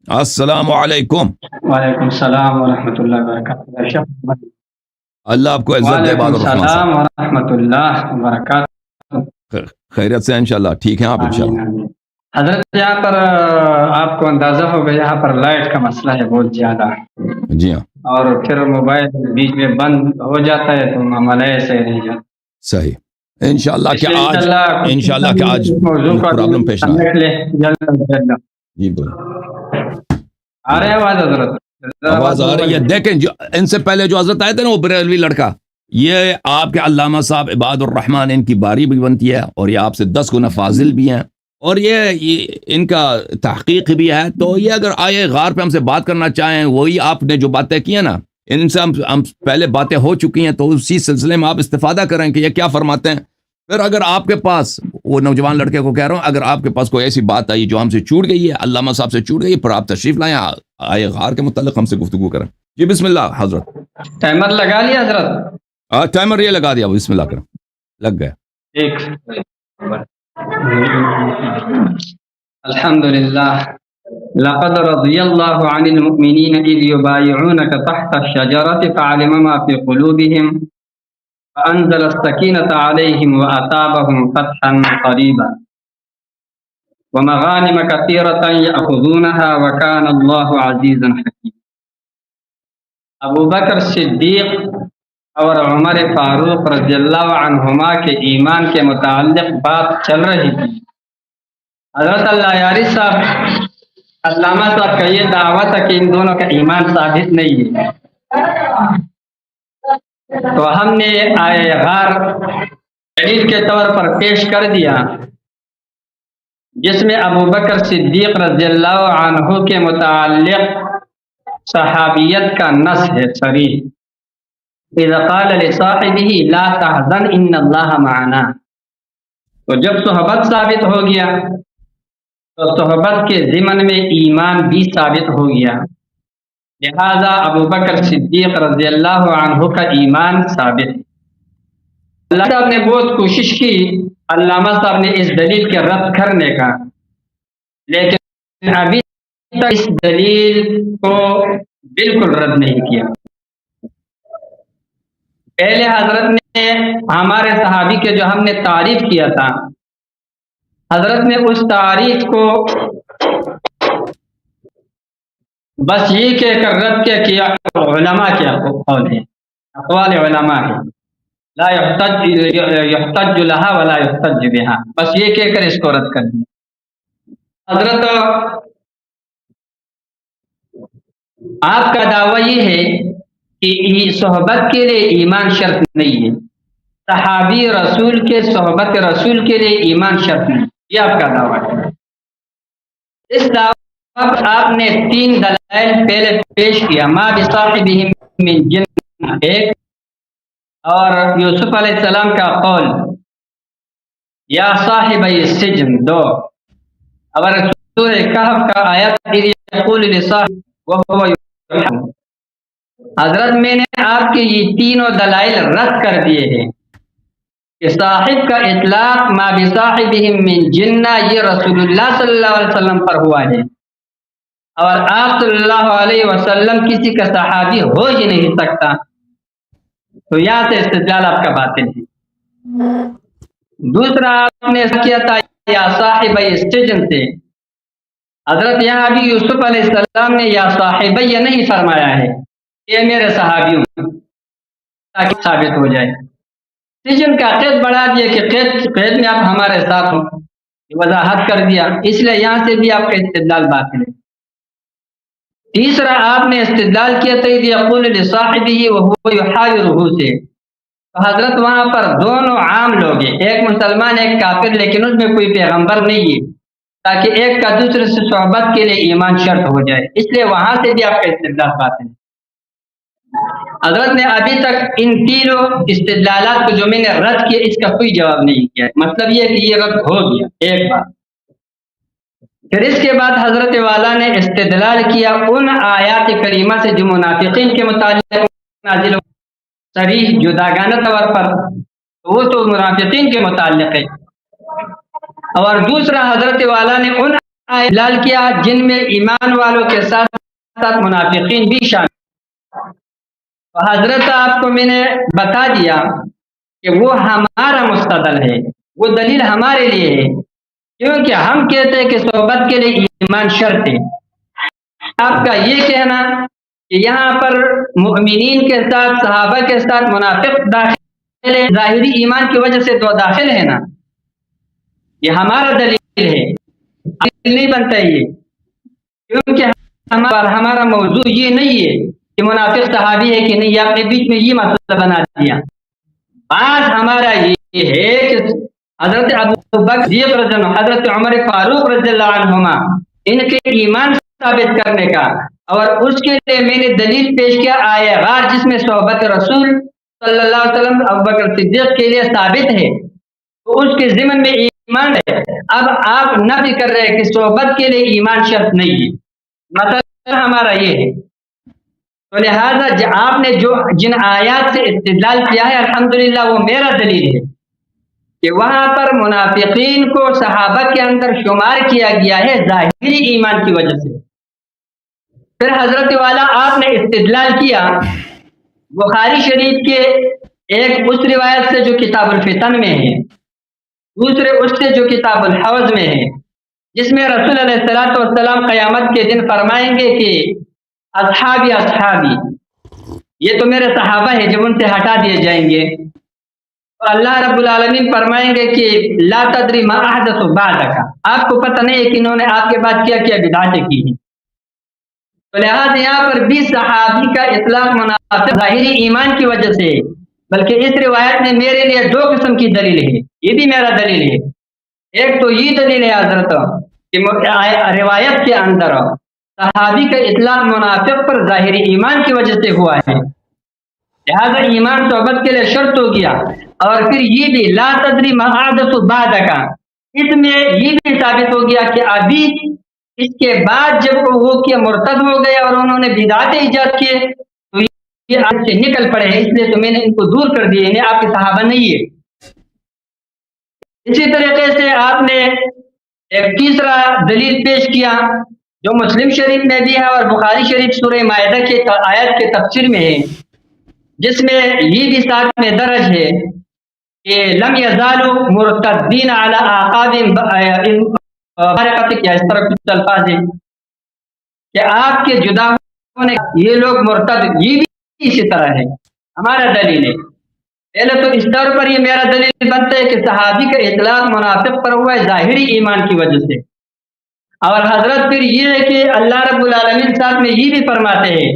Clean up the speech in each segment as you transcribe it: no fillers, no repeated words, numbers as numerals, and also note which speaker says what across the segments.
Speaker 1: السلام علیکم.
Speaker 2: وعلیکم السلام ورحمۃ اللہ وبرکاتہ.
Speaker 1: اللہ آپ کو عزت دے
Speaker 2: وعلیکم
Speaker 1: بہادر رحمان
Speaker 2: السلام
Speaker 1: صاحب.
Speaker 2: ورحمۃ اللہ وبرکاتہ.
Speaker 1: خیریت سے انشاءاللہ ٹھیک ہیں آپ
Speaker 2: آمین
Speaker 1: انشاءاللہ.
Speaker 2: آمین. حضرت یہاں پر آپ کو اندازہ ہوگا یہاں پر لائٹ کا مسئلہ ہے بہت زیادہ،
Speaker 1: جی ہاں
Speaker 2: اور پھر موبائل بیچ میں بند ہو جاتا ہے تو معاملہ ایسے رہ جاتا ہے.
Speaker 1: صحیح. انشاءاللہ
Speaker 2: اس
Speaker 1: کہ
Speaker 2: لیے
Speaker 1: آج انشاءاللہ کہ آج
Speaker 2: اس موضوع کو
Speaker 1: پرابلم پیش نہ آئے.
Speaker 2: سمجھ لے جلد از جلد.
Speaker 1: جی بولیں.
Speaker 2: آ رہے ہیں آواز حضرت؟
Speaker 1: آواز آ رہی ہے. دیکھیں جو ان سے پہلے جو حضرت آئے تھے نا وہ بریلوی لڑکا، یہ آپ کے علامہ صاحب عباد الرحمان ان کی باری بھی بنتی ہے اور یہ آپ سے 10 گنا فاضل بھی ہیں اور یہ ان کا تحقیق بھی ہے. تو یہ اگر آئے غار پہ ہم سے بات کرنا چاہیں، وہی آپ نے جو باتیں کی ہیں نا ان سے ہم پہلے باتیں ہو چکی ہیں، تو اسی سلسلے میں آپ استفادہ کریں کہ یہ کیا فرماتے ہیں. پھر اگر آپ کے پاس، وہ نوجوان لڑکے کو کہہ رہا ہوں، اگر آپ کے پاس کوئی ایسی بات آئی جو ہم سے چھوٹ گئی ہے، علامہ صاحب سے چھوٹ گئی ہے، پھر آپ تشریف لائیں، آئے غار کے متعلق ہم سے گفتگو کریں. جی بسم اللہ حضرت.
Speaker 2: ٹائمر لگا لیا حضرت؟
Speaker 1: ٹائمر یہ لگا دیا. بسم اللہ کریں. لگ گیا.
Speaker 2: ایک الحمد للہ. لقد رضي الله عن المؤمنين إذ يبايعونك تحت الشجرة فعلم ما في قلوبهم فأنزل السكينة عليهم وأثابهم فتحا قريبا ومغانم كثيرة يأخذونها وكان الله عزيزا حكيما. ابو بکر صدیق اور عمر فاروق رضی اللہ عنہما کے ایمان کے متعلق بات چل رہی تھی. حضرت اللہ یاری صاحب، علامہ صاحب کا یہ دعویٰ تھا کہ ان دونوں کا ایمان ثابت نہیں ہے، تو ہم نے آئے غار دلیل کے طور پر پیش کر دیا، جس میں ابو بکر صدیق رضی اللہ عنہ کے متعلق صحابیت کا نص ہے صریح. اذا قال لصاحبه لا تحزن ان اللہ معنا. تو جب صحبت ثابت ہو گیا تو صحبت کے ضمن میں ایمان بھی ثابت ہو گیا، لہذا ابو بکر صدیق رضی اللہ عنہ کا ایمان ثابت ہے. اللہ صاحب نے بہت کوشش کی علامہ صاحب نے اس دلیل کے رد کرنے کا، لیکن ابھی تک اس دلیل کو بالکل رد نہیں کیا. پہلے حضرت نے ہمارے صحابی کے جو ہم نے تعریف کیا تھا، حضرت نے اس تعریف کو بس یہ کہہ کر رد کیا علماء کیا قول ہے، اقوال علماء ہے، لا يحتج لها ولا يحتج بها، بس یہ کہہ کر اس کو رد کر دیا. حضرت آپ کا دعویٰ یہ ہے کہ صحبت کے لیے ایمان شرط نہیں ہے، صحابی رسول کے صحبت رسول کے لیے ایمان شرط نہیں، یہ آپ کا دعویٰ ہے. اس دعویٰ پر آپ نے 3 دلائل پہلے پیش کیا، ما بصاحبہم من جن ایک، اور یوسف علیہ السلام کا قول یا صاحبی السجن 2، اور سورہ کہف کا آیت یقول لصاحب وهو یحزن. حضرت میں نے آپ کے یہ تینوں دلائل رد کر دیے ہیں کہ صاحب کا اطلاق ما بصاحبہم من جنہ یہ رسول اللہ صلی اللہ علیہ وسلم پر ہوا ہے، اور آپ صلی اللہ علیہ وسلم کسی کا صحابی ہو ہی نہیں سکتا، تو یہاں سے استدلال آپ کا باطل ہے. دوسرا آپ نے کیا تھا یا صاحب السجن سے، حضرت یہاں ابھی یوسف علیہ السلام نے یا صاحبی نہیں فرمایا ہے، یہ میرے صحابی ہوں تاکہ ثابت ہو جائے. سجن کا قید بڑھا دیا کہ قید میں آپ ہمارے ساتھ ہوں، وضاحت کر دیا، اس لیے یہاں سے بھی آپ کا استدلال باطل ہے. تیسرا آپ نے استدلال کیا تھا یقول لصاحبہ وهو یحاورہ سے، تو حضرت وہاں پر دونوں عام لوگ ہیں، ایک مسلمان ایک کافر، لیکن اس میں کوئی پیغمبر نہیں ہے، تاکہ ایک کا دوسرے سے صحبت کے لیے ایمان شرط ہو جائے، اس لیے وہاں سے بھی آپ کا استدلال باطل ہے. حضرت نے ابھی تک ان تینوں استدلالات کو جو میں نے رد کیا اس کا کوئی جواب نہیں کیا، مطلب یہ کہ یہ رد ہو گیا ایک بار. پھر اس کے بعد حضرت والا نے استدلال کیا ان آیات کریمہ سے جو منافقین کے متعلق نازل صریح جداگانہ طور پر، وہ تو منافقین کے متعلق ہے، اور دوسرا حضرت والا نے ان استدلال کیا جن میں ایمان والوں کے ساتھ ساتھ منافقین بھی شامل. تو حضرت آپ کو میں نے بتا دیا کہ وہ ہمارا مستدل ہے، وہ دلیل ہمارے لیے ہے، کیونکہ ہم کہتے ہیں کہ صحبت کے لیے ایمان شرط ہے. آپ کا یہ کہنا کہ یہاں پر مؤمنین کے ساتھ صحابہ کے ساتھ منافق داخل ہے، ظاہری ایمان کی وجہ سے تو داخل ہے نا، یہ ہمارا دلیل ہے، دلیل نہیں بنتا یہ، کیونکہ ہمارا موضوع یہ نہیں ہے کہ منافق صحابی ہے کہ نہیں، آپ نے بیچ میں یہ مسئلہ بنا دیا. بات ہمارا یہ ہے کہ حضرت ابو بکر صدیق رضی اللہ عنہ، حضرت عمر فاروق رضی اللہ عنہما، ان کے ایمان ثابت کرنے کا، اور اس کے لیے میں نے دلیل پیش کیا آئے غار جس میں صحبت رسول صلی اللہ علیہ وسلم ابو بکر صدیق کے لیے ثابت ہے، تو اس کے ضمن میں ایمان ہے. اب آپ نفی کر رہے ہیں کہ صحبت کے لیے ایمان شرط نہیں ہے، مطلب ہمارا یہ ہے. تو لہذا آپ نے جو جن آیات سے استدلال کیا ہے الحمدللہ وہ میرا دلیل ہے کہ وہاں پر منافقین کو صحابہ کے اندر شمار کیا گیا ہے ظاہری ایمان کی وجہ سے. پھر حضرت والا آپ نے استدلال کیا بخاری شریف کے ایک اس روایت سے جو کتاب الفتن میں ہے، دوسرے اس سے جو کتاب الحوض میں ہے، جس میں رسول علیہ الصلوۃ والسلام قیامت کے دن فرمائیں گے کہ اصحابی اصحابی، یہ تو میرے صحابہ ہیں جب ان سے ہٹا دیے جائیں گے. تو اللہ رب العالمین فرمائیں گے کہ لا تدری ما احدث بعدک، آپ کو پتہ نہیں ہے کہ انہوں نے آپ کے بعد کیا کیا بدعتیں کی ہیں. تو لہٰذا یہاں پر بھی صحابی کا اطلاق منافق ظاہری ایمان کی وجہ سے، بلکہ اس روایت میں میرے لیے دو قسم کی دلیل ہے، یہ بھی میرا دلیل ہے. ایک تو یہ دلیل ہے حضرت کہ روایت کے اندر صحابی کا اطلاق منافق پر ظاہری ایمان کی وجہ سے ہوا ہے، لہذا ایمان صحبت کے لیے شرط ہو گیا. اور پھر یہ بھی لا تدری ما احدث بعدک، اس میں یہ بھی ثابت ہو گیا کہ ابھی اس کے بعد جب وہ کیا مرتد ہو گئے اور انہوں نے بدعت ایجاد کیے تو یہ آپ سے نکل پڑے ہیں، اس لیے تو میں نے ان کو دور کر دیے، انہیں آپ کے صحابہ نہیں ہے. اسی طریقے سے آپ نے ایک تیسرا دلیل پیش کیا جو مسلم شریف میں بھی ہے اور بخاری شریف سورہ مائدہ کے آیت کے تفسیر میں ہے، جس میں یہ بھی ساتھ میں درج ہے کہ لم یزالوا مرتدین علی اعقابہم کیا اس طرح کچھ الفاظ ہیں کہ آپ کے جدا ہونے یہ لوگ مرتد، یہ بھی اسی طرح ہے. ہمارا دلیل ہے پہلے تو اس طور پر یہ میرا دلیل بنتا ہے کہ صحابی کا اطلاق منافق پر ہوا ہے ظاہری ایمان کی وجہ سے. اور حضرت پھر یہ ہے کہ اللہ رب العالمین ساتھ میں یہ بھی فرماتے ہیں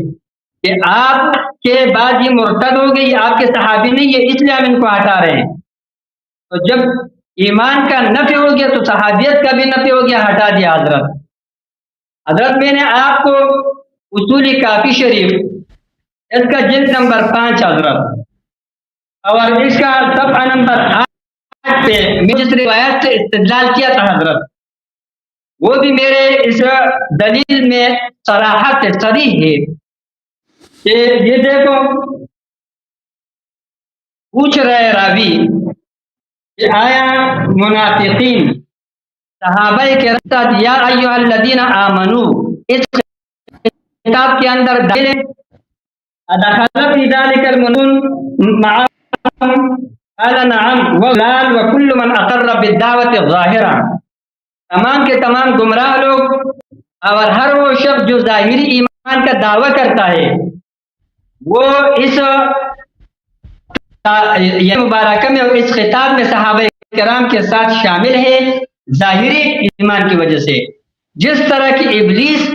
Speaker 2: کہ آپ کے بعد یہ مرتد ہو گئی، آپ کے صحابی نہیں ہے، اس لیے ہم ان کو ہٹا رہے ہیں. تو جب ایمان کا نفی ہو گیا تو صحابیت کا بھی نفی ہو گیا، ہٹا دیا حضرت میں نے آپ کو اصول کافی شریف اس کا جلد نمبر 5 حضرت اور اس کا صفحہ نمبر 8 پہ میں جس روایت سے استدلال کیا تھا حضرت، وہ بھی میرے اس دلیل میں صراحت صریح ہے کہ یہ دیکھو پوچھ رہے راوی کہ آیا منافقین صحابہ کے رسالت یا ایھا الذین آمنو اس کتاب کے اندر داخل ادخل فی ذلک المنون معهم قال نعم وبلال وكل من اقر بالدعوت الظاہرہ، تمام کے تمام گمراہ لوگ اور ہر وہ شخص جو ظاہری ایمان کا دعویٰ کرتا ہے وہ اس مبارکہ میں اور اس خطاب میں صحابہ کرام کے ساتھ شامل ہے ظاہری ایمان کی وجہ سے، جس طرح کی ابلیس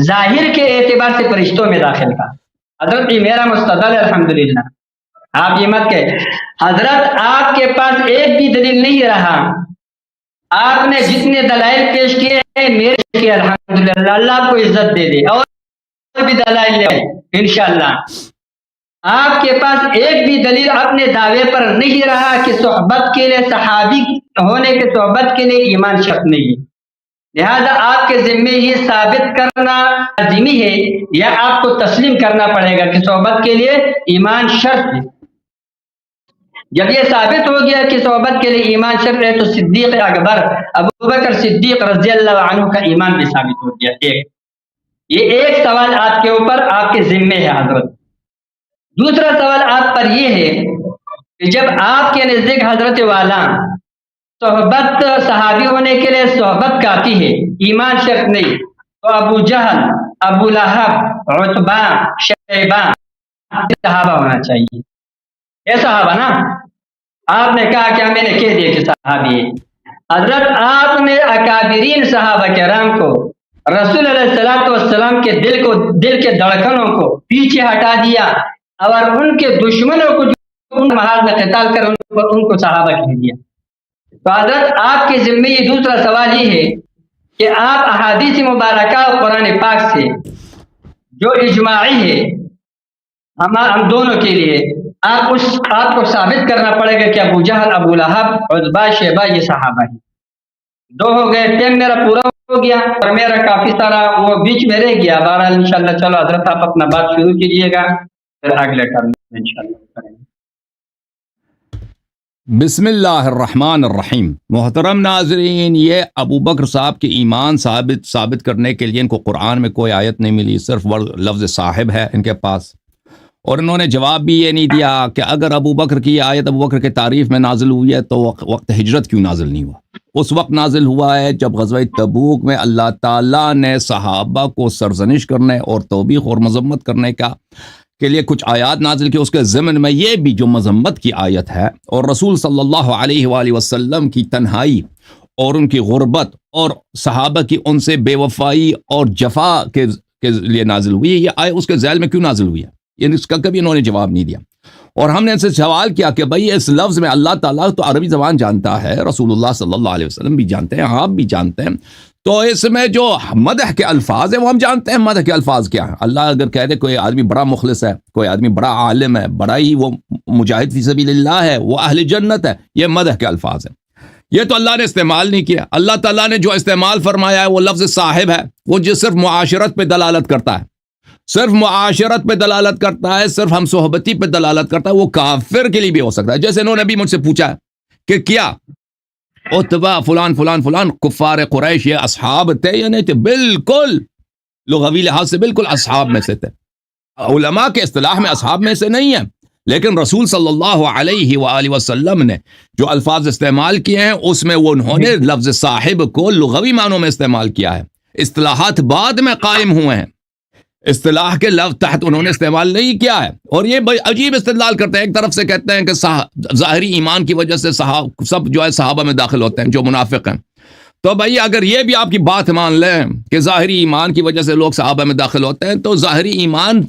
Speaker 2: ظاہر کے اعتبار سے فرشتوں میں داخل تھا. حضرت یہ میرا مستدل ہے الحمدللہ، آپ یہ مت کہ حضرت آپ کے پاس ایک بھی دلیل نہیں رہا، آپ نے جتنے دلائل پیش کیے ہیں میرے کیے الحمدللہ، اللہ آپ کو عزت دے دے اور بھی دلائل لے انشاءاللہ. آپ کے پاس ایک بھی دلیل اپنے دعوے پر نہیں رہا کہ صحبت کے لیے صحابی ہونے کے صحبت کے لیے ایمان شرط نہیں ہے، لہذا آپ کے ذمے یہ ثابت کرنا لازمی ہے یا آپ کو تسلیم کرنا پڑے گا کہ صحبت کے لیے ایمان شرط ہے. جب یہ ثابت ہو گیا کہ صحبت کے لیے ایمان شرط ہے تو صدیق اکبر ابو بکر صدیق رضی اللہ عنہ کا ایمان بھی ثابت ہو گیا۔ یہ ایک سوال آپ کے اوپر آپ کے ذمے ہے حضرت۔ دوسرا سوال آپ پر یہ ہے کہ جب آپ کے نزدیک حضرت والا صحبت صحابی ہونے کے لیے صحبت کافی ہے، ایمان شرط نہیں، تو ابو جہل، ابو لہب، عتبہ، شیبہ صحابہ ہونا چاہیے۔ یہ صحابہ نا، آپ نے کہا کہ میں نے کہہ دیا کہ صحابی ہے۔ حضرت آپ نے اکابرین صحابہ کرام کو، رسول علیہ السلام کے دل کے دھڑکنوں کو پیچھے ہٹا دیا اور ان کے دشمنوں کو جو محاذ میں قتال کر ان کو صحابہ کہہ دیا۔ تو حضرت آپ کے ذمہ یہ دوسرا سوال یہ ہے کہ آپ احادیث مبارکہ اور قرآن پاک سے جو اجماعی ہے ہم دونوں کے لیے، آپ کو ثابت کرنا پڑے گا کہ ابو جہل، ابو لہب، عتبہ، شیبہ یہ صحابہ ہیں۔ دو ہو گئے، ٹائم میرا پورا ہو گیا اور میرا کافی سارا وہ بیچ میں رہ گیا۔ بہرحال انشاءاللہ چلو حضرت آپ اپنا بات شروع کیجئے گا، پھر اگلے ٹرم میں انشاءاللہ کریں گے۔
Speaker 1: بسم اللہ الرحمن الرحیم۔ محترم ناظرین، یہ ابو بکر صاحب کے ایمان ثابت کرنے کے لیے ان کو قرآن میں کوئی آیت نہیں ملی، صرف لفظ صاحب ہے ان کے پاس، اور انہوں نے جواب بھی یہ نہیں دیا کہ اگر ابو بکر کی آیت ابو بکر کے تعریف میں نازل ہوئی ہے تو وقت ہجرت کیوں نازل نہیں ہوا؟ اس وقت نازل ہوا ہے جب غزوہ تبوک میں اللہ تعالیٰ نے صحابہ کو سرزنش کرنے اور توبیخ اور مذمت کرنے کے لیے کچھ آیات نازل کی۔ اس کے ضمن میں یہ بھی جو مذمت کی آیت ہے اور رسول صلی اللہ علیہ وآلہ وسلم کی تنہائی اور ان کی غربت اور صحابہ کی ان سے بے وفائی اور جفا کے لیے نازل ہوئی ہے، یہ آیت اس کے ذیل میں کیوں نازل ہوئی ہے؟ یعنی اس کا کبھی انہوں نے جواب نہیں دیا۔ اور ہم نے ان سے سوال کیا کہ بھئی اس لفظ میں اللہ تعالیٰ تو عربی زبان جانتا ہے، رسول اللہ صلی اللہ علیہ وسلم بھی جانتے ہیں، آپ بھی جانتے ہیں، تو اس میں جو مدح کے الفاظ ہیں وہ ہم جانتے ہیں مدح کے الفاظ کیا ہیں۔ اللہ اگر کہہ دے کوئی آدمی بڑا مخلص ہے، کوئی آدمی بڑا عالم ہے، بڑا ہی وہ مجاہد فی سبیل اللہ ہے، وہ اہل جنت ہے، یہ مدح کے الفاظ ہیں۔ یہ تو اللہ نے استعمال نہیں کیا۔ اللہ تعالیٰ نے جو استعمال فرمایا ہے وہ لفظ صاحب ہے، وہ جو صرف معاشرت پہ دلالت کرتا ہے، صرف معاشرت پہ دلالت کرتا ہے، صرف ہم صحبتی پہ دلالت کرتا ہے، وہ کافر کے لیے بھی ہو سکتا ہے۔ جیسے انہوں نے بھی مجھ سے پوچھا ہے کہ کیا عتبہ فلان فلان فلان کفار قریش یہ اصحاب تھے یا نہیں تھے؟ بالکل، لغوی لحاظ سے بالکل اصحاب میں سے تھے، علماء کے اصطلاح میں اصحاب میں سے نہیں ہیں، لیکن رسول صلی اللہ علیہ وآلہ وسلم نے جو الفاظ استعمال کیے ہیں اس میں وہ انہوں نے لفظ صاحب کو لغوی معنوں میں استعمال کیا ہے۔ اصطلاحات بعد میں قائم ہوئے ہیں، اصطلاح کے لفظ تحت انہوں نے استعمال نہیں کیا ہے، اور یہ بڑی عجیب استدلال کرتے ہیں۔ ایک طرف سے کہتے ہیں کہ ظاہری ایمان کی وجہ سے سب جو ہے صحابہ میں داخل ہوتے ہیں جو منافق ہیں، تو بھائی اگر یہ بھی آپ کی بات مان لیں کہ ظاہری ایمان کی وجہ سے لوگ صحابہ میں داخل ہوتے ہیں، تو ظاہری ایمان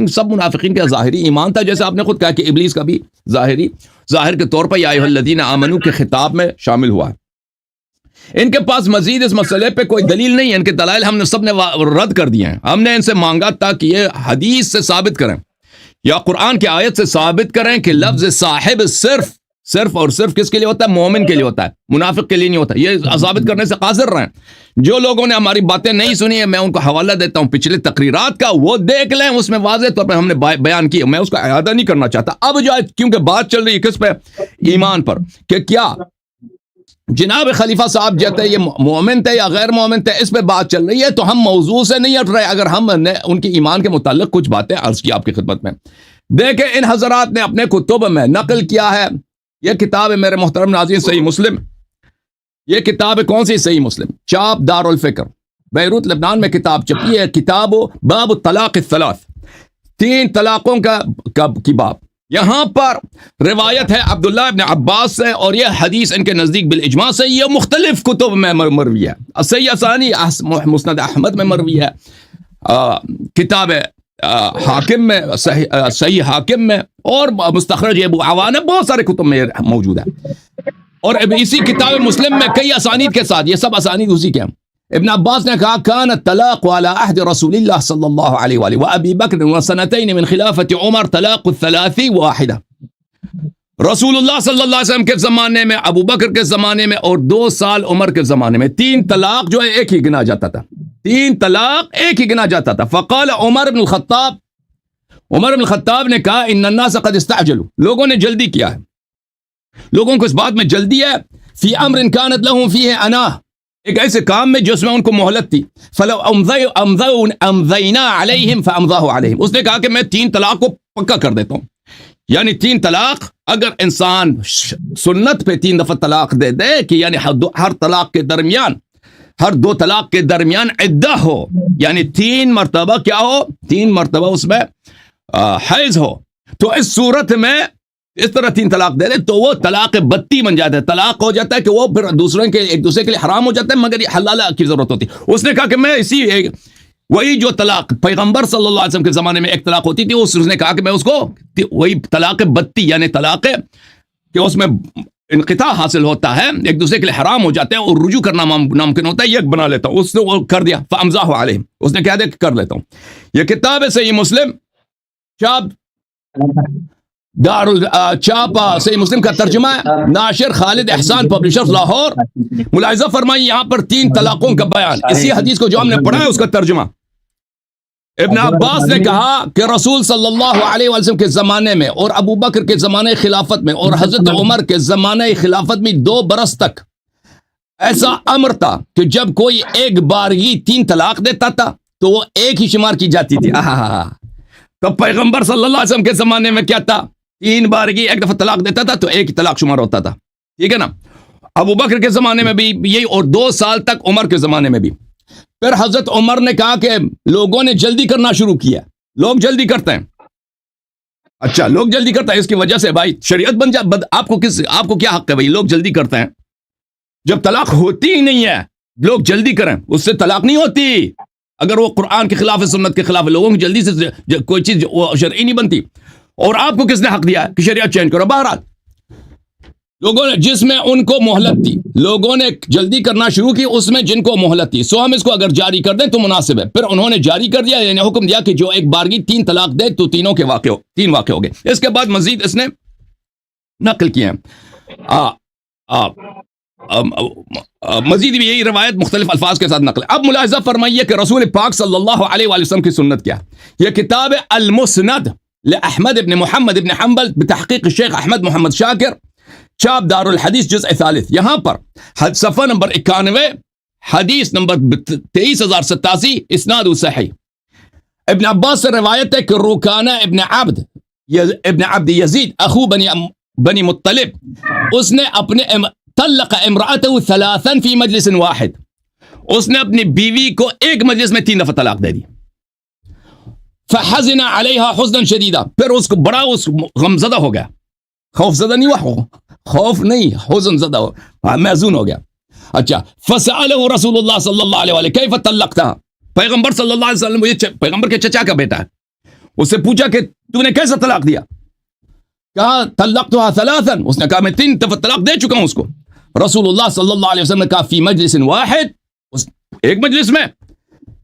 Speaker 1: سب منافقین کا ظاہری ایمان تھا، جیسے آپ نے خود کہا کہ ابلیس کا بھی ظاہر کے طور پر یا ایھا الذین آمنوا کے خطاب میں شامل ہوا ہے۔ ان کے پاس مزید اس مسئلے پہ کوئی دلیل نہیں ہے، ان کے دلائل ہم نے سب نے رد کر دیے ہیں۔ ہم نے ان سے مانگا تھا کہ یہ حدیث سے ثابت کریں یا قرآن کی آیت سے ثابت کریں کہ لفظ صاحب صرف اور صرف کس کے لیے ہوتا ہے؟ مومن کے لیے ہوتا ہے، منافق کے لیے نہیں ہوتا۔ یہ ثابت کرنے سے قاصر رہیں۔ جو لوگوں نے ہماری باتیں نہیں سنی ہیں، میں ان کو حوالہ دیتا ہوں پچھلے تقریرات کا، وہ دیکھ لیں، اس میں واضح طور پہ ہم نے بیان کی، میں اس کا اعادہ نہیں کرنا چاہتا۔ اب جو ہے کیونکہ بات چل رہی ہے کس پہ؟ ایمان پر، کہ کیا جناب خلیفہ صاحب جاتے یہ مومن تھے یا غیر مومن تھے، اس پہ بات چل رہی ہے، تو ہم موضوع سے نہیں ہٹ رہے۔ اگر ہم نے ان کی ایمان کے متعلق کچھ باتیں عرض کی آپ کی خدمت میں، دیکھیں ان حضرات نے اپنے کتب میں نقل کیا ہے۔ یہ کتاب ہے میرے محترم ناظرین صحیح مسلم، یہ کتاب ہے کون سی؟ صحیح مسلم، چاپ دار الفکر، بیروت لبنان میں کتاب چھپی ہے، کتاب باب الطلاق الثلاث، 3 طلاقوں کی باب۔ یہاں پر روایت ہے عبداللہ ابن عباس سے، اور یہ حدیث ان کے نزدیک بالاجماع سے، یہ مختلف کتب میں مروی ہے، صحیح ثانی مسند احمد میں مروی ہے، کتاب حاکم میں، صحیح حاکم میں، اور مستخرج ابو عوانہ، بہت سارے کتب میں موجود ہے، اور اسی کتاب مسلم میں کئی اسانید کے ساتھ، یہ سب اسانید اسی کے ہیں۔ ابن عباس نے کہا كان الطلاق على عهد رسول الله صلی اللہ علیہ وآلہ وابی بکر وسنتین من خلافت عمر طلاق الثلاث واحدہ۔ رسول اللہ صلی اللہ علیہ وسلم کے زمانے میں، ابو بکر کے زمانے میں، اور 2 سال عمر کے زمانے میں 3 طلاق جو ہے ایک ہی گنا جاتا تھا، 3 طلاق ایک ہی گنا جاتا تھا۔ فقال عمر بن الخطاب، عمر بن الخطاب نے کہا ان الناس قد استعجلوا، لوگوں نے جلدی کیا ہے، لوگوں کو اس بات میں جلدی ہے، فی امر كانت لهم فيه اناہ، ایک ایسے کام میں جس میں ان کو مہلت تھی، فلو امضینا علیہم فامضاه علیہم، اس نے کہا کہ میں 3 طلاق کو پکا کر دیتا ہوں، یعنی 3 طلاق اگر انسان سنت پہ 3 دفعہ طلاق دے دے کہ یعنی ہر طلاق کے درمیان، ہر 2 طلاق کے درمیان عدہ ہو، یعنی 3 مرتبہ کیا ہو، 3 مرتبہ اس میں حیض ہو، تو اس صورت میں اس طرح 3 طلاق دے دے تو وہ طلاق بتی بن جاتا ہے، طلاق ہو جاتا ہے کہ وہ پھر ایک دوسرے کے لیے حرام ہو جاتا ہے، مگر یہ حلالہ کی ضرورت ہوتی ہے۔ اس نے کہا کہ میں وہی جو طلاق پیغمبر صلی اللہ علیہ وسلم کے زمانے میں ایک طلاق ہوتی تھی، اس نے کہا کہ میں اس کو وہی طلاق بتی یعنی طلاق کہ اس میں انقطاع حاصل ہوتا ہے، ایک دوسرے کے لیے حرام ہو جاتے ہیں اور رجوع کرنا ناممکن ہوتا ہے، یہ بنا لیتا ہوں، اس نے وہ کر دیا، فامضاہ علیہم، اس نے کہہ دیا کہ کر لیتا ہوں۔ یہ کتاب ہے صحیح مسلم، چاپ چاپ صحیح مسلم کا ترجمہ ہے، ناشر خالد احسان پبلشرز لاہور۔ ملاحظہ فرمائیے یہاں پر 3 طلاقوں کا بیان، اسی حدیث کو جو ہم نے پڑھا ہے اس کا ترجمہ۔ ابن عباس نے کہا کہ رسول صلی اللہ علیہ وسلم کے زمانے میں اور ابو بکر کے زمانے خلافت میں اور حضرت عمر کے زمانے خلافت میں 2 برس تک ایسا امر تھا کہ جب کوئی ایک بارگی 3 طلاق دیتا تھا تو وہ ایک ہی شمار کی جاتی تھی۔ تو پیغمبر صلی اللہ علیہ وسلم کے زمانے میں کیا تھا، 3 بارگی ایک دفعہ طلاق دیتا تھا تو ایک ہی طلاق شمار ہوتا تھا، ٹھیک ہے نا۔ ابو بکر کے زمانے میں بھی یہی، اور 2 سال تک عمر کے زمانے میں بھی۔ پھر حضرت عمر نے کہا کہ لوگوں نے جلدی کرنا شروع کیا، لوگ جلدی کرتے ہیں، اچھا لوگ جلدی کرتے ہیں، اس کی وجہ سے بھائی شریعت بن جا، آپ کو کیا حق ہے بھائی، لوگ جلدی کرتے ہیں، جب طلاق ہوتی ہی نہیں ہے لوگ جلدی کریں، اس سے طلاق نہیں ہوتی، اگر وہ قرآن کے خلاف ہے، سنت کے خلاف ہے، لوگوں کی جلدی سے کوئی چیز وہ شرعی نہیں بنتی۔ اور آپ کو کس نے حق دیا ہے کہ شریعت چینج کرو؟ بہرحال لوگوں نے جس میں ان کو مہلت تھی، لوگوں نے جلدی کرنا شروع کی اس میں جن کو مہلت تھی، سو ہم اس کو اگر جاری کر دیں تو مناسب ہے۔ پھر انہوں نے جاری کر دیا، یعنی حکم دیا کہ جو ایک بارگی 3 طلاق دے تو 3 واقع ہو گئے۔ اس کے بعد مزید اس نے نقل کیے ہیں، مزید بھی یہی روایت مختلف الفاظ کے ساتھ نقل ہے۔ اب ملاحظہ فرمائیے کہ رسول پاک صلی اللہ علیہ وآلہ وسلم کی سنت کیا ہے۔ یہ کتاب ہے المسند لأحمد ابن محمد ابن حنبل بتحقیق الشیخ احمد محمد شاکر، چاپ دار الحدیث جزء 3۔ یہاں پر صفحہ نمبر 91، حدیث نمبر 23087، اسناد صحیح۔ ابن عباس سے روایت ہے کہ رکانہ ابن عبد یزید اخو بنی مطلب، اس نے اپنے طلق امرأته 3 فی مجلس واحد، اس نے اپنی بیوی کو ایک مجلس میں 3 دفعہ طلاق دے دی۔ فحزن علیہا حزنا شدیدا، پھر اس کو بڑا غمزدہ ہو گیا، خوف زدہ نہیں ہوا، خوف نہیں، حزن زدہ ہو، محزون ہو گیا۔ اچھا، فسألہ رسول اللہ صلی اللہ علیہ وآلہ کیف طلقتها، پیغمبر صلی اللہ علیہ وسلم، یہ پیغمبر کے چچا کا بیٹا ہے، اس سے پوچھا کہ تو نے کیسا طلاق دیا؟ کہا طلقتها 3، اس نے کہا میں 3 دفعہ طلاق دے چکا ہوں اس کو۔ رسول اللہ صلی اللہ علیہ وسلم نے کہا فی مجلس واحد، ایک مجلس میں؟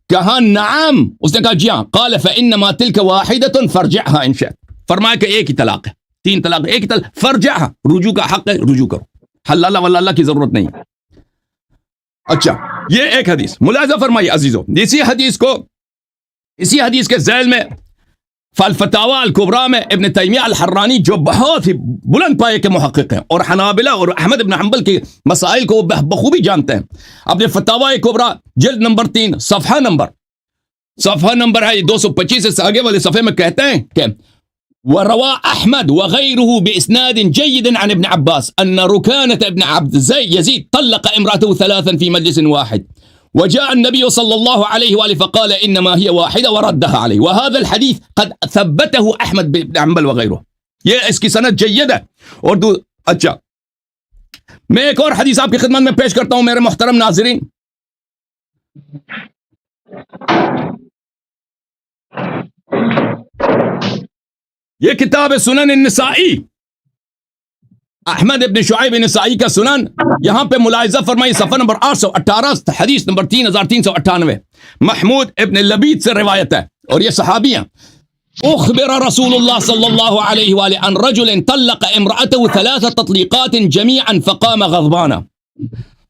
Speaker 1: کہا نعم، اس نے کہا جی ہاں۔ قال فانما تلك واحدة فرجعها ان شئت، فرمایا کہ ایک ہی طلاق ہے، 3 طلاق ایک ہی طلاق، فرجعها، رجوع کا حق ہے، رجوع کرو، حلالہ واللہ کی ضرورت نہیں۔ اچھا، یہ ایک حدیث ملاحظہ فرمائیے عزیزو، اسی حدیث کے ذیل میں فالفتاوی الکبریٰ میں ابن تیمیہ الحرانی جو بہت ہی بلند پائے کے محقق ہیں اور حنابلہ اور احمد ابن حنبل کے مسائل کو بخوبی جانتے ہیں، اپنے فتاوی کبریٰ جلد نمبر 3 صفحہ نمبر ہے 225 سے آگے والے صفحے میں کہتے ہیں کہ وروى أحمد وغيره بإسناد جيد عن ابن عباس أن ركانة ابن عبد يزيد طلق امرأته 3 في مجلس واحد، وجاء النبي صلى الله عليه وآله فقال إنما هي واحدة وردها عليه، وهذا الحديث قد ثبته أحمد بن حنبل وغيره، یہ اس کی سند جید ہے۔ اور اچھا، میں ایک اور حدیث آپ کی خدمت میں پیش کرتا ہوں میرے محترم ناظرین۔ یہ کتاب ہے سنن النسائی، احمد ابن شعیب نسائی کا سنن، یہاں پہ ملاحظہ فرمائی صفحہ نمبر 818، حدیث نمبر 3398، محمود ابن لبید سے روایت ہے اور یہ صحابی ہیں۔ اخبر رسول اللہ صلی اللہ علیہ وآلہ ان رجل طلق امرأته 3 تطلیقات جميعا فقام غضبانا،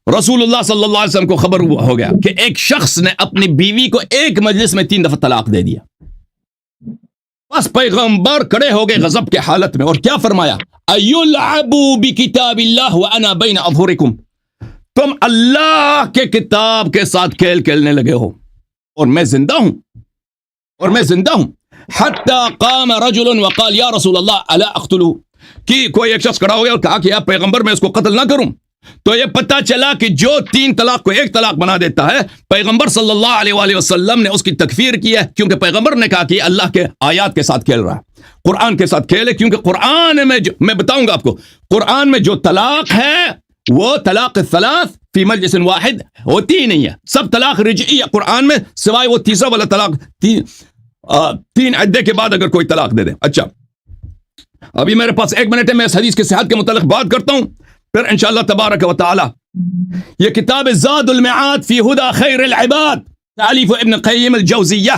Speaker 1: رسول اللہ صلی اللہ علیہ وسلم کو خبر ہو گیا کہ ایک شخص نے اپنی بیوی کو ایک مجلس میں 3 دفعہ طلاق دے دیا۔ بس پیغمبر کھڑے ہو گئے غضب کے حالت میں اور کیا فرمایا؟ ایلعبوا بکتاب اللہ وانا بین اظہرکم، تم اللہ کے کتاب کے ساتھ کھیل کھیلنے لگے ہو اور میں زندہ ہوں، حتی قام رجل وقال یا رسول اللہ الا اقتلہ، کہ کوئی ایک شخص کھڑا ہو گیا اور کہا کہ یا پیغمبر میں اس کو قتل نہ کروں؟ تو یہ پتہ چلا کہ جو 3 طلاق کو 1 طلاق بنا دیتا ہے، پیغمبر صلی اللہ علیہ وآلہ وسلم نے اس کی تکفیر کی ہے، کیونکہ پیغمبر نے کہا کہ اللہ کے آیات کے ساتھ کھیل رہا ہے، قرآن کے ساتھ کھیل ہے، کیونکہ قرآن میں میں بتاؤں گا آپ کو، قرآن میں جو طلاق ہے وہ طلاق الثلاث فی مجلس واحد ہوتی ہی نہیں ہے، سب طلاق رجعی ہے قرآن میں، سوائے وہ تیسرا والا طلاق 3 عدے کے بعد اگر کوئی طلاق دے دے۔ اچھا، ابھی میرے پاس 1 منٹ ہے، میں اس حدیث کی صحت کے متعلق بات کرتا ہوں، پھر انشاءاللہ تبارک و تعالی یہ کتاب زاد المعاد فی ہدی خیر العباد تالیف ابن قیم الجوزیہ،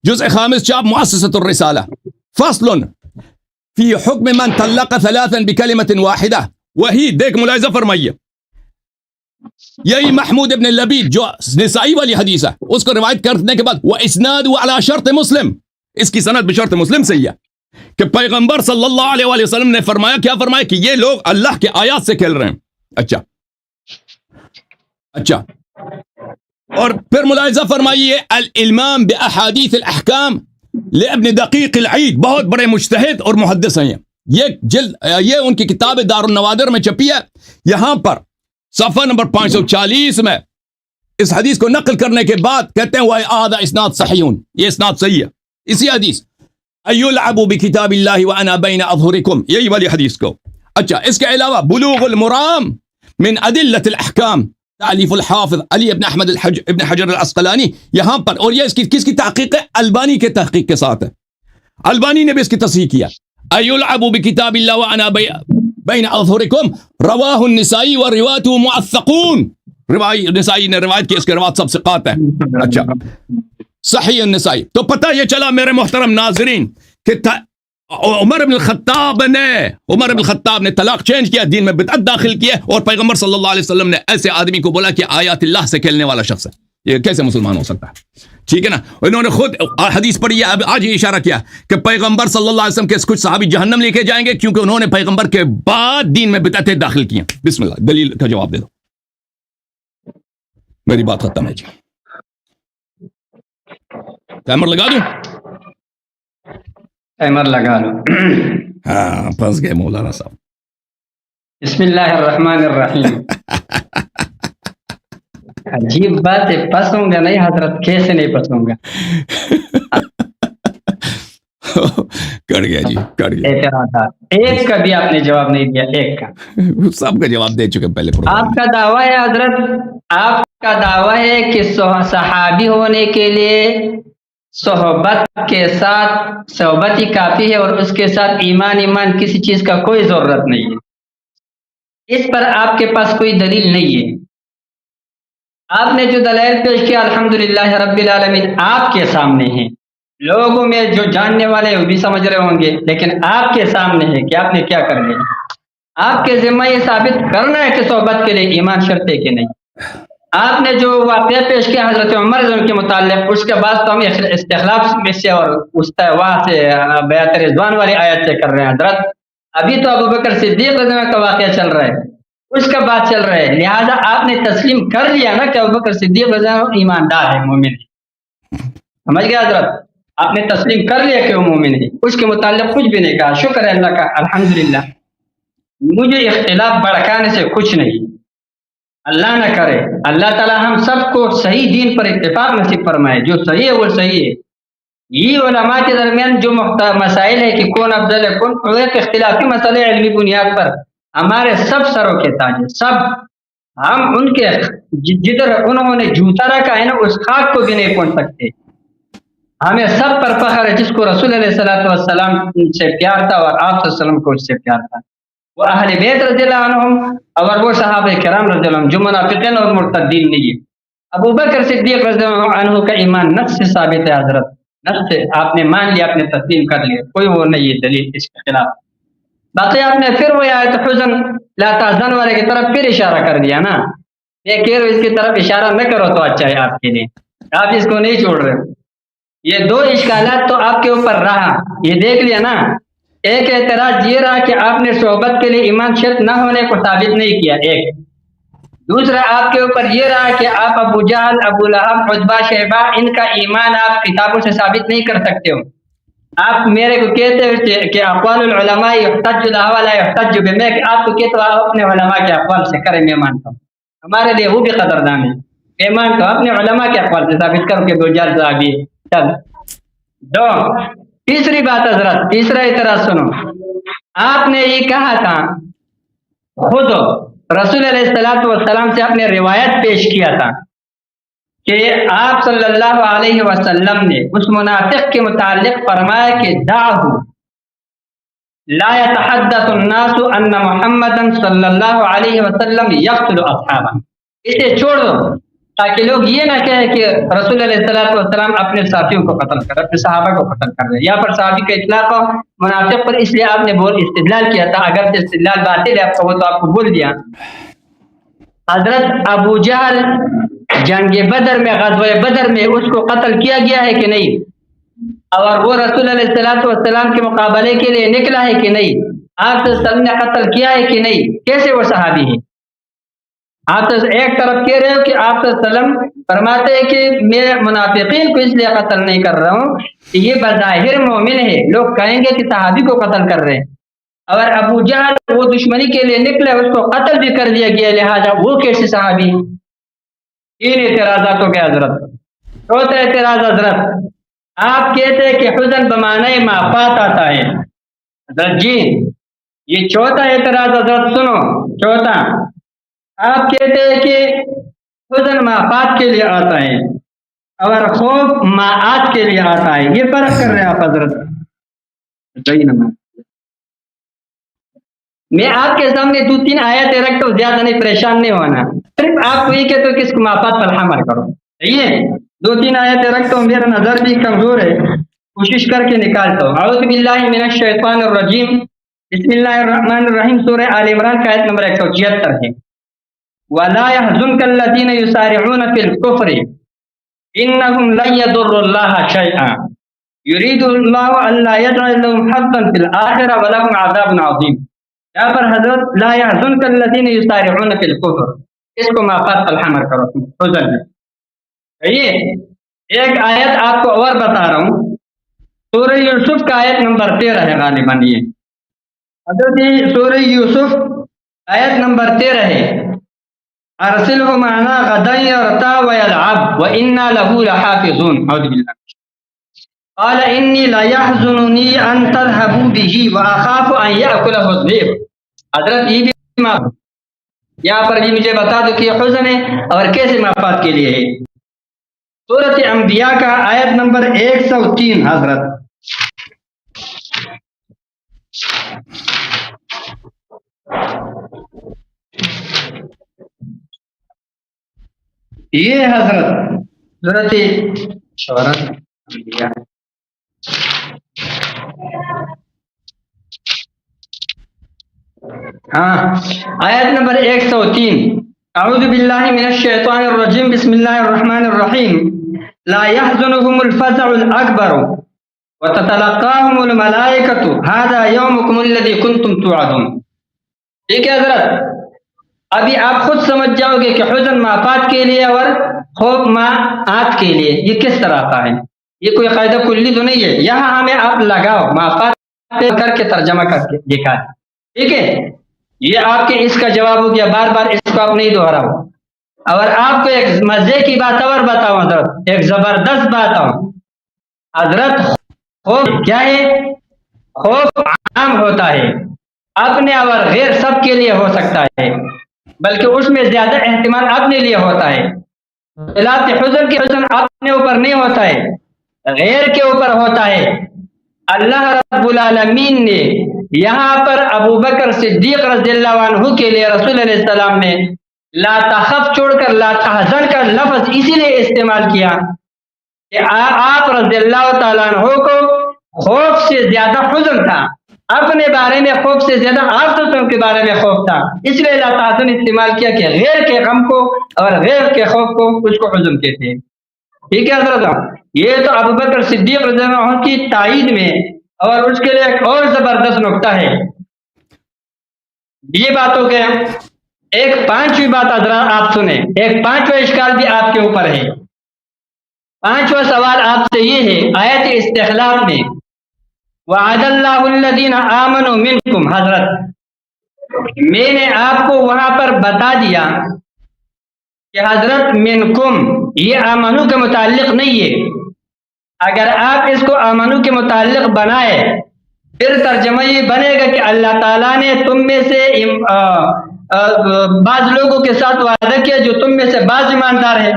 Speaker 1: جزء 5 چاپ مؤسسۃ الرسالہ، فصل فی حکم من طلق 3 بکلمۃ واحدہ، وہی دیکھ ملاحظہ فرمائیے، یہی محمود ابن لبید جو نسائی والی حدیث ہے اس کو روایت کرنے کے بعد وَإِسْنَادُ عَلَى شرط مسلم، اس کی سند بشرط مسلم صحیح ہے کہ پیغمبر صلی اللہ علیہ وآلہ وسلم نے فرمایا، کیا فرمایا؟ کہ یہ لوگ اللہ کے آیات سے کھیل رہے ہیں۔ اچھا، اور پھر ملاحظہ فرمائیے الالمام باحادیث الاحکام لابن دقیق العید، بہت بڑے مجتہد اور محدث ہیں، یہ ان کی کتاب دار النوادر میں چھپی ہے، یہاں پر صفحہ نمبر 540 میں اس حدیث کو نقل کرنے کے بعد کہتے ہیں وَهَذَا اسناد صحیح، یہ اسناد صحیح ہے، اسی حدیث ایلعبوا بکتاب اللہ وانا بین اظہرکم، یہی والی حدیث کو۔ اچھا، اس کے علاوہ بلوغ المرام من ادلۃ الاحکام تالیف الحافظ علی ابن احمد ابن حجر العسقلانی، یہاں پر، اور یہ کس کی تحقیق ہے؟ البانی کے تحقیق کے ساتھ ہے، البانی نے بھی اس کی تصحیح کیا، ایلعبوا بکتاب اللہ وانا بین اظہرکم، رواہ النسائی ورواته موثقون، نسائی نے روایت کی، اس کے روایت سب ثقات ہے۔ اچھا، صحیح النسائی۔ تو پتہ یہ چلا میرے محترم ناظرین کہ عمر بن الخطاب نے طلاق چینج کیا، دین میں بدعت داخل کیا، اور پیغمبر صلی اللہ علیہ وسلم نے ایسے آدمی کو بولا کہ آیات اللہ سے کھیلنے والا شخص ہے، یہ کیسے مسلمان ہو سکتا ہے؟ ٹھیک ہے نا، انہوں نے خود حدیث پڑھی ہے، اب آج یہ اشارہ کیا کہ پیغمبر صلی اللہ علیہ وسلم کے کچھ صحابی جہنم لے کے جائیں گے کیونکہ انہوں نے پیغمبر کے بعد دین میں بدعتیں داخل کی ہیں۔ بسم اللہ، دلیل کا جواب دے دو، میری بات ختم ہے جی، ٹائمر لگا دوں؟
Speaker 2: ٹائمر لگا لو۔
Speaker 1: ہاں، پھنس گئے مولانا صاحب۔
Speaker 2: بسم اللہ الرحمن الرحیم۔ عجیب بات ہے، پھنسوں گا نہیں حضرت، کیسے نہیں پھنسوں گا؟
Speaker 1: کٹ گیا جی، کٹ گیا۔
Speaker 2: اعتراضات، ایک کا بھی آپ نے جواب نہیں دیا، ایک کا۔
Speaker 1: سب کا جواب دے چکے پہلے پروگرام۔
Speaker 2: آپ کا دعویٰ ہے حضرت، آپ کا دعویٰ ہے کہ صحابی ہونے کے لیے صحبت کے ساتھ صحبت ہی کافی ہے، اور اس کے ساتھ ایمان کسی چیز کا کوئی ضرورت نہیں ہے، اس پر آپ کے پاس کوئی دلیل نہیں ہے۔ آپ نے جو دلائل پیش کیا الحمدللہ رب العالمین آپ کے سامنے ہیں، لوگوں میں جو جاننے والے ہیں وہ بھی سمجھ رہے ہوں گے، لیکن آپ کے سامنے ہے کہ آپ نے کیا کر لیا۔ آپ کے ذمہ یہ ثابت کرنا ہے کہ صحبت کے لیے ایمان شرط ہے کہ نہیں۔ آپ نے جو واقعہ پیش کیا حضرت عمر کے متعلق، اس کے بعد تو ہم استخلاف میں سے اور وہاں سے بیعت رضوان والی آیت سے کر رہے ہیں حضرت، ابھی تو ابوبکر صدیق رضی اللہ عنہ کا واقعہ چل رہا ہے، اس کا بات چل رہا ہے، لہذا آپ نے تسلیم کر لیا نا کہ ابوبکر صدیق رضی اللہ عنہ ایماندار ہے، مومن ہے، سمجھ گیا حضرت؟ آپ نے تسلیم کر لیا کہ وہ مومن ہے، اس کے متعلق کچھ بھی نہیں کہا، شکر ہے اللہ کا، الحمدللہ۔ مجھے اختلاف بڑھکانے سے کچھ نہیں، اللہ نہ کرے، اللہ تعالی ہم سب کو صحیح دین پر اتفاق نصیب فرمائے، جو صحیح ہے وہ صحیح ہے۔ یہ علماء کے درمیان جو مسائل ہے کہ کون افضل ہے کون، ایک اختلافی مسئلے علمی بنیاد پر ہمارے سب سروں کے تاج ہیں، سب ہم ان کے جدھر انہوں نے جوتا رکھا ہے نا اس خاک کو بھی نہیں پہنچ سکتے۔ ہمیں سب پر فخر ہے، جس کو رسول علیہ السلام سے پیار تھا اور آپ صلی اللہ علیہ وسلم کو اس سے پیار تھا، وہ اہل بیت رضی اللہ عنہم اور وہ صحابہ کرام رضی اللہ عنہم جو منافقین اور مرتدین نہیں ہے۔ ابو بکر صدیق رضی اللہ عنہ کا ایمان نفس سے ثابت ہے حضرت، نفس سے، آپ نے مان لیا، آپ نے تسلیم کر لیا، کوئی وہ نہیں ہے دلیل اس کے خلاف۔ باقی آپ نے پھر وہ آیت حزن لا تحزن والے کی طرف پھر اشارہ کر دیا نا، یہ کہہ رہے اس کی طرف اشارہ نہ کرو تو اچھا ہے آپ کے لیے، آپ اس کو نہیں چھوڑ رہے۔ یہ دو اشکالات تو آپ کے اوپر رہا، یہ دیکھ لیا نا. ایک اعتراض یہ رہا کہ آپ نے صحبت کے لیے ایمان شرط نہ ہونے کو ثابت نہیں کیا، ایک. دوسرا آپ کے اوپر یہ رہا کہ آپ ابو جہل، ابو لہب، عتبہ، شیبہ ان کا ایمان آپ کتابوں سے ثابت نہیں کر سکتے ہو. آپ میرے کو کہتے ہو کہ اقوال العلماء یحتج لها ولا یحتج بہ، میں آپ کو کہتا ہوں آپ اپنے علماء کے اقوال سے کریں، میں مانتا ہوں. ہمارے لیے وہ بھی قدردان ہے. میں مانتا ہوں اپنے علماء کے اقوال سے ثابت کرو کہ ابو جہل صحابی ہے. چل دو. تیسری بات حضرت، تیسرا اعتراض سنو. آپ نے یہ کہا تھا خود رسول علیہ السلام سے آپ نے روایت پیش کیا تھا کہ آپ صلی اللہ علیہ وسلم نے اس منافق کے متعلق فرمایا کہ دعہ لا يتحدث الناس ان محمدا صلی اللہ علیہ وسلم یقتل اصحابہ، اسے چھوڑ دو تاکہ لوگ یہ نہ کہیں کہ رسول علیہ السلام اپنے ساتھیوں کو قتل کر رہے، اپنے صحابہ کو قتل کر رہے. یہاں پر صحابی کا اطلاق ہو منافق پر، اس لیے آپ نے استدلال کیا تھا. اگر استدلال باطل ہے آپ کو وہ تو آپ کو بول دیا. حضرت ابو جہل جنگ بدر میں، غزوہ بدر میں اس کو قتل کیا گیا ہے کہ نہیں؟ اور وہ رسول علیہ السلام کے مقابلے کے لیے نکلا ہے کہ نہیں؟ آپ صلی اللہ علیہ وسلم نے قتل کیا ہے کہ نہیں؟ کیسے وہ صحابی ہے؟ آپ تو ایک طرف کہہ رہے ہو کہ آپ صلی اللہ علیہ وسلم فرماتے ہیں کہ میں منافقین کو اس لیے قتل نہیں کر رہا ہوں کہ یہ بظاہر مومن ہے، لوگ کہیں گے کہ صحابی کو قتل کر رہے ہیں. اور ابو جہل وہ دشمنی کے لیے نکلے، اس کو قتل بھی کر دیا گیا، لہذا وہ کیسے صحابی؟ تین اعتراضاتوں کے حضرت. چوتھا اعتراض حضرت، آپ کہتے ہیں کہ حزن بمعنی معافات آتا ہے. حضرت جی یہ چوتھا اعتراض حضرت سنو. چوتھا آپ کہتے ہیں کہ حزن معافات کے لیے آتا ہے اور خوف معاد کے لیے آتا ہے، یہ فرق کر رہے ہیں آپ حضرت. صحیح نمبر میں آپ کے سامنے 2-3 آیتیں رکھتا ہوں، زیادہ نہیں، پریشان نہیں ہونا. صرف آپ کو یہ کہتے ہو کہ اس کو معافات پر حمل کرو. صحیح ہے، 2-3 آیتیں رکھتا ہوں، میرا نظر بھی کمزور ہے، کوشش کر کے نکالتا ہوں. اعوذ باللہ من الشیطان الرجیم، بسم اللہ الرحمن الرحیم. سورہ آل عمران کا آیت نمبر 176 ہے. وَلَا يَحْزُنْكَ الَّذِينَ يُسَارِعُونَ فِي الْكُفْرِ إِنَّهُمْ لَن يَضُرُّوا اللَّهَ شَيْئًا يُرِيدُ اللَّهُ أَلَّا يَجْعَلَ لَهُمْ حَظًّا فِي الْآخِرَةِ وَلَهُمْ عَذَابٌ عَظِيمٌ. یہاں پر حضرت لا يحزنك الذين يسارعون في الكفر، اس کو معافات پر حمل کرو حزن میں. یہ ایک آیت آپ کو اور بتا رہا ہوں، سورہ یوسف کا آیت نمبر 13 ہے غالباً. یہ حضرت سورہ یوسف آیت نمبر 13 ہے. ارسلہ معنا غدا یرتع ویلعب وإنا له لحافظون. اعوذ باللہ. قال انی لا يحزنني ان تذهبوا به واخاف ان ياكله الذئب. حضرت یہ بھی یہاں پر بھی مجھے بتا دو کہ حزن ہے اور کیسے معافات کے لیے ہے. سورۃ انبیاء کا آیت نمبر 103 حضرت. یہ حضرت سورۃ انبیاء آیت نمبر 103. اعوذ باللہ من الشیطان الرجیم، بسم اللہ الرحمن الرحیم. لا يحزنهم الفزع الاکبر وتتلقاهم الملائکۃ هذا یومکم الذی کنتم توعدون. ٹھیک ہے حضرت، ابھی آپ خود سمجھ جاؤ گے کہ حزن معافات کے لیے اور خوف معاد کے لیے یہ کس طرح آتا ہے. یہ کوئی قاعدہ کلی تو نہیں ہے، یہاں ہمیں آپ لگاؤ معافات کر کے ترجمہ کر کے دکھا. ٹھیک ہے، یہ آپ کے اس کا جواب ہو گیا. بار بار اس کو آپ نہیں دہراؤ. اور آپ کو ایک مزے کی بات اور بتاؤں حضرت، ایک زبردست بات ہوں حضرت. خوف کیا ہے؟ خوف عام ہوتا ہے، اپنے اور غیر سب کے لیے ہو سکتا ہے، بلکہ اس میں زیادہ اہتمام اپنے لیے ہوتا ہے. خلاف حزن کے حزن اپنے اوپر نہیں ہوتا ہے، غیر کے اوپر ہوتا ہے. اللہ رب العالمین نے یہاں پر ابو بکر صدیق رضی اللہ عنہ کے لیے رسول علیہ السلام نے لا تخف چھوڑ کر لا تحزن کا لفظ اسی لیے استعمال کیا کہ آپ رضی اللہ تعالیٰ عنہ کو خوف سے زیادہ حزن تھا، اپنے بارے میں خوف سے زیادہ آخرتوں کے بارے میں خوف تھا، اس لیے لا تحزن استعمال کیا کہ غیر کے غم کو اور غیر کے خوف کو اس کو حزن کہتے ہیں. ٹھیک ہے حضرت، یہ تو ابوبکر صدیق رضی اللہ عنہ کی تائید میں، اور اس کے لیے ایک اور زبردست نقطہ ہے، یہ بات ہو گیا۔ ایک پانچویں بات حضرات آپ سنیں، ایک پانچواں اشکال بھی آپ کے اوپر ہے۔ پانچواں سوال آپ سے یہ ہے، آیت استخلاف میں وعد اللہ الذین آمنوا منکم، حضرت میں نے آپ کو وہاں پر بتا دیا کہ حضرت منکم یہ آمنو کے متعلق نہیں ہے۔ اگر آپ اس کو آمنو کے متعلق بنائے پھر ترجمہ یہ بنے گا کہ اللہ تعالیٰ نے تم میں سے بعض لوگوں کے ساتھ وعدہ کیا جو تم میں سے بعض ایماندار ہیں۔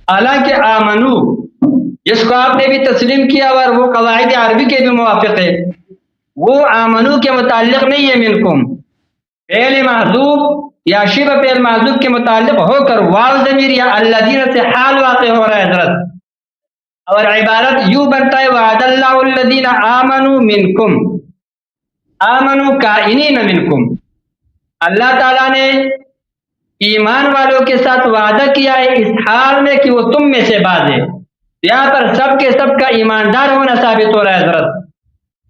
Speaker 2: حالانکہ آمنو جس کو آپ نے بھی تسلیم کیا اور وہ قواعد عربی کے بھی موافق ہے، وہ آمنو کے متعلق نہیں ہے منکم، فعل محذوف یا شبہ فعل محذوف کے متعلق ہو کر واو ضمیر یا الذین سے حال واقع ہو رہا ہے حضرت، اور عبارت یوں بنتا ہے وعد اللہ الذین آمنوا منکم، آمنوا کائنین منکم، اللہ تعالیٰ نے ایمان والوں کے ساتھ وعدہ کیا ہے اس حال میں کہ وہ تم میں سے بعض ہے۔ یہاں پر سب کے سب کا ایماندار ہونا ثابت ہو رہا ہے حضرت۔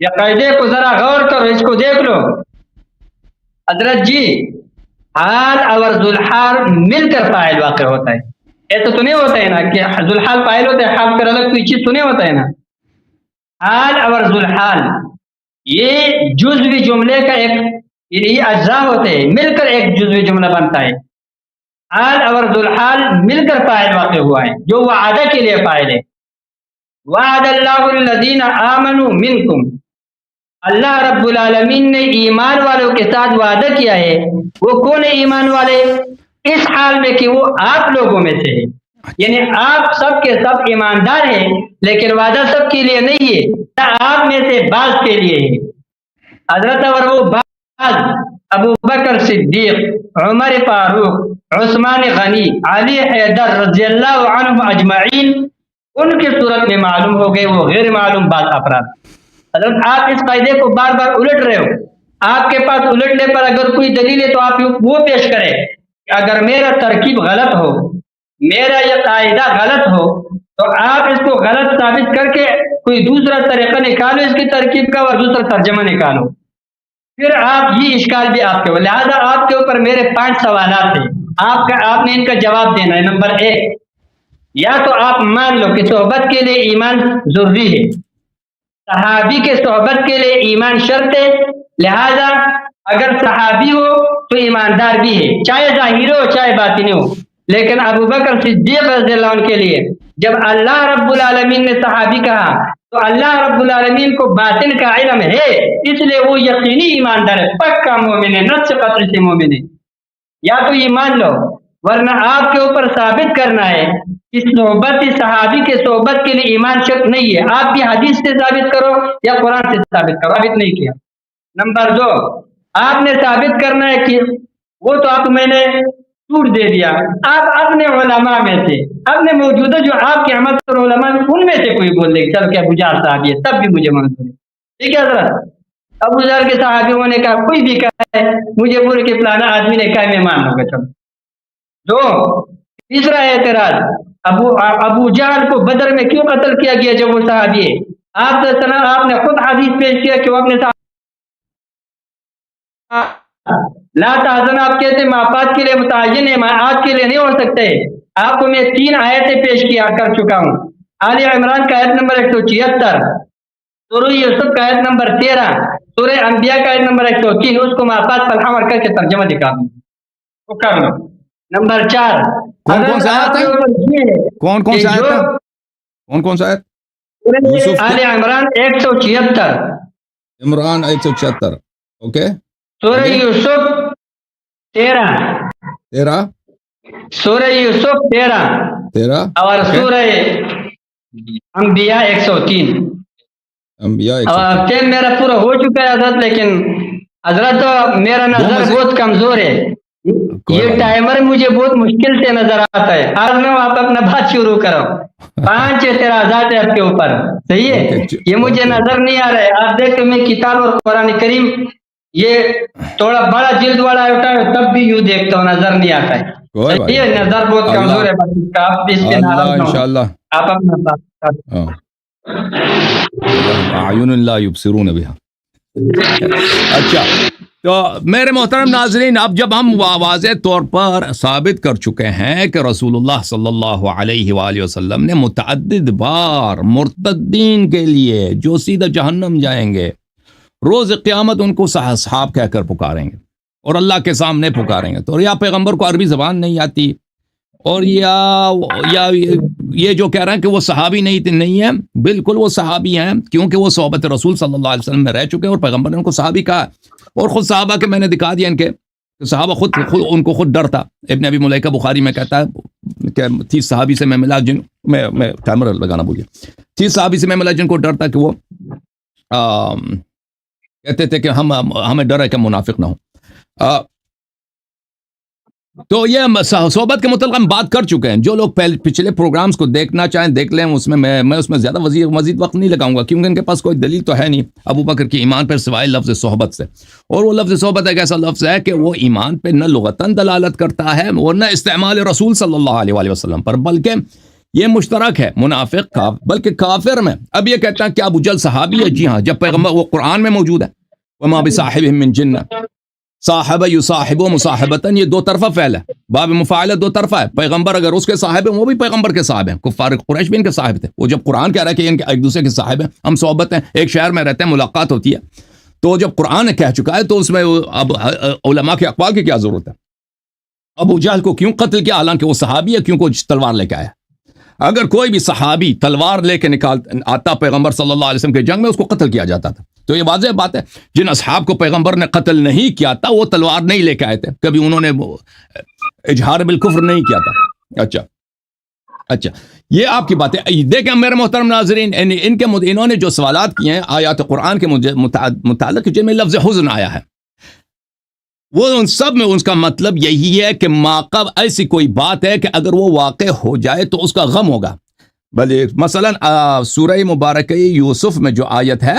Speaker 2: یہ قاعدے کو ذرا غور کرو، اس کو دیکھ لو حضرت جی، حال اور ذوالحال مل کر فاعل واقع ہوتا ہے، ایسا تو نہیں ہوتا ہے نا کہ ذوالحال فاعل ہوتا ہے، حال پر الگ کوئی چیز تو نہیں ہوتا ہے نا۔ حال اور ذوالحال یہ جزوی جملے کا ایک، یہ اجزاء ہوتے ہیں، مل کر ایک جزوی جملہ بنتا ہے۔ حال اور ذوالحال مل کر فاعل واقع ہوا ہے جو وعدہ کے لیے فاعل ہے۔ وعد اللہ الذین آمنوا منکم، اللہ رب العالمین نے ایمان والوں کے ساتھ وعدہ کیا ہے۔ وہ کون ہے ایمان والے؟ اس حال میں کہ وہ آپ لوگوں میں سے ہے، یعنی آپ سب کے سب ایماندار ہیں، لیکن وعدہ سب کے لیے نہیں ہے، آپ میں سے بعض کے لیے ہے حضرت، اور وہ بعض ابو بکر صدیق، عمر فاروق، عثمان غنی، علی حیدر رضی اللہ عنہم اجمعین، ان کی صورت میں معلوم ہو گئے، وہ غیر معلوم بعض افراد۔ حضرت آپ اس قاعدے کو بار بار الٹ رہے ہو، آپ کے پاس الٹنے پر اگر کوئی دلیل ہے تو آپ وہ پیش کریں کہ اگر میرا ترکیب غلط ہو، میرا یہ قاعدہ غلط ہو، تو آپ اس کو غلط ثابت کر کے کوئی دوسرا طریقہ نکالو اس کی ترکیب کا، اور دوسرا ترجمہ نکالو، پھر آپ یہ اشکال بھی آپ کے اوپر۔ لہٰذا آپ کے اوپر میرے 5 سوالات ہیں، آپ نے ان کا جواب دینا ہے۔ نمبر 1، یا تو آپ مان لو کہ صحبت کے لیے ایمان ضروری ہے، صحابی کے صحبت کے لیے ایمان شرط ہے، لہذا اگر صحابی ہو تو ایماندار بھی ہے، چاہے ظاہری ہو چاہے باطنی ہو۔ لیکن ابو بکر صدیق رضی اللہ عنہ کے لیے جب اللہ رب العالمین نے صحابی کہا تو اللہ رب العالمین کو باطن کا علم ہے، اس لیے وہ یقینی ایماندار ہے، پکا مومن ہے، نفس قطع سے مومن ہے۔ یا تو یہ مان لو، ورنہ آپ کے اوپر ثابت کرنا ہے کہ صحبت صحابی کے صحبت کے لیے ایمان شرط نہیں ہے، آپ بھی حدیث سے ثابت کرو یا قرآن سے ثابت کرو، ثابت نہیں کیا۔ نمبر 2، آپ نے ثابت کرنا ہے کہ وہ تو آپ میں نے چھوٹ دے دیا، آپ اپنے علماء میں سے، اپنے موجودہ جو آپ کے احمد پر علماء ان میں سے کوئی بول دے چل کے ابو جہل صحابی ہے، تب بھی مجھے منظور ہے، ٹھیک ہے حضرت؟ ابو جہل کے صحابی ہونے کا کوئی بھی کہا ہے، مجھے بولے کہ فلانا آدمی نے کہا میں مان لوں گا، چلو۔ 2، تیسرا اعتراض، ابو جہل کو بدر میں کیوں قتل کیا گیا جب وہ صحابی ہے؟ آپ نے خود حدیث پیش کیا کہ وہ اپنے لا تحزن، آپ کہتے ہیں مافات کے لیے متعین ہے، آج کے لیے نہیں ہو سکتے۔ آپ کو میں 3 آیتیں پیش کیا کر چکا ہوں، آل عمران کا آیت نمبر 176، سورہ یوسف کا آیت نمبر 13، سورہ انبیاء کا آیت نمبر 103، اس کو مافات پر حمل کر کے ترجمہ دکھا دوں، وہ کر لو۔ نمبر 4،
Speaker 1: کون سا آیت ہے؟ کون سا آیت ہے؟ کون سا آیت؟
Speaker 2: آل عمران 176،
Speaker 1: عمران 176، اوکے۔
Speaker 2: سورہ یوسف 13، سورہ یوسف 13 اور سورہ انبیاء 103۔ اور ٹائم میرا پورا ہو چکا ہے حضرت، لیکن حضرت میرا نظر بہت کمزور ہے، یہ ٹائمر مجھے بہت مشکل سے نظر آتا ہے۔ آج میں آپ اپنا بات شروع کرو، 5 اعتراضات ہے آپ کے اوپر، صحیح ہے؟ یہ مجھے نظر نہیں آ رہا ہے، آپ دیکھتے میں کتاب اور قرآن کریم یہ تھوڑا بڑا جلد والا ہوتا ہے تب بھی یوں دیکھتا ہوں، نظر نہیں آتا ہے۔
Speaker 1: کوئی بات
Speaker 2: یہ
Speaker 1: نہیں،
Speaker 2: نظر بہت کمزور ہے بس اس کا، آپ بھی اس پہ
Speaker 1: اللہ
Speaker 2: ناراض نہ ہوں،
Speaker 1: انشاءاللہ
Speaker 2: آپ اپنا بات کر۔
Speaker 1: ہاں، اعین لا یبصرون بها۔ اچھا، تو میرے محترم ناظرین، اب جب ہم واضح طور پر ثابت کر چکے ہیں کہ رسول اللہ صلی اللہ علیہ وآلہ وسلم نے متعدد بار مرتدین کے لیے جو سیدھا جہنم جائیں گے، روز قیامت ان کو صحاب کہہ کر پکاریں گے اور اللہ کے سامنے پکاریں گے، تو یا پیغمبر کو عربی زبان نہیں آتی، اور یا یہ جو کہہ رہے ہیں کہ وہ صحابی نہیں ہے، بالکل وہ صحابی ہیں، کیونکہ وہ صحبت رسول صلی اللہ علیہ وسلم میں رہ چکے ہیں اور پیغمبر نے ان کو صحابی کہا، اور خود صحابہ کے میں نے دکھا دیا ان کے صحابہ خود ان کو خود ڈر تھا۔ ابن ابی ملیکہ بخاری میں کہتا ہے کہ 30 صحابی سے میں ملا جن میں کیمرہ لگانا بھول گیا، 30 صحابی سے میں ملا جن کو ڈر تھا کہ وہ کہتے تھے کہ ہمیں ڈر ہے کہ منافق نہ ہو۔ تو یہ صحبت کے متعلق ہم بات کر چکے ہیں، جو لوگ پچھلے پروگرامز کو دیکھنا چاہیں دیکھ لیں، اس میں میں اس میں زیادہ مزید وقت نہیں لگاؤں گا، کیونکہ ان کے پاس کوئی دلیل تو ہے نہیں ابو بکر کی ایمان پر سوائے لفظ صحبت سے، اور وہ لفظ صحبت ایک ایسا لفظ ہے کہ وہ ایمان پہ نہ لغتاً دلالت کرتا ہے اور نہ استعمال رسول صلی اللہ علیہ وآلہ وسلم پر، بلکہ یہ مشترک ہے منافق بلکہ کافر میں۔ اب یہ کہتا ہے کہ ابو جہل صحابی ہے، جی ہاں، جب پیغمبر وہ قرآن میں موجود ہے، وما بصاحبهم من جنہ، صاحب یصاحب مصاحبتاً، یہ دو طرفہ فعل ہے، باب مفاعلہ دو طرفہ ہے، پیغمبر اگر اس کے صاحب ہیں وہ بھی پیغمبر کے صاحب ہیں، کفار قریش بھی ان کے صاحب تھے، وہ جب قرآن کہہ رہا ہے کہ ان کے ایک دوسرے کے صاحب ہیں، ہم صحبت ہیں، ایک شہر میں رہتے ہیں، ملاقات ہوتی ہے، تو جب قرآن کہہ چکا ہے تو اس میں اب علماء کے اقوال کی کیا ضرورت ہے؟ ابو جہل کو کیوں قتل کیا حالانکہ وہ صحابی ہے، کیوں کو تلوار لے کے آیا؟ اگر کوئی بھی صحابی تلوار لے کے آتا پیغمبر صلی اللہ علیہ وسلم کے جنگ میں، اس کو قتل کیا جاتا تھا۔ تو یہ واضح بات ہے، جن اصحاب کو پیغمبر نے قتل نہیں کیا تھا وہ تلوار نہیں لے کے آئے تھے، کبھی انہوں نے اظہار بالکفر نہیں کیا تھا۔ اچھا، یہ آپ کی بات ہے۔ دیکھیں میرے محترم ناظرین، انہوں نے جو سوالات کیے ہیں آیات قرآن کے متعلق جن میں لفظ حزن آیا ہے، وہ ان سب میں ان کا مطلب یہی ہے کہ ماقب ایسی کوئی بات ہے کہ اگر وہ واقع ہو جائے تو اس کا غم ہوگا۔ بلے مثلا سورہ مبارکہ یوسف میں جو آیت ہے،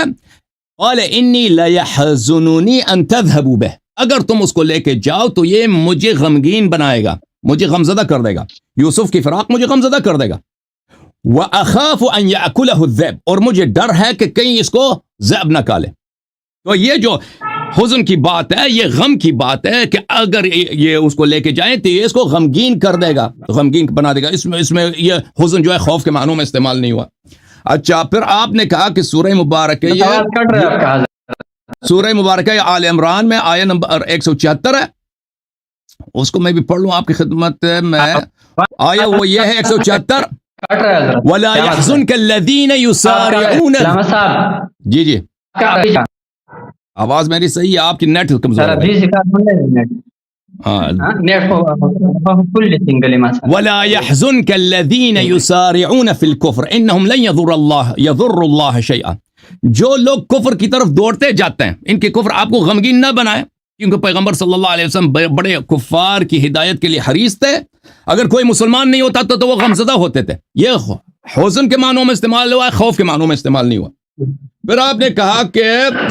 Speaker 1: قال انی لیحزننی ان تذهبوا به، اگر تم اس کو لے کے جاؤ تو یہ مجھے غمگین بنائے گا، مجھے غمزدہ کر دے گا، یوسف کی فراق مجھے غمزدہ کر دے گا۔ وَأَخَافُ أَن يَأْكُلَهُ الذِّئْبُ، اور مجھے ڈر ہے کہ کہیں اس کو ذئب نہ کھا لے۔ تو یہ جو حزن کی بات ہے، یہ غم کی بات ہے کہ اگر یہ اس کو لے کے جائیں تو یہ اس کو غمگین کر دے گا، غمگین بنا دے گا۔ اس میں یہ حزن جو ہے خوف کے معنوں میں استعمال نہیں ہوا۔ اچھا، پھر آپ نے کہا کہ سورہ مبارکہ سورہ مبارکہ آل عمران میں آیہ نمبر 176 ہے، اس کو میں بھی پڑھ لوں آپ کی خدمت میں۔ آیہ وہ یہ ہے 176، وَلَا يَحْزُنْكَ الَّذِينَ يُسَارِعُونَ۔ جی آواز میری صحیح ہے، آپ کی نیٹ کمزور ہے۔ وَلَا يَحْزُنْكَ الَّذِينَ يُسَارِعُونَ فِي الْكُفْرِ إِنَّهُمْ لَن يَضُرُّ اللَّهَ شَيْئًا۔ جو لوگ کفر کی طرف دوڑتے جاتے ہیں، ان کے کفر آپ کو غمگین نہ بنائے، کیونکہ پیغمبر صلی اللہ علیہ وسلم بڑے کفار کی ہدایت کے لیے حریص تھے، اگر کوئی مسلمان نہیں ہوتا تو وہ غمزدہ ہوتے تھے۔ یہ حزن کے معنوں میں استعمال ہوا ہے، خوف کے معنوں میں استعمال نہیں ہوا۔ پھر آپ نے کہا کہ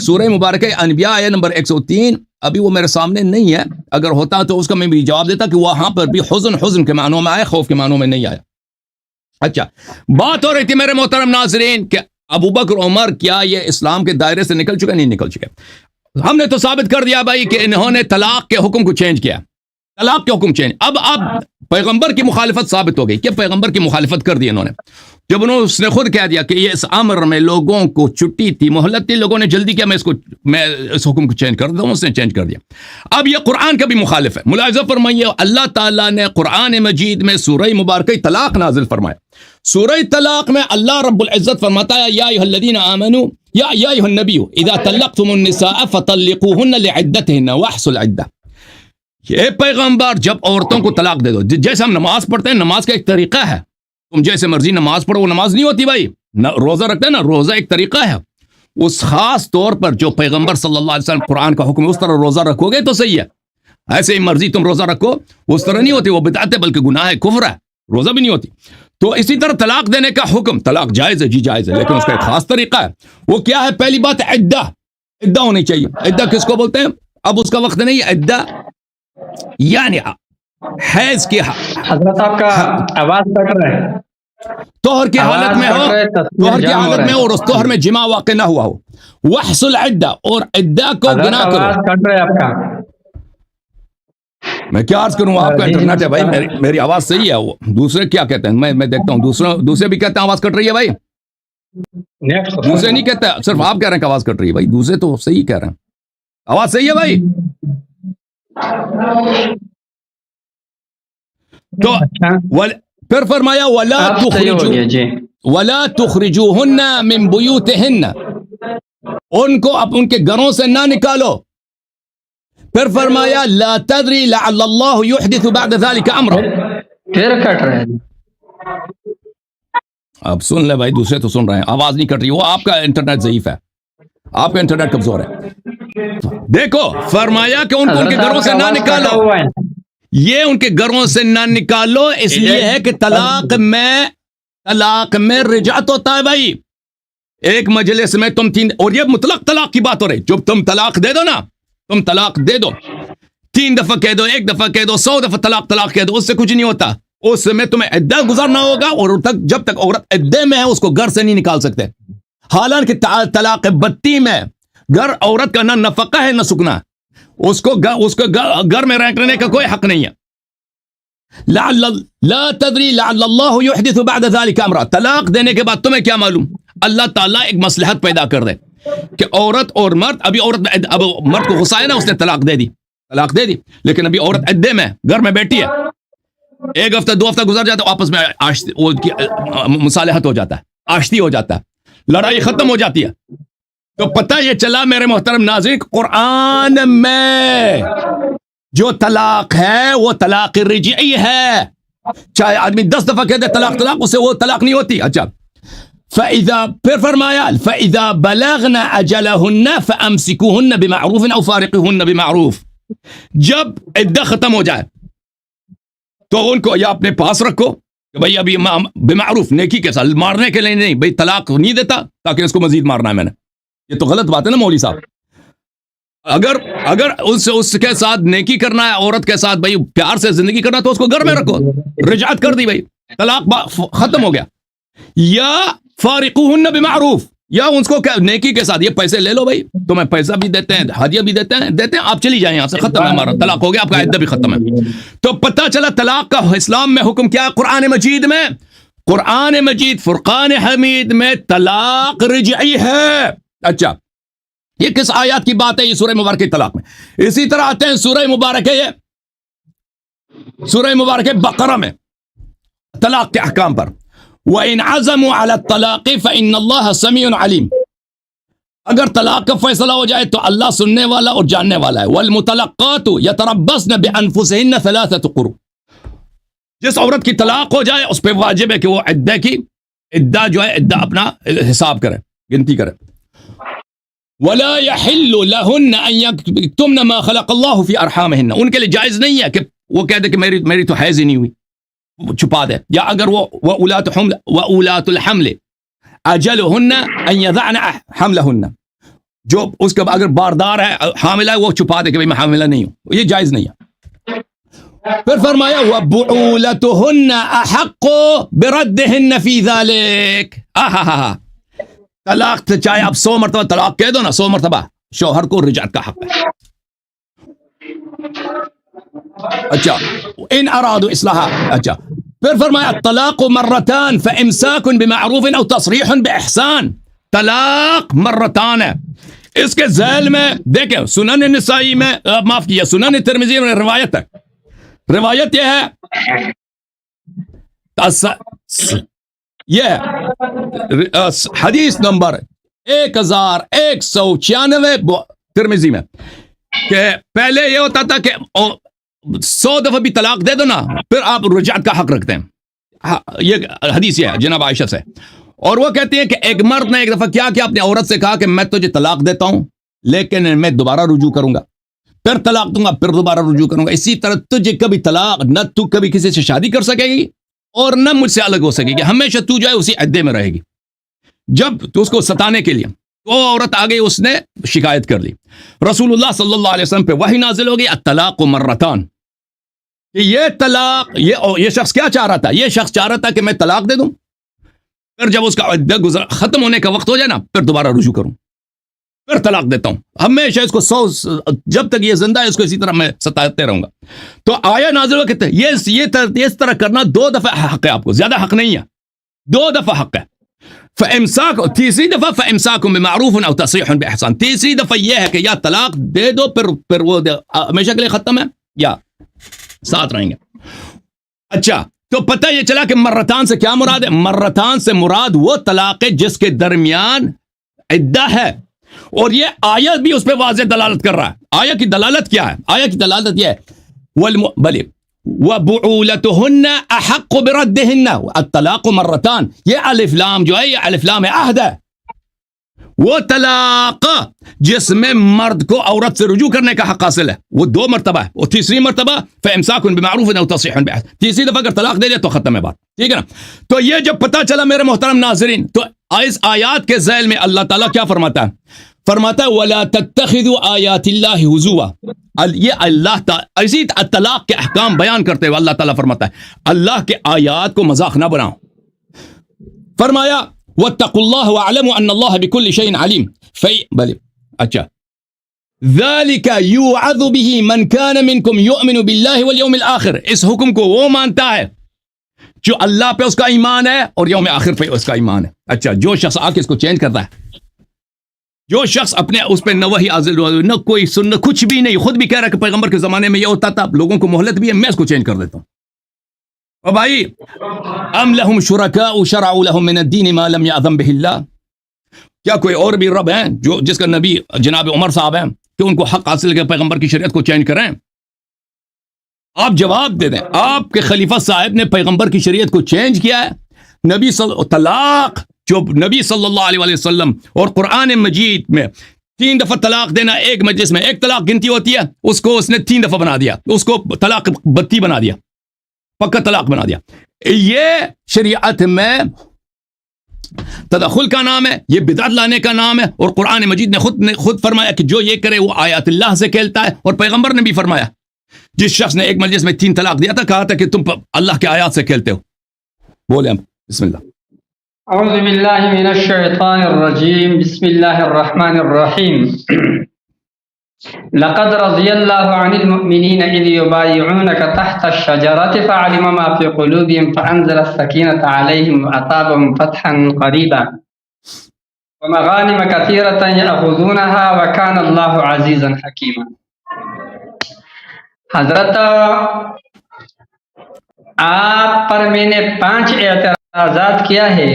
Speaker 1: سورہ مبارکہ انبیاء آیہ نمبر 103، ابھی وہ میرے سامنے نہیں ہے، اگر ہوتا تو اس کا میں بھی جواب دیتا کہ وہاں پر بھی حزن کے معنوں میں آیا، خوف کے معنوں میں نہیں آیا۔ اچھا، بات ہو رہی تھی میرے محترم ناظرین کہ ابو بکر عمر کیا یہ اسلام کے دائرے سے نکل چکے؟ نہیں نکل چکے۔ ہم نے تو ثابت کر دیا بھائی کہ انہوں نے طلاق کے حکم کو چینج کیا، طلاق کے حکم چینج۔ اب پیغمبر کی مخالفت ثابت ہو گئی کہ پیغمبر کی مخالفت کر دی انہوں نے، جب اس نے خود کہہ دیا کہ یہ اس امر میں لوگوں کو چھٹی تھی، مہلت تھی، لوگوں نے جلدی کیا میں اس حکم کو چینج کر دوں، اس نے چینج کر دیا۔ اب یہ قرآن کا بھی مخالف ہے۔ ملاحظہ فرمائیے، اللہ تعالیٰ نے قرآن مجید میں سورہ مبارکہ طلاق نازل فرمایا۔ سورہ طلاق میں اللہ رب العزت فرماتا ہے، یا ایھا الذین آمنوا، یا ایھا النبی اذا طلقتم النساء فطلقوهن لعدتهن واحصوا العدة۔ یہ پیغمبر جب عورتوں کو طلاق دے دو، جیسے ہم نماز پڑھتے ہیں، نماز کا ایک طریقہ ہے، تم جیسے مرضی نماز پڑھو، وہ نماز نہیں ہوتی بھائی۔ روزہ رکھتے ہیں نا، روزہ ایک طریقہ ہے، اس خاص طور پر جو پیغمبر صلی اللہ علیہ وسلم قرآن کا حکم ہے اس طرح روزہ رکھو گے تو صحیح ہے۔ ایسے ہی مرضی تم روزہ رکھو، اس طرح نہیں ہوتی، وہ بدعت ہے، بلکہ گناہ ہے، کفر ہے، روزہ بھی نہیں ہوتی۔ تو اسی طرح طلاق دینے کا حکم، طلاق جائز ہے، جی جائز ہے، لیکن اس کا ایک خاص طریقہ ہے۔ وہ کیا ہے؟ پہلی بات عدہ ہونی چاہیے۔ عدہ کس کو بولتے ہیں؟ اب اس کا وقت نہیں ہے۔ عدہ یعنی حیض کی
Speaker 2: حضرت آپ کا آواز کٹ رہا ہے،
Speaker 1: طہر کی حالت میں ہو،
Speaker 2: آواز کٹ رہا ہے، تصویر
Speaker 1: طہر کی
Speaker 2: جام ہو
Speaker 1: حالت
Speaker 2: رہا
Speaker 1: میں
Speaker 2: ہے۔
Speaker 1: ہو اور اس طہر میں جماع واقع نہ ہوا ہو، وحصل عدہ اور عدہ کو
Speaker 2: حضرت
Speaker 1: گنا
Speaker 2: آواز
Speaker 1: کرو۔
Speaker 2: کٹ رہا ہے آپ کا۔
Speaker 1: میں کیا عرض کروں، آپ کا
Speaker 2: جی،
Speaker 1: انٹرنیٹ ہے بھائی، میری آواز صحیح ہے، وہ دوسرے کیا کہتے ہیں، میں دیکھتا ہوں دوسرے بھی کہتے ہیں آواز کٹ رہی ہے بھائی،
Speaker 2: نیکسٹ
Speaker 1: دوسرے نہیں کہتے، صرف آپ کہہ رہے ہیں کہ آواز کٹ رہی ہے بھائی، دوسرے تو صحیح کہہ رہے ہیں، آواز صحیح ہے بھائی۔ تو
Speaker 2: اچھا،
Speaker 1: پھر فرمایا ولا
Speaker 2: اب صحیح ہو گیا جی۔
Speaker 1: تخرجوهن من بيوتهن، ان کو اب ان کے گھروں سے نہ نکالو۔ پھر فرمایا لا تدری لعل اللہ يحدث بعد ذلك امرا۔
Speaker 2: پھر کٹ رہا ہے جی۔
Speaker 1: اب سن لے بھائی، دوسرے تو سن رہے ہیں، آواز نہیں کٹ رہی، وہ آپ کا انٹرنیٹ ضعیف ہے، آپ کا انٹرنیٹ کمزور ہے۔ دیکھو فرمایا کہ ان کو ان کے
Speaker 2: حضرت
Speaker 1: گھروں
Speaker 2: آپ
Speaker 1: سے
Speaker 2: کا
Speaker 1: نہ
Speaker 2: آواز کٹا
Speaker 1: نکالو،
Speaker 2: ہوا ہے۔
Speaker 1: یہ ان کے گھروں سے نہ نکالو، اس لیے ہے کہ طلاق میں رجعت ہوتا ہے بھائی۔ ایک مجلس میں تم تین، اور یہ مطلق طلاق کی بات ہو رہی، جب تم طلاق دے دو نا، تم طلاق دے دو، 3 دفعہ کہہ دو، 1 دفعہ کہہ دو، 100 دفعہ طلاق کہہ دو، اس سے کچھ نہیں ہوتا، اس میں تمہیں عدہ گزارنا ہوگا، اور جب تک عورت عدے میں ہے اس کو گھر سے نہیں نکال سکتے۔ حالانکہ طلاق بتی میں گھر عورت کا نہ نفقہ ہے نہ سکنا، اس کو گھر میں رہنے کا کوئی حق نہیں ہے۔ لا تدری لعل اللہ يحدث بعد ذلك امرا، طلاق دینے کے بعد تمہیں کیا معلوم، اللہ تعالیٰ ایک مصلحت پیدا کر دے کہ عورت اور مرد، ابھی اب مرد کو غصہ ہے نا، اس نے طلاق دے دی، لیکن ابھی عورت عدے میں گھر میں بیٹھی ہے، 1 ہفتہ 2 ہفتہ گزر جاتا ہے، آپس میں مصالحت ہو جاتا ہے، آشتی ہو جاتا ہے، لڑائی ختم ہو جاتی ہے۔ تو پتہ یہ چلا میرے محترم ناظرین، قرآن میں جو طلاق ہے وہ طلاق رجعی ہے، چاہے آدمی 10 دفعہ کہہ دے طلاق، اسے وہ طلاق نہیں ہوتی۔ اچھا، پھر فرمایا فَإِذَا بَلَغْنَ أَجَلَهُنَّ فَأَمْسِكُوهُنَّ بِمَعْرُوفٍ أَوْ فَارِقُوهُنَّ بِمَعْرُوفٍ، جب عدہ ختم ہو جائے تو ان کو یا اپنے پاس رکھو کہ بھائی ابھی بمعروف، نیکی کے ساتھ، مارنے کے لیے نہیں، بھائی طلاق نہیں دیتا تاکہ اس کو مزید مارنا ہے میں نے، یہ تو غلط بات ہے نا مولوی صاحب۔ اگر اس کے ساتھ نیکی کرنا ہے، عورت کے ساتھ بھائی پیار سے زندگی کرنا، تو اس کو گھر میں رکھو، رجعت کر دی بھائی، طلاق ختم ہو گیا۔ یا فارقوہن بمعروف، یا اس کو نیکی کے ساتھ، یہ پیسے لے لو بھائی، تمہیں پیسہ بھی دیتے ہیں، ہدیہ بھی دیتے ہیں، آپ چلی جائیں یہاں سے، ختم ہے ہمارا، طلاق ہو گیا، آپ کا عدہ بھی ختم ہے۔ تو پتہ چلا طلاق کا اسلام میں حکم کیا ہے، قرآن مجید فرقان حمید میں طلاق رجعی ہے۔ اچھا، یہ کس آیات کی بات ہے، یہ سورہ مبارکہ طلاق میں۔ اسی طرح آتے ہیں سورہ مبارکہ بقرہ میں طلاق کے احکام پر، وَإِنْ عَزَمُوا عَلَى الطَّلَاقِ فَإِنَّ اللَّهَ سَمِيعٌ عَلِيمٌ، اگر طلاق کا فیصلہ ہو جائے تو اللہ سننے والا اور جاننے والا ہے۔ وَالْمُطَلَقَّاتُ يَتَرَبَّصْنَ بِأَنفُسِهِنَّ 3 قُرُوء، جس عورت کی طلاق ہو جائے اس پہ واجب ہے کہ وہ عدہ جو ہے عدہ اپنا حساب کرے، گنتی کرے۔ وَلَا يَحِلُّ لَهُنَّ أَن يَكْتُمْنَ مَا خَلَقَ اللَّهُ فِي أَرْحَامِهِنَّ، ان کے لیے جائز نہیں ہے کہ وہ کہہ دے کہ میری تو حیض ہی نہیں ہوئی، چھپا دے، یا اگر وہ وَأُولَاتُ الْحَمْلِ أَجَلُهُنَّ أَن يَضَعْنَ حَمْلَهُنَّ، جو اس کا اگر باردار ہے، حاملہ ہے، وہ چھپا دے کہ میں حاملہ نہیں ہوں، یہ جائز نہیں ہے۔ پھر فرمایا وَبُعُولَتُهُنَّ أَحَقُّ بِرَدِّهِنَّ فِي ذَلِكَ، طلاق چاہے آپ 100 مرتبہ طلاق کہہ دو نا، 100 مرتبہ شوہر کو رجعت کا حق ہے۔ اچھا، ان ارادوا اصلاحا، اچھا پھر فرمایا طلاق مرتان فامساک بمعروف او تصریح باحسان، طلاق مرتان ہے، اس کے ذیل میں دیکھیں سنن نسائی میں، معاف کیا، سنن ترمذی میں روایت ہے، روایت یہ ہے، یہ حدیث نمبر 1196 ترمذی میں، کہ پہلے یہ ہوتا تھا کہ 100 دفعہ بھی طلاق دے دو نا، پھر آپ رجعت کا حق رکھتے ہیں، یہ حدیث ہے جناب عائشہ سے، اور وہ کہتی ہے کہ ایک مرد نے ایک دفعہ کیا اپنی عورت سے کہا کہ میں تجھے طلاق دیتا ہوں لیکن میں دوبارہ رجوع کروں گا، پھر طلاق دوں گا، پھر دوبارہ رجوع کروں گا، اسی طرح تجھے کبھی طلاق، نہ تو کبھی کسی سے شادی کر سکے گی اور نہ مجھ سے الگ ہو سکے گی، ہمیشہ تو جو ہے اسی عدے میں رہے گی۔ جب تو اس کو ستانے کے لیے وہ عورت آ گئی، اس نے شکایت کر لی، رسول اللہ صلی اللہ علیہ وسلم پہ وحی نازل ہو گئی، الطلاق مرتان، کہ یہ طلاق یہ شخص کیا چاہ رہا تھا؟ یہ شخص چاہ رہا تھا کہ میں طلاق دے دوں، پھر جب اس کا عدہ ختم ہونے کا وقت ہو جائے نا پھر دوبارہ رجوع کروں، پھر طلاق دیتا ہوں، ہمیشہ اس کو جب تک یہ زندہ ہے اس کو اسی طرح میں ستاتے رہوں گا۔ تو آیا نازل ہوا کہتے ہیں یہ اس طرح کرنا 2 دفعہ حق ہے، آپ کو زیادہ حق نہیں ہے، 2 دفعہ حق ہے۔ تیسری دفعہ فَإِمْسَاكٌ بِمَعْرُوفٍ أَوْ تَصْرِيحٌ بِإِحْسَانٍ، تیسری دفعہ یہ ہے کہ یا طلاق دے دو پھر وہ ہمیشہ کے لیے ختم ہے یا ساتھ رہیں گے۔ اچھا، تو پتہ یہ چلا کہ مرتان سے کیا مراد ہے؟ مرتان سے مراد وہ طلاق ہے جس کے درمیان عدہ ہے، اور یہ آیت بھی اس پہ واضح دلالت کر رہا ہے۔ آیت کی دلالت کیا ہے؟ آیت کی دلالت یہ ہے بلی وَبُعُولَتُهُنَّ أَحَقُّ بِرَدِّهِنَّ، الطلاق مرتان، یہ الف لام جو ہے یہ الف لام عہد ہے، وہ طلاق جس میں مرد کو عورت سے رجوع کرنے کا حق حاصل ہے وہ 2 مرتبہ ہے، اور تیسری مرتبہ فَإِمْسَاكٌ بِمَعْرُوفٍ أَوْ تَصْرِيحٌ بِإِحْسَانٍ، تیسری دفعہ اگر طلاق دے دیا تو ختم ہے بات، ٹھیک ہے نا؟ تو یہ جب پتہ چلا میرے محترم ناظرین، تو اس آیات کے ذیل میں اللہ تعالیٰ کیا فرماتا ہے؟ فرماتا ہے وَلَا تَتَّخِذُوا آيَاتِ اللَّهِ هُزُوًا، یہ اللہ تعالیٰ اسی طلاق کے احکام بیان کرتے ہوئے اللہ تعالیٰ فرماتا ہے اللہ کے آیات کو مذاق نہ بناؤ۔ فرمایا وَاتَّقُوا اللَّهَ وَاعْلَمُوا أَنَّ اللَّهَ بِكُلِّ شَيْءٍ عَلِيمٌ، بلے اچھا، ذَلِكَ يُوعَظُ بِهِ مَنْ كَانَ مِنْكُمْ يُؤْمِنُ بِاللَّهِ وَالْيَوْمِ الْآخِرِ، اس حکم کو وہ مانتا ہے جو اللہ پہ اس کا ایمان ہے اور یوم آخر پہ اس کا ایمان ہے۔ اچھا، جو شخص آ کے اس کو چینج کرتا ہے، جو شخص اپنے اس پہ نہ وحی نازل نہ کوئی سننا کچھ بھی نہیں، خود بھی کہہ رہا ہے کہ پیغمبر کے زمانے میں یہ ہوتا تھا، لوگوں کو مہلت بھی ہے، میں اس کو چینج کر دیتا ہوں۔ اور بھائی ام لہم شرکاء شرعوا لهم من الدین ما لم یأذن به اللہ، کیا کوئی اور بھی رب ہیں جو جس کا نبی جناب عمر صاحب ہیں کہ ان کو حق حاصل کے پیغمبر کی شریعت کو چینج کریں؟ آپ جواب دے دیں، آپ کے خلیفہ صاحب نے پیغمبر کی شریعت کو چینج کیا ہے؟ طلاق جو نبی صلی اللہ علیہ وسلم اور قرآن مجید میں 3 دفعہ طلاق دینا، ایک مجلس میں 1 طلاق گنتی ہوتی ہے، اس کو اس نے 3 دفعہ بنا دیا، اس کو طلاق بتی بنا دیا، پکا طلاق بنا دیا۔ یہ شریعت میں تدخل کا نام ہے، یہ بدعت لانے کا نام ہے، اور قرآن مجید نے خود فرمایا کہ جو یہ کرے وہ آیات اللہ سے کھیلتا ہے، اور پیغمبر نے بھی فرمایا جس شخص نے ایک مجلس میں 3 طلاق دیا تھا کہا تھا کہ تم اللہ کے آیات سے کھیلتے ہو۔ بولے بسم اللہ۔
Speaker 2: اعوذ باللہ من الشیطان الرجیم، بسم اللہ الرحمن الرحیم۔ لقد رضی اللہ عن المؤمنین اذ یبایعونک تحت الشجرة فعلم ما فی قلوبهم فانزل السکینة علیہم واثابهم فتحا قریبا ومغانم کثیرة یأخذونها وکان اللہ عزیزا حکیما۔ حضرت آپ پر میں نے 5 اعتراضات کیا ہے،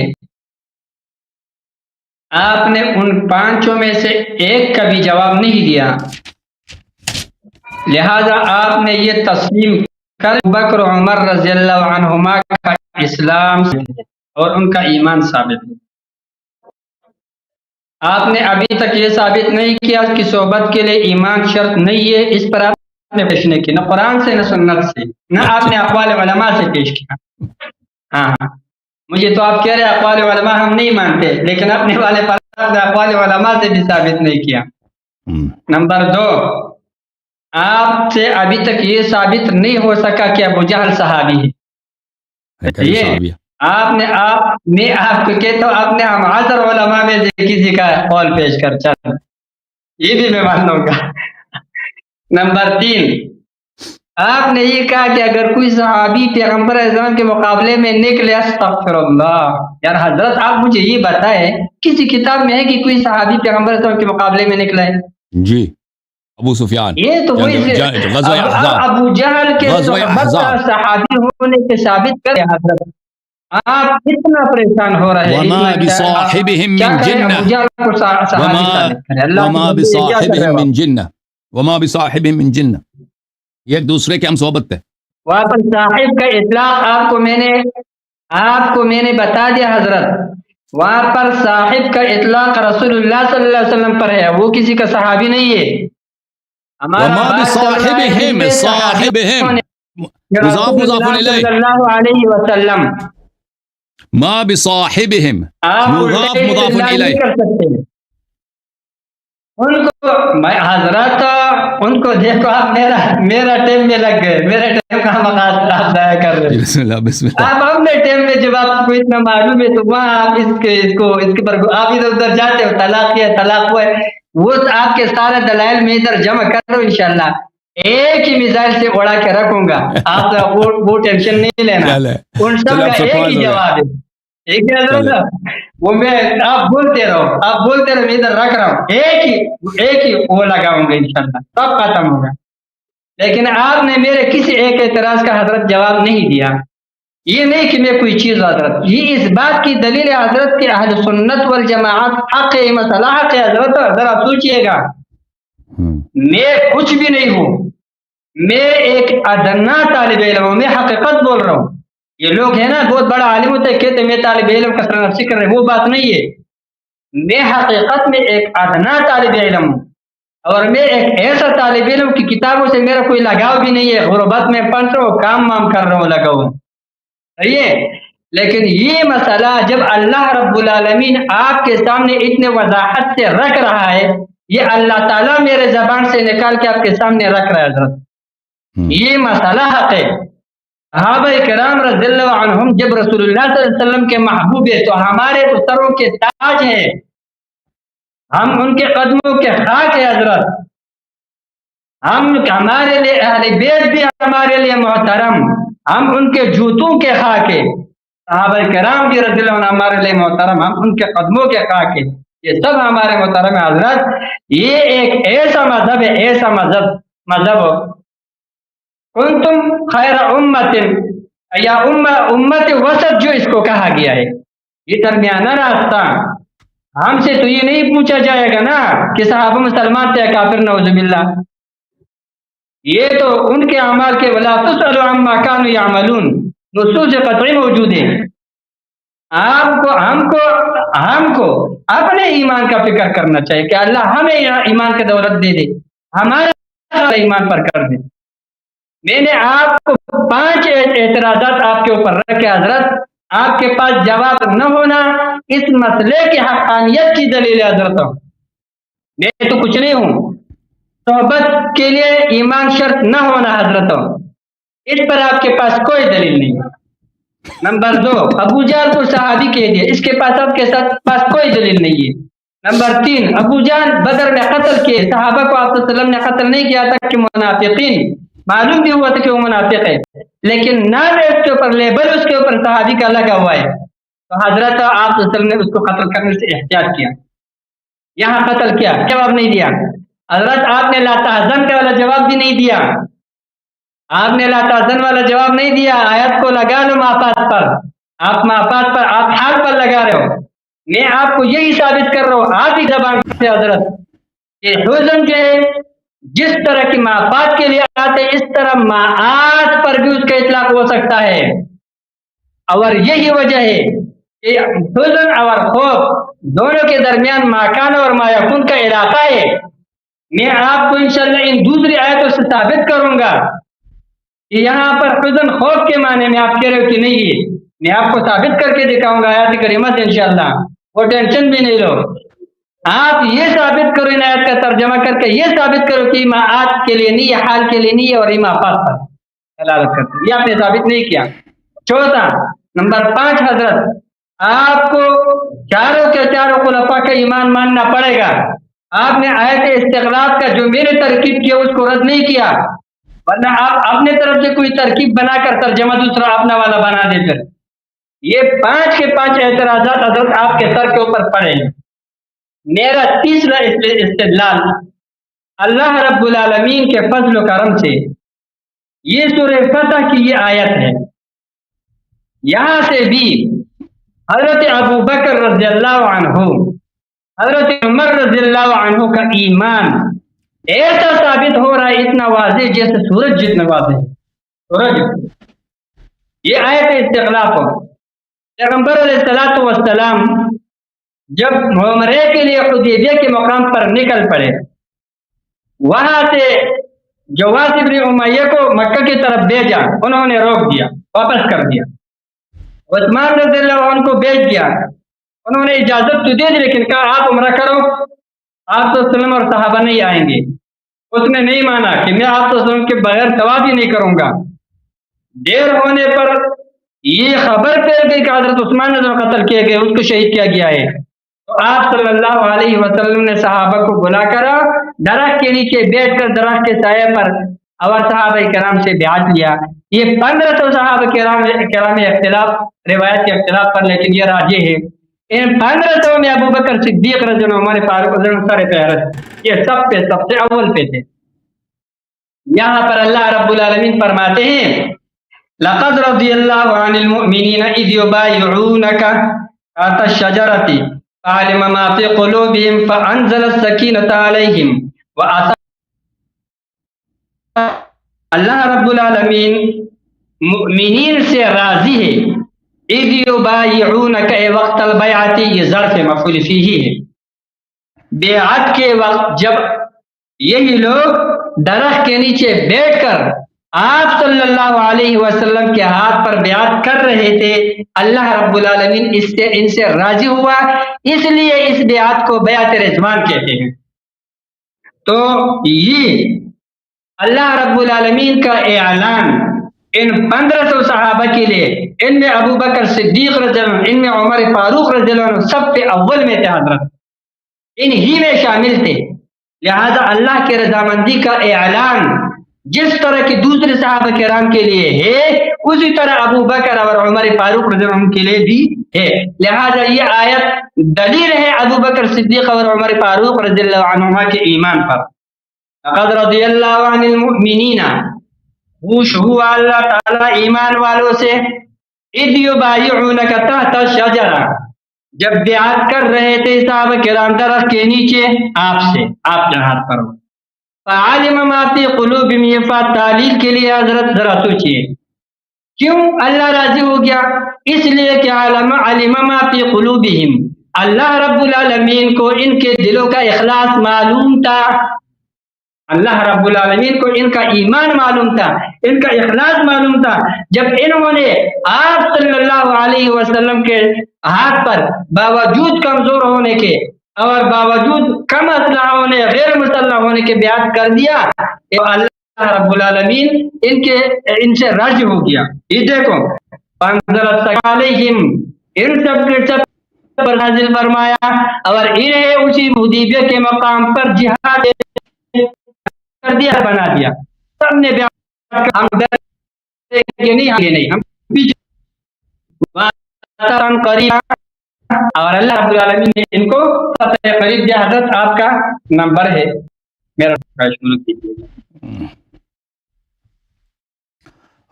Speaker 2: آپ نے ان 5 میں سے ایک کا بھی جواب نہیں دیا، لہذا آپ نے یہ تسلیم کر بکر عمر رضی اللہ عنہما کا اسلام اور ان کا ایمان ثابت ہے۔ آپ نے ابھی تک یہ ثابت نہیں کیا کہ صحبت کے لیے ایمان شرط نہیں ہے، اس پر آپ نے پیش نہیں کی، نہ قرآن سے نہ سنت سے، نہ آپ نے اقوال علماء سے پیش کیا۔ ہاں، مجھے تو آپ کہہ رہے اقوال علماء ہم نہیں مانتے، لیکن اپنے والے پر اقوال علماء سے بھی ثابت نہیں کیا۔ نمبر 2، آپ سے ابھی تک یہ ثابت نہیں ہو سکا کہ ابو جہل صحابی ہے۔ یہ آپ کو کہتا ہوں، آپ نے معاصر علماء میں سے کسی کا قول پیش کر، چل یہ بھی میں مان لوں گا۔ نمبر 3، آپ نے یہ کہا کہ اگر کوئی صحابی پیغمبر اعظم کے مقابلے میں نکلے، استغفر اللہ، یار حضرت آپ مجھے یہ بتائیں کسی کتاب میں ہے کہ کوئی صحابی پیغمبر اعظم کے مقابلے میں نکلا ہے؟
Speaker 1: جی، ابو سفیان،
Speaker 2: یہ تو وہی ابو جہل کے صحبت کا صحابی ہونے سے ثابت کرے۔ حضرت آپ اتنا پریشان ہو رہے ہیں،
Speaker 1: وما بصاحبهم من جنہ، وما بصاحبهم من جنہ، یہ ایک دوسرے کے ہم صحبت تھے۔
Speaker 2: وہاں پر صاحب کا اطلاق آپ کو میں نے بتا دیا حضرت، وہاں پر صاحب کا اطلاق رسول اللہ صلی اللہ علیہ وسلم پر ہے، وہ کسی کا صحابی نہیں ہے۔
Speaker 1: وما بصاحبهم، صاحبهم مضاف مضاف الیہ،
Speaker 2: صلی اللہ علیہ وسلم،
Speaker 1: ما بصاحبهم مضاف مضاف الیہ۔
Speaker 2: ان کو حضرت ان کو دیکھو آپ میرا ٹائم میں لگ گئے، میرا ٹائم کا مقاصد آپ ضائع کر رہے ہیں.
Speaker 1: بسم اللہ بسم اللہ.
Speaker 2: آپ اپنے ٹائم میں جب آپ کو اتنا معلوم ہے تو وہاں آپ اس کے پر آپ ادھر ادھر جاتے ہو، طلاق کیا طلاق ہوا ہے، وہ آپ کے سارے دلائل میں ادھر جمع کر رہا ہوں انشاءاللہ. ایک ہی میزائل سے اڑا کے رکھوں گا، آپ وہ ٹینشن نہیں لینا. ان سب کا ایک ہی جواب ہے. ٹھیک ہے حضرت، وہ میں آپ بولتے رہو میں ادھر رکھ رہا ہوں، ایک ہی وہ لگاؤں گا انشاءاللہ، سب ختم ہوگا. لیکن آپ نے میرے کسی ایک اعتراض کا حضرت جواب نہیں دیا. یہ نہیں کہ میں کوئی چیز حضرت، یہ اس بات کی دلیل ہے حضرت کہ اہل سنت والجماعت حق ہے، مسئلہ حق ہے حضرت. ذرا سوچئے گا، میں کچھ بھی نہیں ہوں، میں ایک ادنا طالب علم ہوں، میں حقیقت بول رہا ہوں. یہ لوگ ہیں نا بہت بڑا عالم ہوتا ہے کہتے ہیں میں طالب علم کا نفسی کر رہے ہیں، وہ بات نہیں ہے. میں حقیقت میں ایک ادنا طالب علم ہوں، اور میں ایک ایسا طالب علم کی کتابوں سے میرا کوئی لگاؤ بھی نہیں ہے، غربت میں پڑھ رہا ہوں، کام وام کر رہا ہوں، لگاؤ. صحیح ہے. لیکن یہ مسئلہ جب اللہ رب العالمین آپ کے سامنے اتنے وضاحت سے رکھ رہا ہے، یہ اللہ تعالیٰ میرے زبان سے نکال کے آپ کے سامنے رکھ رہا ہے حضرت. یہ مسئلہ حق ہے. صحابہ کرام رضی اللہ عنہم جب رسول اللہ صلی اللہ علیہ وسلم کے محبوب ہے تو ہمارے تو سروں کے تاج ہے، ہم ان کے قدموں کے خاک ہے حضرت. ہمارے لیے اہل بیت بھی ہمارے لیے محترم، ہم ان کے جوتوں کے خاک ہے. صحابہ کرام بھی رضی اللہ عنہ ہمارے لیے محترم، ہم ان کے قدموں کے خاک ہے. یہ سب ہمارے محترم حضرت. یہ ایک ایسا مذہب ہے، ایسا مذہب کنتم خیر امت یا امت وسط جو اس کو کہا گیا ہے، یہ درمیانہ راستہ. ہم سے تو یہ نہیں پوچھا جائے گا نا کہ صحابہ مسلمان تھے کافر نعوذ باللہ. یہ تو ان کے اعمال کے ولا تسألوا عما كانوا يعملون نصوص قطعی موجود ہے. ہم کو اپنے ایمان کا فکر کرنا چاہیے کہ اللہ ہمیں ایمان کا دولت دے دے، ہمارا ایمان پر کر دے. میں نے آپ کو 5 اعتراضات آپ کے اوپر رکھے حضرت. آپ کے پاس جواب نہ ہونا اس مسئلے کی حقانیت کی دلیل ہے حضرت. میں تو کچھ نہیں ہوں. صحبت کے لیے ایمان شرط نہ ہونا حضرت، اس پر آپ کے پاس کوئی دلیل نہیں. نمبر 2، ابو جہل کو صحابی کہہ دیا، اس کے پاس آپ کے پاس کوئی دلیل نہیں ہے. نمبر 3، ابو جہل بدر میں قتل کیے، صحابہ کو آپ صلی اللہ علیہ وسلم نے قتل نہیں کیا تھا کہ منافقین، معلوم بھی ہوا تھا کہ وہ منافق ہے، لیکن نام اس کے اوپر لیبل اس کے اوپر صحابی کا لگا ہوا ہے. تو حضرت آپ صلی اللہ علیہ وسلم نے اس کو قتل کرنے سے احتیاط کیا، یہاں قتل کیا، جواب نہیں دیا. حضرت آپ نے لا تحزن کا والا جواب بھی نہیں دیا، آپ نے لا تحزن والا جواب نہیں دیا. آیت کو لگا لو مافات پر، آپ مافات پر، آپ حال پر لگا رہے ہو. میں آپ کو یہی ثابت کر رہا ہوں آپ ہی زبان سے حضرت کہ حزن جو ہے جس طرح کی مافات کے لیے آتے اس طرح معاد پر بھی اس کا اطلاق ہو سکتا ہے. اور یہی وجہ ہے کہ حزن اور خوف دونوں کے درمیان ماکان اور مایکون کا علاقہ ہے. میں آپ کو انشاءاللہ ان دوسری آیتوں سے ثابت کروں گا کہ یہاں پر حزن خوف کے معنی میں آپ کہہ رہے ہو کہ نہیں ہے. میں آپ کو ثابت کر کے دکھاؤں گا آیات کریمہ سے انشاءاللہ، وہ ٹینشن بھی نہیں لو. آپ یہ ثابت کرو، ان آیت کا ترجمہ کر کے یہ ثابت کرو کہ معاد کے لیے نہیں ہے، حال کے لیے نہیں ہے، اور مافات پر دلالت کرتے ہیں. یہ آپ نے ثابت نہیں کیا. چوتھا، نمبر 5 حضرت، آپ کو چاروں کے چاروں خلفاء کا ایمان ماننا پڑے گا. آپ نے آیت استغراق کا جو میں نے ترکیب کیا اس کو رد نہیں کیا، ورنہ آپ اپنے طرف سے کوئی ترکیب بنا کر ترجمہ دوسرا اپنا والا بنا دے. پھر یہ 5 کے 5 اعتراضات حضرت آپ کے سر کے اوپر پڑے. میرا تیسرا استدلال اللہ رب العالمین کے فضل و کرم سے، یہ سورہ فتح کی یہ آیت ہے، یہاں سے بھی حضرت ابو بکر رضی اللہ عنہ، حضرت عمر رضی اللہ عنہ کا ایمان ایسا ثابت ہو رہا ہے، اتنا واضح جیسے سورج جتنا واضح ہے. سورج، یہ آیت استغلاق ہو. پیغمبر علیہ الصلوۃ والسلام جب عمرے کے لیے حدیبیہ کے مقام پر نکل پڑے، وہاں سے جواس بن امیہ کو مکہ کی طرف بھیجا، انہوں نے روک دیا، واپس کر دیا. عثمان رضی اللہ عنہ کو بھیج دیا، انہوں نے اجازت تو دے دی لیکن کہا آپ عمرہ کرو، آپ تو وسلم اور صحابہ نہیں آئیں گے. اس نے نہیں مانا کہ میں آپ صلی اللہ علیہ وسلم کے بغیر طواف ہی نہیں کروں گا. دیر ہونے پر یہ خبر پھیل گئی کہ حضرت عثمان رضی اللہ عنہ قتل کیے گئے، اس کو شہید کیا گیا ہے. تو آپ صلی اللہ علیہ وسلم نے صحابہ کو بلا کر درخت کے نیچے بیٹھ کر درخت کے سائے پر اور صحابہ کرام سے بیعت لیا. یہ 1500 صحابہ کرام اختلاف، روایت کے اختلاف پر، لیکن یہ راجح ہے. ان 1500 میں ابو بکر صدیق رضی اللہ عنہ، عمر فاروق رضی اللہ عنہ سر فہرست، یہ سب سے اول پہ تھے. یہاں پر اللہ رب العالمین فرماتے ہیں لقد رضی اللہ عن المؤمنین اذ یبایعونک تحت الشجرۃ فعلم ما فی قلوبہم فانزل السکینۃ علیہم اللہ رب العالمین مؤمنین سے راضی ہے. اذ یبایعونک وقت البیعۃ، یہ ظرف مفعول فیہ ہے. بیعت کے وقت جب یہی لوگ درخت کے نیچے بیٹھ کر آپ صلی اللہ علیہ وسلم کے ہاتھ پر بیعت کر رہے تھے، اللہ رب العالمین ان سے راضی ہوا، اس لیے اس بیعت کو بیعت رضوان کہتے ہیں. تو یہ اللہ رب العالمین کا اعلان ان 1500 صحابہ کے لیے، ان میں ابو بکر صدیق رضی اللہ عنہ، ان میں عمر فاروق رضی اللہ عنہ سب سے اول میں تھے، حضرت انہی میں شامل تھے. لہذا اللہ کی رضامندی کا اعلان جس طرح کی دوسرے صحابہ کرام کے لیے ہے، اسی طرح ابو بکر اور عمر فاروق رضی اللہ عنہ کے لیے بھی ہے. لہذا یہ آیت دلیل ہے ابو بکر صدیق اور عمر فاروق رضی اللہ عنہما کے ایمان پر. لقد رضی اللہ عن المؤمنین، خوش ہوا اللہ تعالیٰ ایمان والوں سے، اذ یبایعونک تحت الشجرہ، جب بیعت کر رہے تھے صحابہ کرام درخت کے نیچے آپ سے، آپ کے ہاتھ پر. فعلم ما فی قلوبہم، یہ تعلیل کے لیے حضرت ذرا سوچئے کیوں اللہ راضی ہو گیا؟ اس لیے کہ علم ما فی قلوبہم، اللہ رب العالمین کو ان کے دلوں کا اخلاص معلوم تھا. اللہ رب العالمین کو ان کا ایمان معلوم تھا، ان کا اخلاص معلوم تھا. جب انہوں نے آپ صلی اللہ علیہ وسلم کے ہاتھ پر باوجود کمزور ہونے کے اور باوجود کم اسلحہ ہونے، غیر مسلح ہونے کے بیعت کر دیا، تو اللہ رب العالمین ان سے راضی ہو گیا. یہ دیکھو فانزل السکینۃ علیہم، ان سب کے سب پر نازل فرمایا اور انہیں اسی حدیبیہ کے مقام پر جہاد کر دیا، بنا دیا. سب نے بیعت، ہم نہیں، ہم پیچھے اور اللہ رب العالمین نے ان کو فتح قریب دیا. حضرت آپ کا نمبر ہے، میرا شروع کیجیے.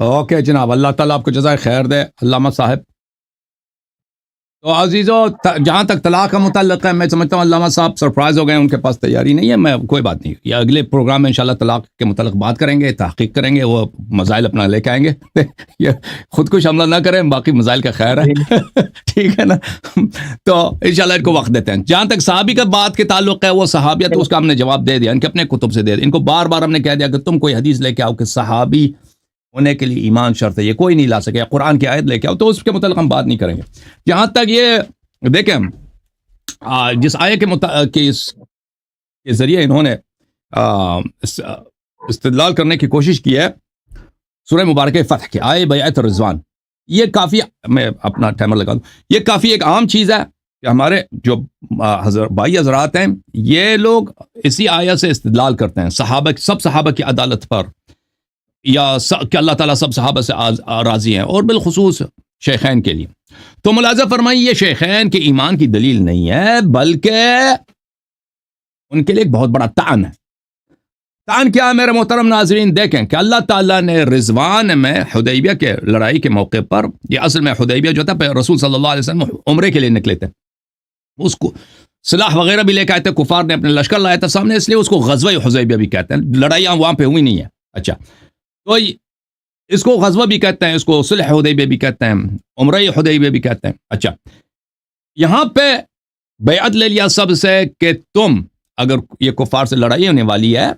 Speaker 1: اوکے جناب، اللہ تعالیٰ آپ کو جزائے خیر دے. علامہ صاحب، تو عزیزو جہاں تک طلاق کا متعلق ہے، میں سمجھتا ہوں علامہ صاحب سرپرائز ہو گئے، ان کے پاس تیاری نہیں ہے. میں کوئی بات نہیں، یا اگلے پروگرام میں انشاءاللہ طلاق کے متعلق بات کریں گے، تحقیق کریں گے، وہ مسائل اپنا لے کے آئیں گے. یہ خود کچھ حملہ نہ کریں، باقی مسائل کا خیر ہے. ٹھیک ہے نا؟ تو انشاءاللہ ان کو وقت دیتے ہیں. جہاں تک صحابی کا بات کے تعلق ہے، وہ صحابیت، اس کا ہم نے جواب دے دیا، ان کے اپنے کتب سے دے دیا. ان کو بار بار ہم نے کہہ دیا کہ تم کوئی حدیث لے کے آؤ کہ صحابی ہونے کے لیے ایمان شرط ہے، یہ کوئی نہیں لا سکے. قرآن کی آیت لے کے آؤ، تو اس کے متعلق ہم بات نہیں کریں گے. جہاں تک یہ دیکھیں جس آیت کے ذریعے انہوں نے استدلال کرنے کی کوشش کی ہے، سورہ مبارکہ فتح کی آیت بیعت رضوان، یہ کافی، میں اپنا ٹائمر لگا دوں، یہ کافی ایک عام چیز ہے کہ ہمارے جو بھائی حضرات ہیں، یہ لوگ اسی آیت سے استدلال کرتے ہیں سب صحابہ کی عدالت پر، یا کہ اللہ تعالیٰ سب صحابہ سے راضی ہیں، اور بالخصوص شیخین کے لیے. تو ملاحظہ فرمائیے، یہ شیخین کے ایمان کی دلیل نہیں ہے، بلکہ ان کے لیے ایک بہت بڑا طعن ہے. طعن کیا ہے میرے محترم ناظرین؟ دیکھیں کہ اللہ تعالیٰ نے رضوان میں حدیبیہ کے لڑائی کے موقع پر، یہ اصل میں حدیبیہ جو تھا، رسول صلی اللہ علیہ وسلم عمرے کے لیے نکلے تھے، اس کو سلاح وغیرہ بھی لے کے آئے تھے، کفار نے اپنے لشکر لایا تھا سامنے، اس لیے اس کو غزوہ حدیبیہ بھی کہتے ہیں. لڑائیاں وہاں پہ ہوئی نہیں ہے. اچھا، تو اس کو غزوہ بھی کہتے ہیں، اس کو صلح حدیبیہ بھی کہتے ہیں، عمرہ حدیبیہ بھی کہتے ہیں. اچھا، یہاں پہ بیعت لے لیا سب سے کہ تم، اگر یہ کفار سے لڑائی ہونے والی ہے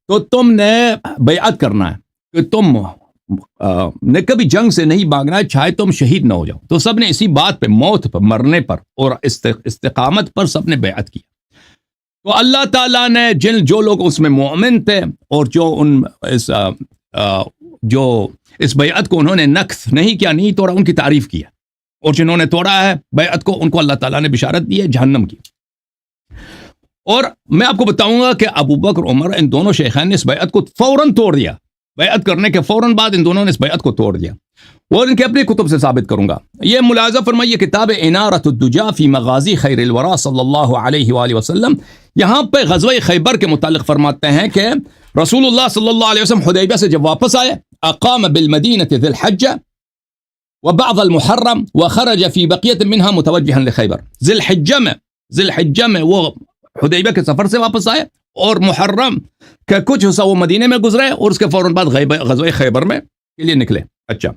Speaker 1: تو تم نے بیعت کرنا ہے کہ تم نے کبھی جنگ سے نہیں بھاگنا ہے، چاہے تم شہید نہ ہو جاؤ. تو سب نے اسی بات پہ، موت پر، مرنے پر اور استقامت پر سب نے بیعت کی. تو اللہ تعالیٰ نے جو لوگ اس میں مومن تھے اور جو اس بیعت کو انہوں نے نقض نہیں کیا، نہیں توڑا، ان کی تعریف کیا، اور جنہوں نے توڑا ہے بیعت کو ان کو اللہ تعالیٰ نے بشارت دی ہے جہنم کی۔ اور میں آپ کو بتاؤں گا کہ ابو بکر عمر ان دونوں شیخین نے اس بیعت کو فوراً توڑ دیا، بیعت کرنے کے فوراً بعد ان دونوں نے اس بیعت کو توڑ دیا، اور ان کے اپنے کتب سے ثابت کروں گا۔ یہ ملاحظہ فرمائیے کتاب انارۃ الدجا فی مغازی خیر الورا صلی اللہ علیہ وآلہ وسلم، یہاں پہ غزوہ خیبر کے متعلق فرماتے ہیں کہ رسول اللہ صلی اللہ علیہ وسلم حدیبیہ سے جب واپس آئے، اقام بالمدینہ ذی الحجہ وبعض المحرم وخرج فی بقیۃ منها متوجہا لخیبر، ذی الحجہ میں وہ حدیبیہ کے سفر سے واپس آئے، اور محرم کا کچھ حصہ وہ مدینے میں گزرے، اور اس کے فوراً بعد غزوہ خیبر میں کے لیے نکلے۔ اچھا،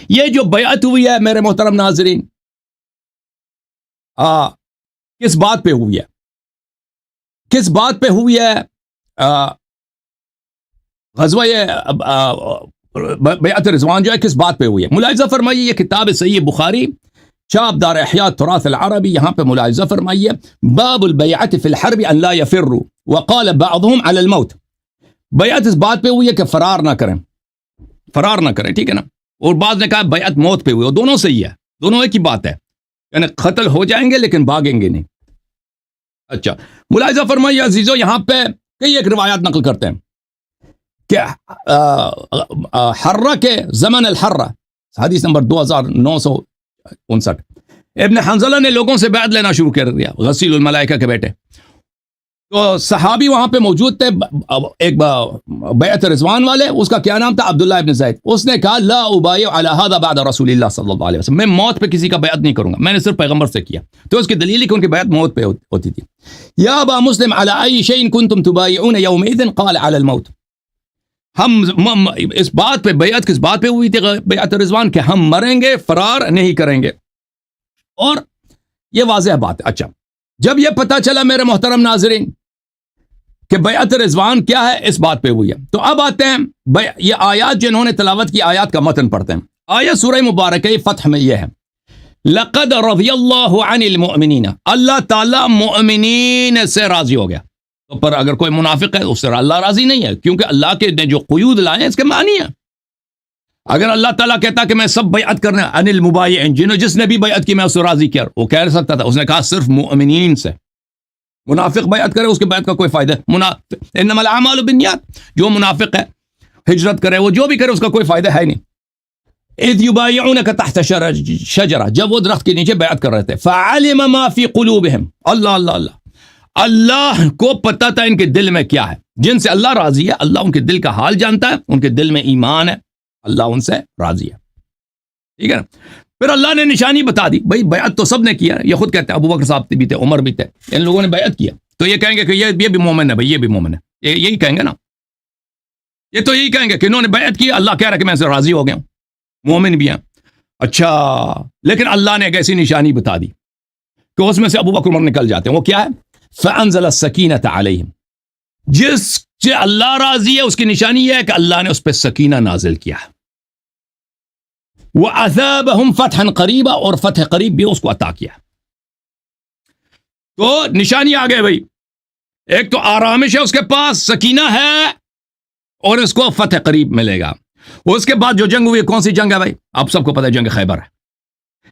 Speaker 1: یہ جو بیعت ہوئی ہے میرے محترم ناظرین، کس بات پہ ہوئی ہے؟ کس بات پہ ہوئی ہے؟ غزوہ بیعت رضوان جو ہے کس بات پہ ہوئی ہے؟ ملاحظہ فرمائیے، یہ کتاب صحیح بخاری چاپ دار احیاء تراث العربی، یہاں پہ ملاحظہ فرمائیے، باب البیعت فی الحرب ان لا یفروا وقال بعضهم علی الموت، بیعت اس بات پہ ہوئی ہے کہ فرار نہ کریں، ٹھیک ہے نا، اور بعض نے کہا بیعت موت پہ ہوئی، اور دونوں صحیح ہے، دونوں ایک ہی بات ہے، یعنی قتل ہو جائیں گے لیکن بھاگیں گے نہیں۔ اچھا، ملاحظہ فرمائیے عزیزو، یہاں پہ کئی ایک روایات نقل کرتے ہیں کہ حرہ کے زمن الحرہ، حدیث نمبر 2959، ابن حنظلہ نے لوگوں سے بیعت لینا شروع کر دیا، غسیل الملائکہ کے بیٹے، تو صحابی وہاں پہ موجود تھے، ایک بیعت رضوان والے، اس کا کیا نام تھا؟ عبداللہ ابن زید، اس نے کہا لا ابایع علی ھذا بعد رسول اللہ صلی اللہ علیہ وسلم، میں موت پہ کسی کا بیعت نہیں کروں گا، میں نے صرف پیغمبر سے کیا، تو اس کی دلیل ہے کہ ان کی بیعت موت پہ ہوتی تھی۔ یا ابا مسلم علی ای شیء کنتم تبایعون یومئذ قال علی الموت، ہم اس بات پہ بیعت کس بات پہ ہوئی تھی بیعت رضوان، کہ ہم مریں گے، فرار نہیں کریں گے، اور یہ واضح بات ہے۔ اچھا، جب یہ پتہ چلا میرے محترم ناظرین کہ بیعت رضوان کیا ہے، اس بات پہ ہوئی ہے، تو اب آتے ہیں یہ آیات جنہوں نے تلاوت کی، آیات کا متن پڑھتے ہیں۔ آیت سورہ مبارکہ فتح میں یہ ہے، لقد رضی اللہ عن المؤمنین، اللہ تعالیٰ مؤمنین سے راضی ہو گیا، تو پر اگر کوئی منافق ہے اس سے اللہ راضی نہیں ہے، کیونکہ اللہ کے جو قیود لائے ہیں اس کے معنی ہیں۔ اگر اللہ تعالیٰ کہتا کہ میں سب بیعت کرنا، ان المبایعین، جس نے بھی بیعت کی میں اسے راضی کیا، وہ کہہ سکتا تھا، اس نے کہا صرف مؤمنین سے، منافق بیعت کرے اس کے بیعت کا کوئی فائدہ، انما الاعمال بالنیات، جو منافق ہے ہجرت کرے، وہ جو بھی کرے اس کا کوئی فائدہ ہے نہیں۔ اذ یبایعونک تحت شجرہ، جب وہ درخت کے نیچے بیعت کر رہے تھے، فعلم ما فی قلوبہم، اللہ کو پتہ تھا ان کے دل میں کیا ہے، جن سے اللہ راضی ہے، اللہ ان کے دل کا حال جانتا ہے، ان کے دل میں ایمان ہے، اللہ ان سے راضی ہے، ٹھیک ہے نا۔ پھر اللہ نے نشانی بتا دی، بھائی بیعت تو سب نے کیا، یہ خود کہتے ہیں، ابو بکر صاحب بھی تھے، عمر بھی تھے، ان لوگوں نے بیعت کیا، تو یہ کہیں گے کہ یہ بھی مومن ہے، بھائی یہ بھی مومن ہے، یہی کہیں گے نا، یہ تو یہی کہیں گے کہ انہوں نے بیعت کی، اللہ کہہ رہا کہ میں سے راضی ہو گیا ہوں، مومن بھی ہیں۔ اچھا، لیکن اللہ نے ایک ایسی نشانی بتا دی کہ اس میں سے ابو بکر عمر نکل جاتے ہیں، وہ کیا ہے؟ فَأَنزَلَ السَّكِينَةَ عَلَيْهِمْ، جس سے اللہ راضی ہے اس کی نشانی یہ ہے کہ اللہ نے اس پہ سکینہ نازل کیا ہے، وَأَثَابَهُمْ فَتْحًا قَرِيبًا، اور فتح قریب بھی اس کو عطا کیا۔ تو نشانی آ گئے بھائی، ایک تو آرامش ہے اس کے پاس، سکینہ ہے، اور اس کو فتح قریب ملے گا۔ اس کے بعد جو جنگ ہوئی، کون سی جنگ ہے بھائی؟ آپ سب کو پتہ ہے، جنگ خیبر ہے۔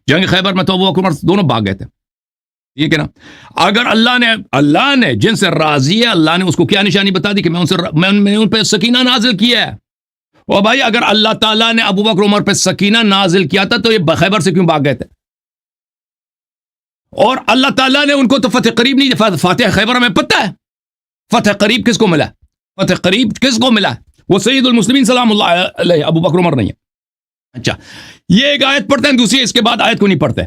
Speaker 1: جنگ خیبر میں تو ابو بکر عمر دونوں بھاگ گئے تھے، ٹھیک ہے نا۔ اگر اللہ نے جن سے راضی ہے، اللہ نے اس کو کیا نشانی بتا دی کہ میں ان پہ سکینہ نازل کیا ہے۔ اور بھائی اگر اللہ تعالیٰ نے ابو بکر عمر پہ سکینہ نازل کیا تھا تو یہ خیبر سے کیوں بھاگ گئے تھے؟ اور اللہ تعالیٰ نے ان کو تو فتح قریب نہیں، فاتح خیبر ہمیں پتہ ہے، فتح قریب کس کو ملا؟ فتح قریب کس کو ملا؟ وہ سید المسلمین سلام اللہ علیہ، ابو بکر عمر نہیں ہے۔ اچھا، یہ ایک آیت پڑھتے ہیں، دوسری اس کے بعد آیت کو نہیں پڑھتے،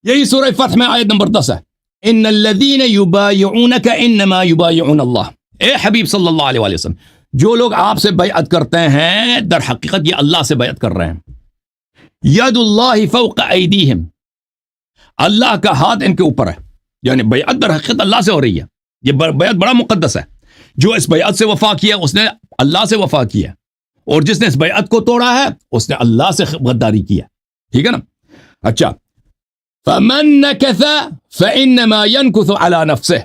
Speaker 1: یہی سورہ فتح میں آیت نمبر 10 ہے، ان الذین یبایعونک انما یبایعون اللہ، اے حبیب صلی اللہ علیہ وآلہ وسلم، جو لوگ آپ سے بیعت کرتے ہیں در حقیقت یہ اللہ سے بیعت کر رہے ہیں۔ ید اللہ فوق ایدیہم، اللہ کا ہاتھ ان کے اوپر ہے، یعنی بیعت در حقیقت اللہ سے ہو رہی ہے، یہ بیعت بڑا مقدس ہے، جو اس بیعت سے وفا کیا اس نے اللہ سے وفا کیا، اور جس نے اس بیعت کو توڑا ہے اس نے اللہ سے غداری کیا، ٹھیک ہے نا۔ اچھا، فمن نکث فانما ينکث على نفسه،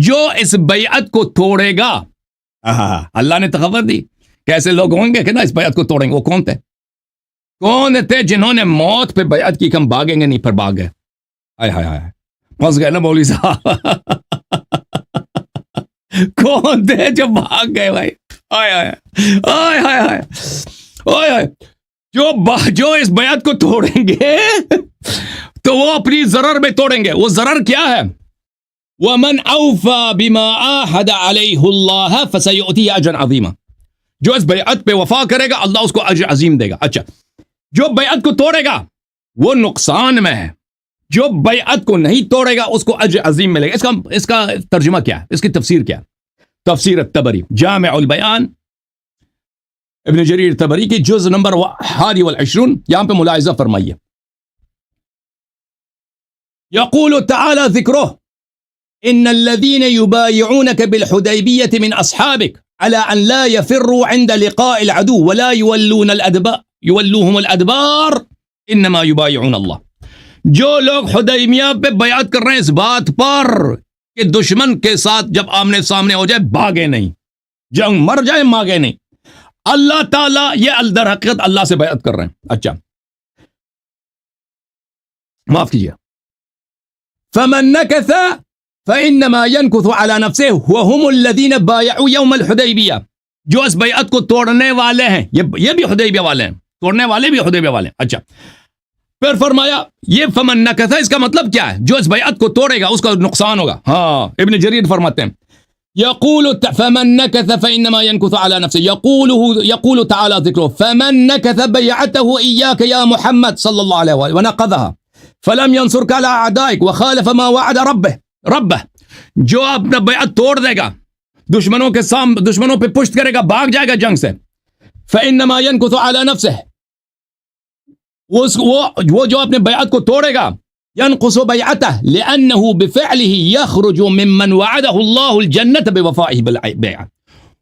Speaker 1: جو اس بیعت کو توڑے گا، اللہ نے خبر دی کہ ایسے لوگ ہوں گے کہ نا اس بیعت کو توڑیں گے. وہ کون تھے؟ کون تھے جنہوں نے موت پہ بیعت کی کہ ہم بھاگیں گے نہیں، پھر بھاگ گئے. ہائے ہائے ہائے، پھنس گئے نا مولوی صاحب. کون تھے جو بھاگ گئے بھائی؟ ہائے ہائے ہائے ہائے ہائے ہائے ہائے. جو اس بیعت کو توڑیں گے تو وہ اپنی ضرر میں توڑیں گے. وہ ضرر کیا ہے؟ وَمَنْ أَوْفَى بِمَا عَاهَدَ عَلَيْهُ اللَّهَ فَسَيُؤْتِيهِ أَجْرًا عَظِيمًا. جو اس بیعت پہ وفا کرے گا اللہ اس کو اجر عظیم دے گا. اچھا، جو بیعت کو توڑے گا وہ نقصان میں ہے، جو بیعت کو نہیں توڑے گا اس کو اجر عظیم ملے گا. اس کا ترجمہ کیا ہے؟ اس کی تفسیر کیا ہے؟ تفسیر الطبری جامع البیان، ابن جریر طبری کی جز نمبر 21، یہاں پہ ملاحظہ فرمائیے. یقول تعالی ذکرہ ان الذين يبايعونك بالحديبية من اصحابك على ان لا يفروا عند لقاء العدو ولا يولوهم الادبار انما يبايعون الله. جو لوگ حدیبیہ پہ بیعت کر رہے ہیں اس بات پر کہ دشمن کے ساتھ جب آمنے سامنے ہو جائے بھاگے نہیں، جنگ مر جائے ماگے نہیں. اللہ تعالیٰ یہ در حقیقت اللہ سے بیعت کر رہے ہیں. اچھا معاف کیجیے. فمن نکث فانما ينكث على نفسه وهم الذين بايعوا يوم الحدیبیہ. جو اس بیعت کو توڑنے والے ہیں، یہ بھی حدیبیہ والے ہیں، توڑنے والے بھی حدیبیہ والے ہیں. اچھا پھر فرمایا یہ فمن نکث، اس کا مطلب کیا ہے؟ جو اس بیعت کو توڑے گا اس کا نقصان ہوگا. ہاں ابن جریر فرماتے ہیں يقول فمن نكث فإنما ينكث على نفسه. يقول تعالى ذكره فمن نكث بيعته إياك يا محمد صلى الله عليه وآله ونقضها فلم ينصرك على أعدائك وخالف ما وعد ربه. جو اپنا بیعت توڑ دے گا، دشمنوں پہ پشت کرے گا، بھاگ جائے گا جنگ سے، فإنما ينكث على نفسه، وہ جو اپنے بیعت کو توڑے گا، ينقص بيعته لأنه بفعله يخرج ممن وعده الله الجنة بوفائه بالبيعة.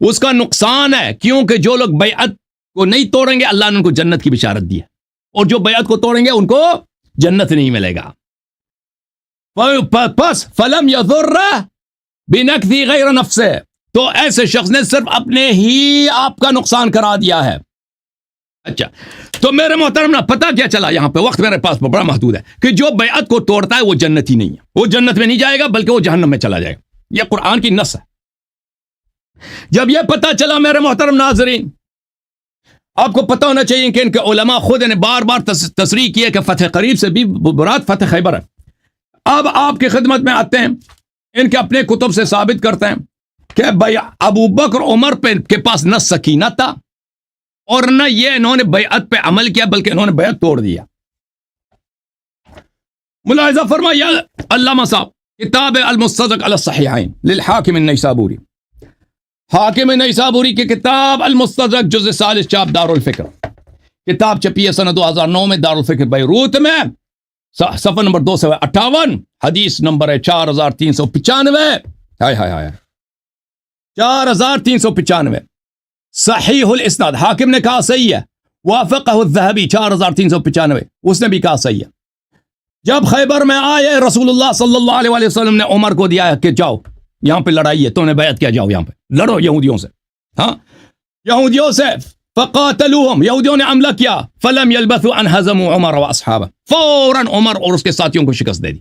Speaker 1: اس کا نقصان ہے کیونکہ جو لوگ بیعت کو نہیں توڑیں گے اللہ نے ان کو جنت کی بشارت دی ہے، اور جو بیعت کو توڑیں گے ان کو جنت نہیں ملے گا. پس فلم يضر بنكث غير نفسه، تو ایسے شخص نے صرف اپنے ہی آپ کا نقصان کرا دیا ہے. اچھا تو میرے محترم نا، پتہ کیا چلا؟ یہاں پہ وقت میرے پاس بڑا محدود ہے کہ جو بیعت کو توڑتا ہے وہ جنت ہی نہیں ہے، وہ جنت میں نہیں جائے گا بلکہ وہ جہنم میں چلا جائے گا. یہ قرآن کی نص ہے. جب یہ پتہ چلا میرے محترم ناظرین، آپ کو پتہ ہونا چاہیے کہ ان کے علماء خود نے بار بار تصریح کی ہے کہ فتح قریب سے بھی مراد فتح خیبر ہے. اب آپ کی خدمت میں آتے ہیں، ان کے اپنے کتب سے ثابت کرتے ہیں کہ ابو بکر عمر کے پاس نہ سکینہ تھا اور نہ یہ انہوں نے بیعت پہ عمل کیا بلکہ انہوں نے بیعت توڑ دیا. ملاحظہ فرمایا علامہ صاحب کتاب المستدرک علی الصحیحین للحاکم النیسابوری، حاکم نیسابوری کی کتاب المستدرک جزء ثالث چاپ دار الفکر، کتاب چھپی ہے سنہ 2009 میں دار الفکر بیروت میں، صفحہ نمبر 258، حدیث نمبر ہے 4395. ہائے ہائے ہائے 4395 صحیح الاسناد. حاکم نے کہا صحیح ہے، وافقہ الذہبی 4395، اس نے بھی کہا صحیح ہے. جب خیبر میں آئے رسول اللہ صلی اللہ علیہ وسلم نے عمر کو دیا ہے کہ جاؤ یہاں پہ لڑائی ہے، تو نے بیعت کیا، جاؤ یہاں پہ لڑو یہودیوں سے. ہاں یہودیوں سے، فقاتلوہم، یہودیوں نے حملہ کیا، فلم یلبثوا ان ہزموا عمر واصحابہ، فوراً عمر اور اس کے ساتھیوں کو شکست دے دی.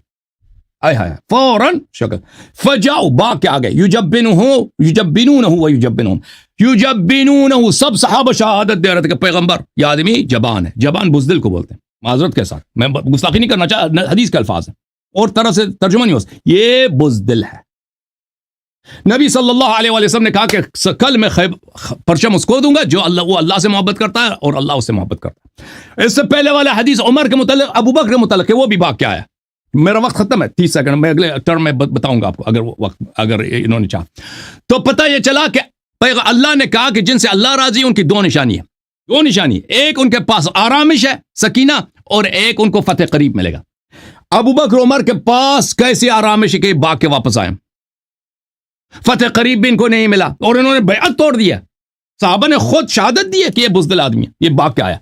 Speaker 1: آئے ہائے فوراً شکست. فجاؤ، باغ کے آگے، یجبنونہ ویجبنہم، یجبنونہ، سب صحابہ شہادت دے رہے تھے کہ پیغمبر یہ آدمی جبان ہے. جبان بزدل کو بولتے ہیں، معذرت کے ساتھ میں گستاخی نہیں کرنا چاہتا، حدیث کے الفاظ ہیں اور طرح سے ترجمہ نہیں ہو سکتا، یہ بزدل ہے. نبی صلی اللہ علیہ وسلم نے کہا کہ کل میں پرچم اس کو دوں گا جو وہ اللہ سے محبت کرتا ہے اور اللہ اس سے محبت کرتا ہے. اس سے پہلے والا حدیث عمر کے متعلق، ابو بکر کے متعلق ہے، وہ بھی باغ کیا ہے. میرا وقت ختم ہے، 30 سیکنڈ میں اگلے ٹرم میں بتاؤں گا آپ کو اگر انہوں نے چاہا. تو پتہ یہ چلا کہ اللہ نے کہا کہ جن سے اللہ راضی ان کی دو نشانی ہے، ایک ان کے پاس آرامش ہے، سکینہ، اور ایک ان کو فتح قریب ملے گا. ابو بکر عمر کے پاس کیسی آرامش ہے کہ باغ کے واپس آئے، فتح قریب بھی ان کو نہیں ملا اور انہوں نے بیعت توڑ دیا. صحابہ نے خود شہادت دی ہے کہ یہ بزدل آدمی ہے، یہ باغ کے آیا.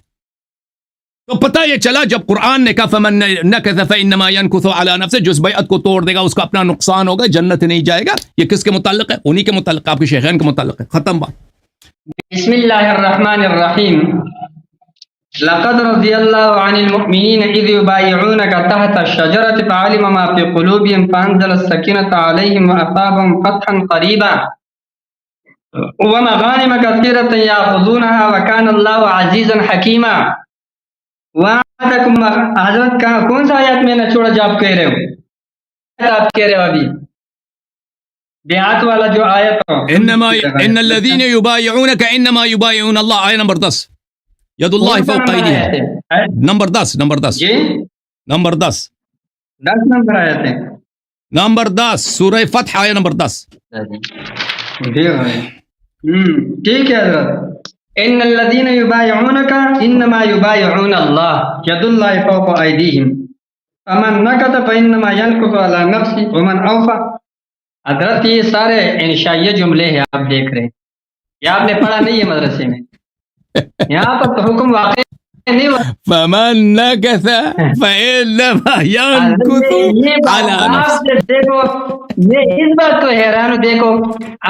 Speaker 1: تو پتہ یہ چلا جب قرآن نے کہا فمن نکث فانما ينكث على نفسه، جس بیعت کو توڑ دے گا اس کا اپنا نقصان ہوگا، جنت نہیں جائے گا. یہ کس کے متعلق ہے؟ انہی کے متعلق، آپ کے شیخین کے متعلق ہے. ختم بات.
Speaker 2: بسم اللہ الرحمن الرحیم. لقد رضی اللہ عن المؤمنین اذ یبایعونک تحت الشجرة فعلم ما فی قلوبهم فانزل السکینة علیہم واصابهم فتحا قریبا ومغانم کثیرة یاخذونها وکان اللہ عزیزا حکیما. وعدکم، حضرت کا کون سا آیات میں نے چھوڑا جو آپ کہہ رہے ہو؟ آپ کہہ رہے ہو ابھی بیعت والا جو آیت ہو.
Speaker 1: انما ان الذين يبايعونك انما يبايعون الله. آیت نمبر 10، ید اللہ فوق ایدیہم. نمبر 10، نمبر 10
Speaker 2: جی
Speaker 1: نمبر 10
Speaker 2: 10 نمبر آیت ہے.
Speaker 1: نمبر 10 سورہ فتح، آیت نمبر 10.
Speaker 2: ٹھیک ہے حضرت. ان الذين يبايعونك انما يبايعون الله يد الله فوق ايديهم فمن نكث فانما ينكث على نفسه ومن اوفى. حضرت یہ سارے انشائیہ جملے ہیں آپ دیکھ رہے ہیں، یہ آپ نے پڑھا نہیں ہے مدرسے میں. یہاں پر تو حکم واقع نہیں ہوا.
Speaker 1: فمن نکث فانما ينكث على نفسه.
Speaker 2: دیکھو میں اس بات کو حیران ہوں، دیکھو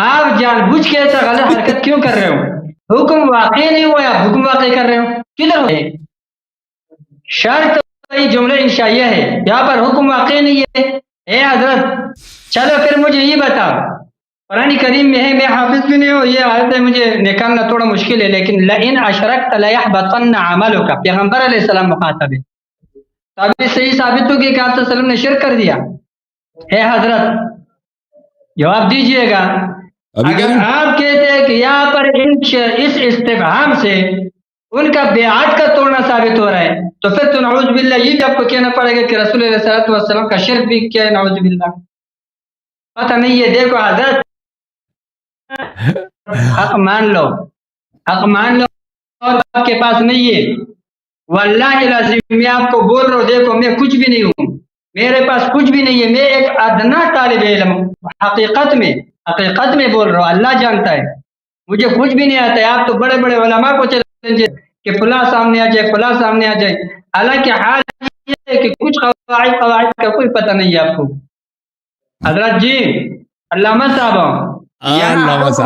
Speaker 2: آپ جان بوجھ کے ایسا غلط حرکت کیوں کر رہے ہو؟ حکم واقع نہیں ہوا، آپ حکم واقع کر رہے ہو. کدھر ہے شرط؟ جملہ انشائیہ ہے، یہاں پر حکم واقع نہیں ہے. اے حضرت چلو پھر مجھے یہ بتاؤ، قرآن کریم میں ہے، میں حافظ بھی نہیں ہوں، یہ آیت ہے مجھے نکالنا تھوڑا مشکل ہے، لیکن لئن اشرکت لیحبطن عملک، پیغمبر علیہ السلام مخاطب ہے. تو ابھی صحیح ثابت ہوگی کہ آپ صلی اللہ علیہ وسلم نے شرک کر دیا. اے حضرت جواب دیجئے گا. اگر آپ کہتے ہیں کہ یہاں پر اس استفہام سے ان کا بیعت کا توڑنا ثابت ہو رہا ہے، تو پھر تو نعوذ باللہ یہ بھی آپ کو کہنا پڑے گا کہ رسول اللہ صلی اللہ علیہ وسلم کا شرک بھی کیا ہے. نعوذ باللہ پتہ نہیں ہے. دیکھو حضرت حق مان لو، حق مان لو، اور آپ کے پاس نہیں ہے. واللہ العظیم میں آپ کو بول رہا ہوں، دیکھو میں کچھ بھی نہیں ہوں، میرے پاس کچھ بھی نہیں ہے، میں ایک ادنا طالب علم حقیقت میں بول رہا ہوں. اللہ جانتا ہے مجھے کچھ بھی نہیں آتا ہے. آپ تو بڑے بڑے علماء کو چلیں کہ فلاں سامنے آ جائے، فلاں سامنے آ جائے. حالانکہ حال یہ ہے کہ کچھ قواعد کا کوئی پتہ نہیں ہے آپ کو. حضرت جی علامہ صاحب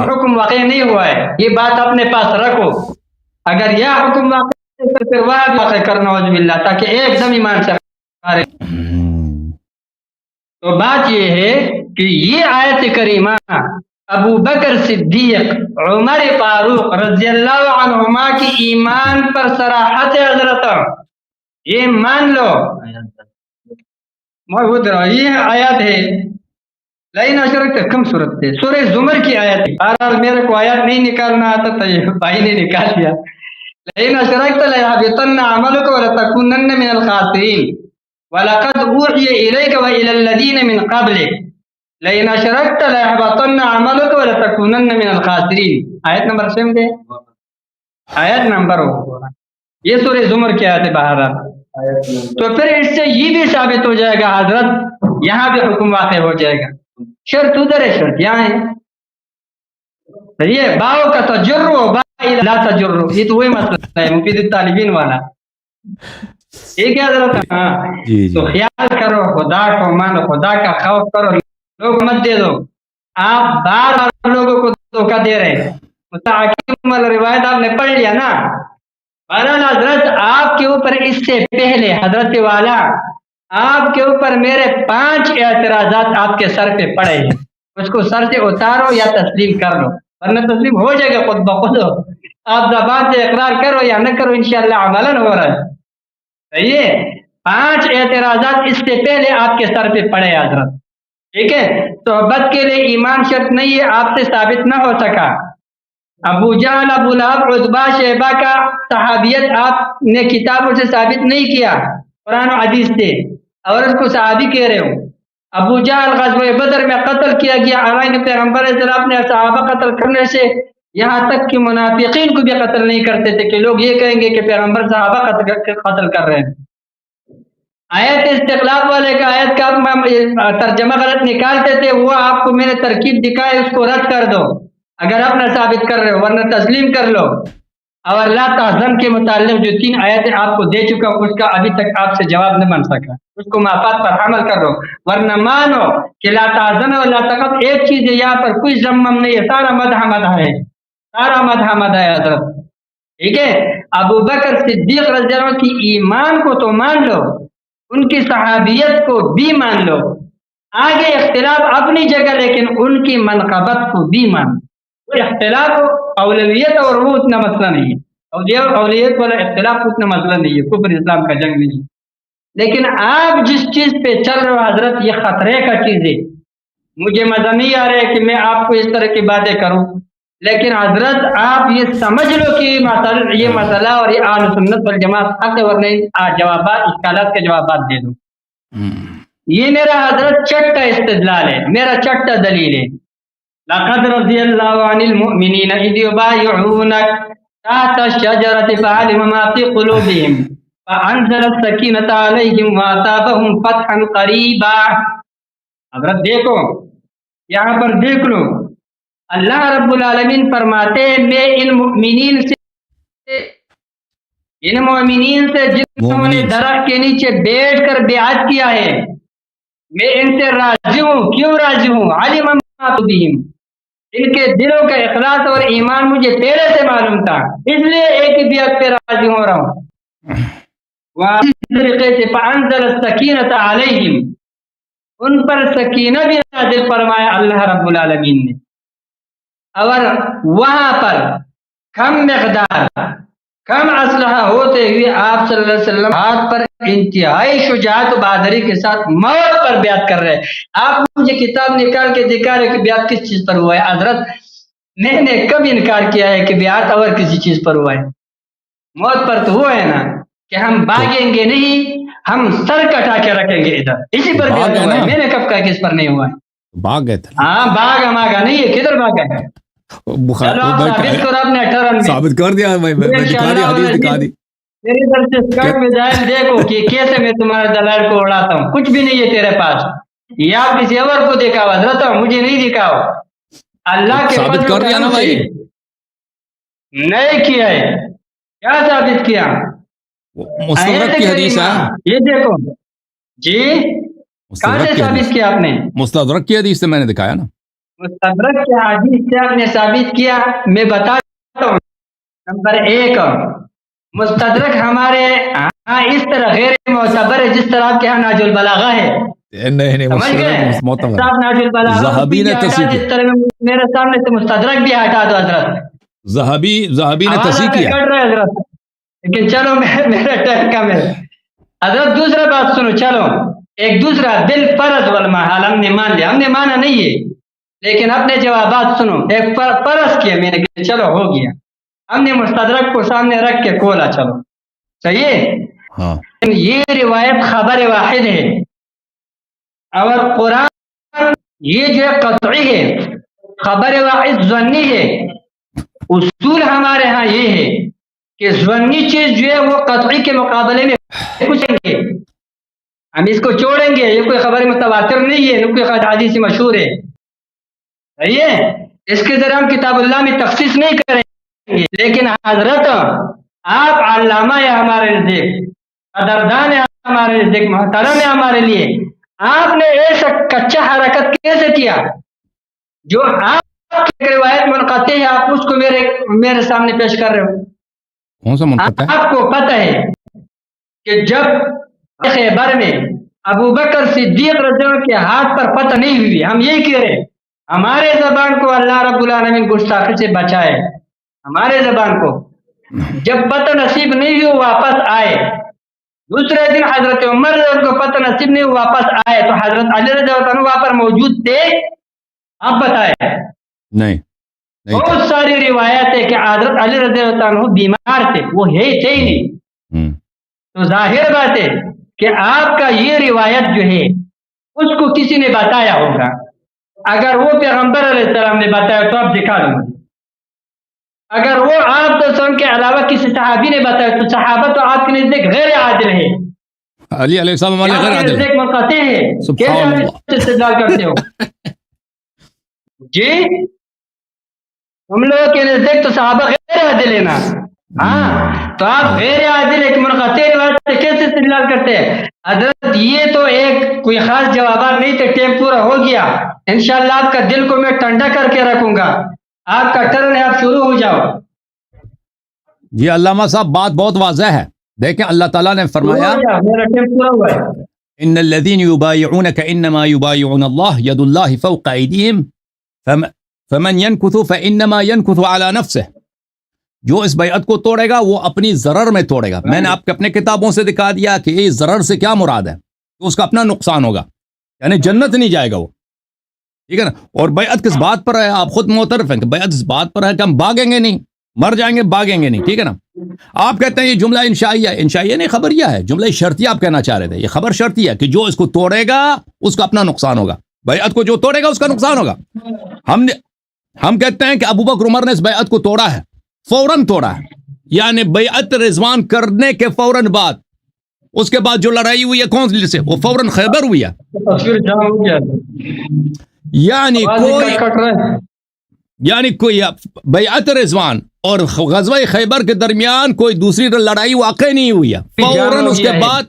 Speaker 2: حکم واقع نہیں ہوا ہے، یہ بات اپنے پاس رکھو. اگر یہ حکم واقع ہے تو پھر وہ واقع کرنا عزب اللہ، تاکہ ایک دم ایمان سے. تو بات یہ ہے کہ یہ آیت کریمہ ابو بکر صدیق، عمر فاروق رضی اللہ عنہما کی ایمان پر صراحت ہے. حضرت یہ مان لو. یہ آیت ہے لئن اشرکت، کم صورت ہے، سورہ زمر کی آیت ہے. بہرحال میرے کو آیت نہیں نکالنا آتا تو یہ بھائی نے نکال دیا. لئن اشرکت لیحبطن عملک ولتکونن من الخاسرین وَلَقَدْ أُوحِيَ إِلَيْكَ وَإِلَى الَّذِينَ مِنْ قَبْلِكَ لَئِنْ أَشْرَكْتَ لَيَحْبَطَنَّ عَمَلُكَ وَلَتَكُونَنَّ مِنَ الْخَاسِرِينَ. آیت نمبر سیم دے، آیت نمبر یہ سورہ زمر کی آیت ہے. بہرحال تو پھر اس سے یہ بھی ثابت ہو جائے گا حضرت یہاں بھی حکم واقع ہو جائے گا. شرط ادھر ہے، شرط یہاں ہے. یہ باؤ کا تجرو با لا تجرو، یہ تو وہی مسئلہ ہے مفید الطالبین والا. ٹھیک ہے حضرت. ہاں تو خیال کرو، خدا کو مانو، خدا کا خوف کرو، لوگ مت دے دو. آپ بار بار لوگوں کو دھوکہ دے رہے ہیں. مستحکم روایت آپ نے پڑھ لیا نا. بہرحال حضرت آپ کے اوپر اس سے پہلے حضرت والا آپ کے اوپر میرے 5 اعتراضات آپ کے سر پہ پڑے ہیں. اس کو سر سے اتارو یا تسلیم کر لو، ورنہ تسلیم ہو جائے گا خود بخود. آپ زبان سے اقرار کرو یا نہ کرو، انشاءاللہ عملاً ہو رہا ہے. یہ 5 اعتراضات اس سے پہلے آپ کے سر پہ پڑے حضرت. ٹھیک ہے. صحبت کے لیے ایمان شرط نہیں ہے، آپ سے ثابت نہ ہو سکا. ابو جہل، ابو لہب، عتبہ، شیبہ کا صحابیت آپ نے کتابوں سے ثابت نہیں کیا، قرآن و حدیث سے، اور اس کو صحابی کہہ رہے ہو. ابو جہل غزوہ بدر میں قتل کیا گیا، حالانکہ پیغمبر علیہ السلام نے صحابہ قتل کرنے سے یہاں تک کہ منافقین کو بھی قتل نہیں کرتے تھے کہ لوگ یہ کہیں گے کہ پیغمبر صحابہ قتل کر رہے ہیں. آیت استقلال والے کا آیت کا ترجمہ غلط نکالتے تھے، وہ آپ کو میں نے ترکیب دکھائے، اس کو رد کر دو اگر اپنا ثابت کر رہے ہو، ورنہ تسلیم کر لو. اور لا تحزن کے متعلق جو 3 آیتیں آپ کو دے چکا ہوں، اس کا ابھی تک آپ سے جواب نہ بن سکا، اس کو مافات پر عمل کر دو، ورنہ مانو کہ لا تحزن اور لا تخف ایک چیز ہے، یہاں پر کوئی ضمم نہیں ہے، سارا مدح ہے، سارا مدح ہے حضرت، ٹھیک ہے۔ ابو بکر صدیق رضی اللہ عنہ کی ایمان کو تو مان لو، ان کی صحابیت کو بھی مان لو، آگے اختلاف اپنی جگہ، لیکن ان کی منقبت کو بھی مان لو۔ وہ اختلاف اولویت اور وہ اتنا مسئلہ نہیں ہے، اولیت والا اختلاف اتنا مسئلہ نہیں ہے، کفر اسلام کا جنگ نہیں ہے، لیکن آپ جس چیز پہ چل رہے ہو حضرت، یہ خطرے کا چیز ہے۔ مجھے مزہ نہیں آ رہا ہے کہ میں آپ کو اس طرح کی باتیں کروں، لیکن حضرت آپ یہ سمجھ لو کہ یہ مسئلہ اور یہ اہل سنت والجماعت حق ہے، ورنہ جوابات اشکالات کے جوابات دے دوں۔ یہ میرا حضرت چٹا استدلال ہے، میرا چٹا دلیل ہے۔ لقد رضی اللہ عن المؤمنین اذ یبایعونک تحت الشجرۃ فعلم ما فی قلوبہم فانزل السکینۃ علیہم واصابہم فتحا قریبا۔ حضرت دیکھو، یہاں پر دیکھ لو، اللہ رب العالمین فرماتے ہیں میں ان مؤمنین سے جنہوں نے درخت کے نیچے بیٹھ کر بیعت کیا ہے، میں ان سے راضی ہوں۔ کیوں راضی ہوں؟ علم ما فی قلوبہم، ان کے دلوں کا اخلاص اور ایمان مجھے پہلے سے معلوم تھا، اس لیے ایک ہی بیعت پہ راضی ہو رہا ہوں۔ اس طریقے سے فانزل السکینۃ علیہم، ان پر سکینہ بھی نازل فرمایا اللہ رب العالمین نے، اور وہاں پر کم مقدار کم اسلحہ ہوتے ہوئے آپ صلی اللہ علیہ وسلم ہاتھ پر انتہائی شجاعت و بہادری کے ساتھ موت پر بیعت کر رہے ہیں۔ آپ مجھے کتاب نکال کے دکھا رہے کہ بیعت کس چیز پر ہوا ہے؟ حضرت میں نے کب انکار کیا ہے کہ بیعت اور کسی چیز پر ہوا ہے؟ موت پر تو ہوا ہے نا، کہ ہم بھاگیں گے نہیں، ہم سر کٹا کے رکھیں گے ادھر، اسی پر بیعت ہوا ہے۔ میں نے کب کہا کہ اس پر نہیں ہوا ہے؟
Speaker 3: بھاگ گئے تھے۔
Speaker 2: ہاں بھاگا ماگا نہیں ہے، کدھر بھاگا ہے؟
Speaker 3: ثابت کر دیا، میں دکھا دیا، حدیث دکھا دی۔
Speaker 2: میری طرف سے اسکرٹ میں جائے دیکھو کہ کیسے میں تمہارے دلائل کو اڑاتا ہوں، کچھ بھی نہیں ہے تیرے پاس، یا کسی اور کو دکھاؤ حضرت، مجھے نہیں دکھاؤ، اللہ کے
Speaker 3: ثابت کر دیا نا بھائی،
Speaker 2: نہیں کیا ہے، کیا ثابت کیا؟
Speaker 3: مستدرک کی حدیث ہے،
Speaker 2: یہ دیکھو جی، کہاں سے ثابت کیا آپ نے؟
Speaker 3: مستدرک کی حدیث سے میں نے دکھایا نا۔
Speaker 2: مستدرک کی حدیث سے آپ نے ثابت کیا، میں بتاتا ہوں۔ نمبر 1، مستدرک ہمارے ہاں اس طرح غیر معتبر ہے جس طرح آپ کے ہاں ناج البلاغہ ہے۔
Speaker 3: نہیں
Speaker 2: سمجھ گئے؟ ناج البلاغہ
Speaker 3: ذہبی نے تصحیح
Speaker 2: جس طرح میرے سامنے سے مستدرک بھی ہٹا دو حضرت۔
Speaker 3: ذہبی نے تصحیح کیا
Speaker 2: حضرت، لیکن چلو میرا ٹائم کم ہے حضرت۔ دوسرا بات سنو، چلو ایک دوسرا بالفرض والمحال ہم نے مان لیا، ہم نے مانا نہیں ہے، لیکن اپنے جوابات سنو۔ ایک فرض کیا میں نے کہ چلو ہو گیا، ہم نے مستدرک کو سامنے رکھ کے کھولا، چلو صحیح ہے۔ یہ روایت خبر واحد ہے، اور قرآن یہ جو ہے قطعی ہے، خبر واحد ظنی ہے۔ اصول ہمارے ہاں یہ ہے کہ ظنی چیز جو ہے وہ قطعی کے مقابلے میں پوچھیں گے، ہم اس کو چھوڑیں گے، یہ کوئی خبر متواتر نہیں ہے، کوئی حدیث مشہور ہے، صحیح ہے۔ اس کے ذریعے ہم کتاب اللہ میں تخصیص نہیں کریں گے، لیکن حضرت آپ علامہ ہے ہمارے نزدیک، قدردان ہے ہمارے نزدیک، محترم ہے ہمارے لیے، آپ نے ایسا کچا حرکت کیسے کیا جو آپ کی روایت منقطع ہے، آپ اس کو میرے سامنے پیش کر رہے ہو؟
Speaker 3: کون سا منقطع ہے؟
Speaker 2: آپ کو پتہ ہے کہ جب خیبر میں ابو بکر صدیق رضی اللہ عنہ کے ہاتھ پر فتح نہیں ہوئی، ہم یہی کہہ رہے ہیں، ہمارے زبان کو اللہ رب العالمین گستاخی سے بچائے، ہمارے زبان کو جب پتہ نصیب نہیں ہوئی واپس آئے، دوسرے دن حضرت عمر رضی اللہ عنہ کو پتہ نصیب نہیں ہوئی واپس آئے، تو حضرت علی رضی اللہ عنہ وہاں پر موجود تھے؟ آپ بتائے۔
Speaker 3: نہیں،
Speaker 2: بہت ساری روایت ہے کہ حضرت علی رضی اللہ عنہ بیمار تھے، وہ تھے ہی نہیں، تو ظاہر بات ہے کہ آپ کا یہ روایت جو ہے اس کو کسی نے بتایا ہوگا، اگر وہ پیغمبر علیہ السلام نے بتایا تو آپ دکھا دو مجھے، اگر وہ آپ تو کے علاوہ کسی صحابی نے بتایا تو صحابہ تو آپ کے نزدیک غیر عادل ہے،
Speaker 3: علی علیہ السلام غیر عادل ہے،
Speaker 2: منقطع ہے، کیسے آپ استدلال کرتے ہو؟ جی، ہم لوگوں کے نزدیک تو صحابہ غیر عادل ہے نا، ہاں تو آپ غیر عادل ایک منقطع روایت سے کیسے استدلال کرتے ہیں؟ حضرت یہ تو ایک کوئی خاص جوابات نہیں تھے، ٹائم پورا ہو گیا، انشاءاللہ آپ کا دل کو میں ٹھنڈا کر کے رکھوں گا، آپ کا ٹرن ہے، آپ شروع ہو جاؤ.
Speaker 1: یہ علامہ صاحب بات بہت واضح ہے. دیکھیں اللہ تعالیٰ نے فرمایا
Speaker 2: میرا ٹائم پورا ہوا ہے.
Speaker 1: ان الذين يبايعونك انما يبايعون الله يد الله فوق ايديهم فمن ينكث فانما ينكث على نفسه. جو اس بیعت کو توڑے گا وہ اپنی ضرر میں توڑے گا. میں نے آپ کو اپنے کتابوں سے دکھا دیا کہ یہ ضرر سے کیا مراد ہے، تو اس کا اپنا نقصان ہوگا، یعنی جنت نہیں جائے گا وہ. ٹھیک ہے نا. اور بیعت کس بات پر ہے؟ آپ خود معترف ہیں کہ بیعت اس بات پر ہے کہ ہم بھاگیں گے نہیں، مر جائیں گے بھاگیں گے نہیں. ٹھیک ہے نا. آپ کہتے ہیں یہ جملہ انشائیہ، انشائیہ نہیں خبریہ ہے. جملہ شرطیہ آپ کہنا چاہ رہے تھے، یہ خبر شرطیہ ہے کہ جو اس کو توڑے گا اس کا اپنا نقصان ہوگا. بیعت کو جو توڑے گا اس کا نقصان ہوگا. ہم کہتے ہیں کہ ابو بکر عمر نے اس بیعت کو توڑا ہے، فوراً توڑا ہے، یعنی بیعت رضوان کرنے کے فوراً بعد. اس کے بعد جو لڑائی ہوئی ہے کون سی سے؟ وہ فوراً خیبر ہوئی ہے. یعنی کوئی بیعت رضوان اور غزوہ خیبر کے درمیان کوئی دوسری لڑائی واقع نہیں ہوئی ہے. فوراً اس کے بعد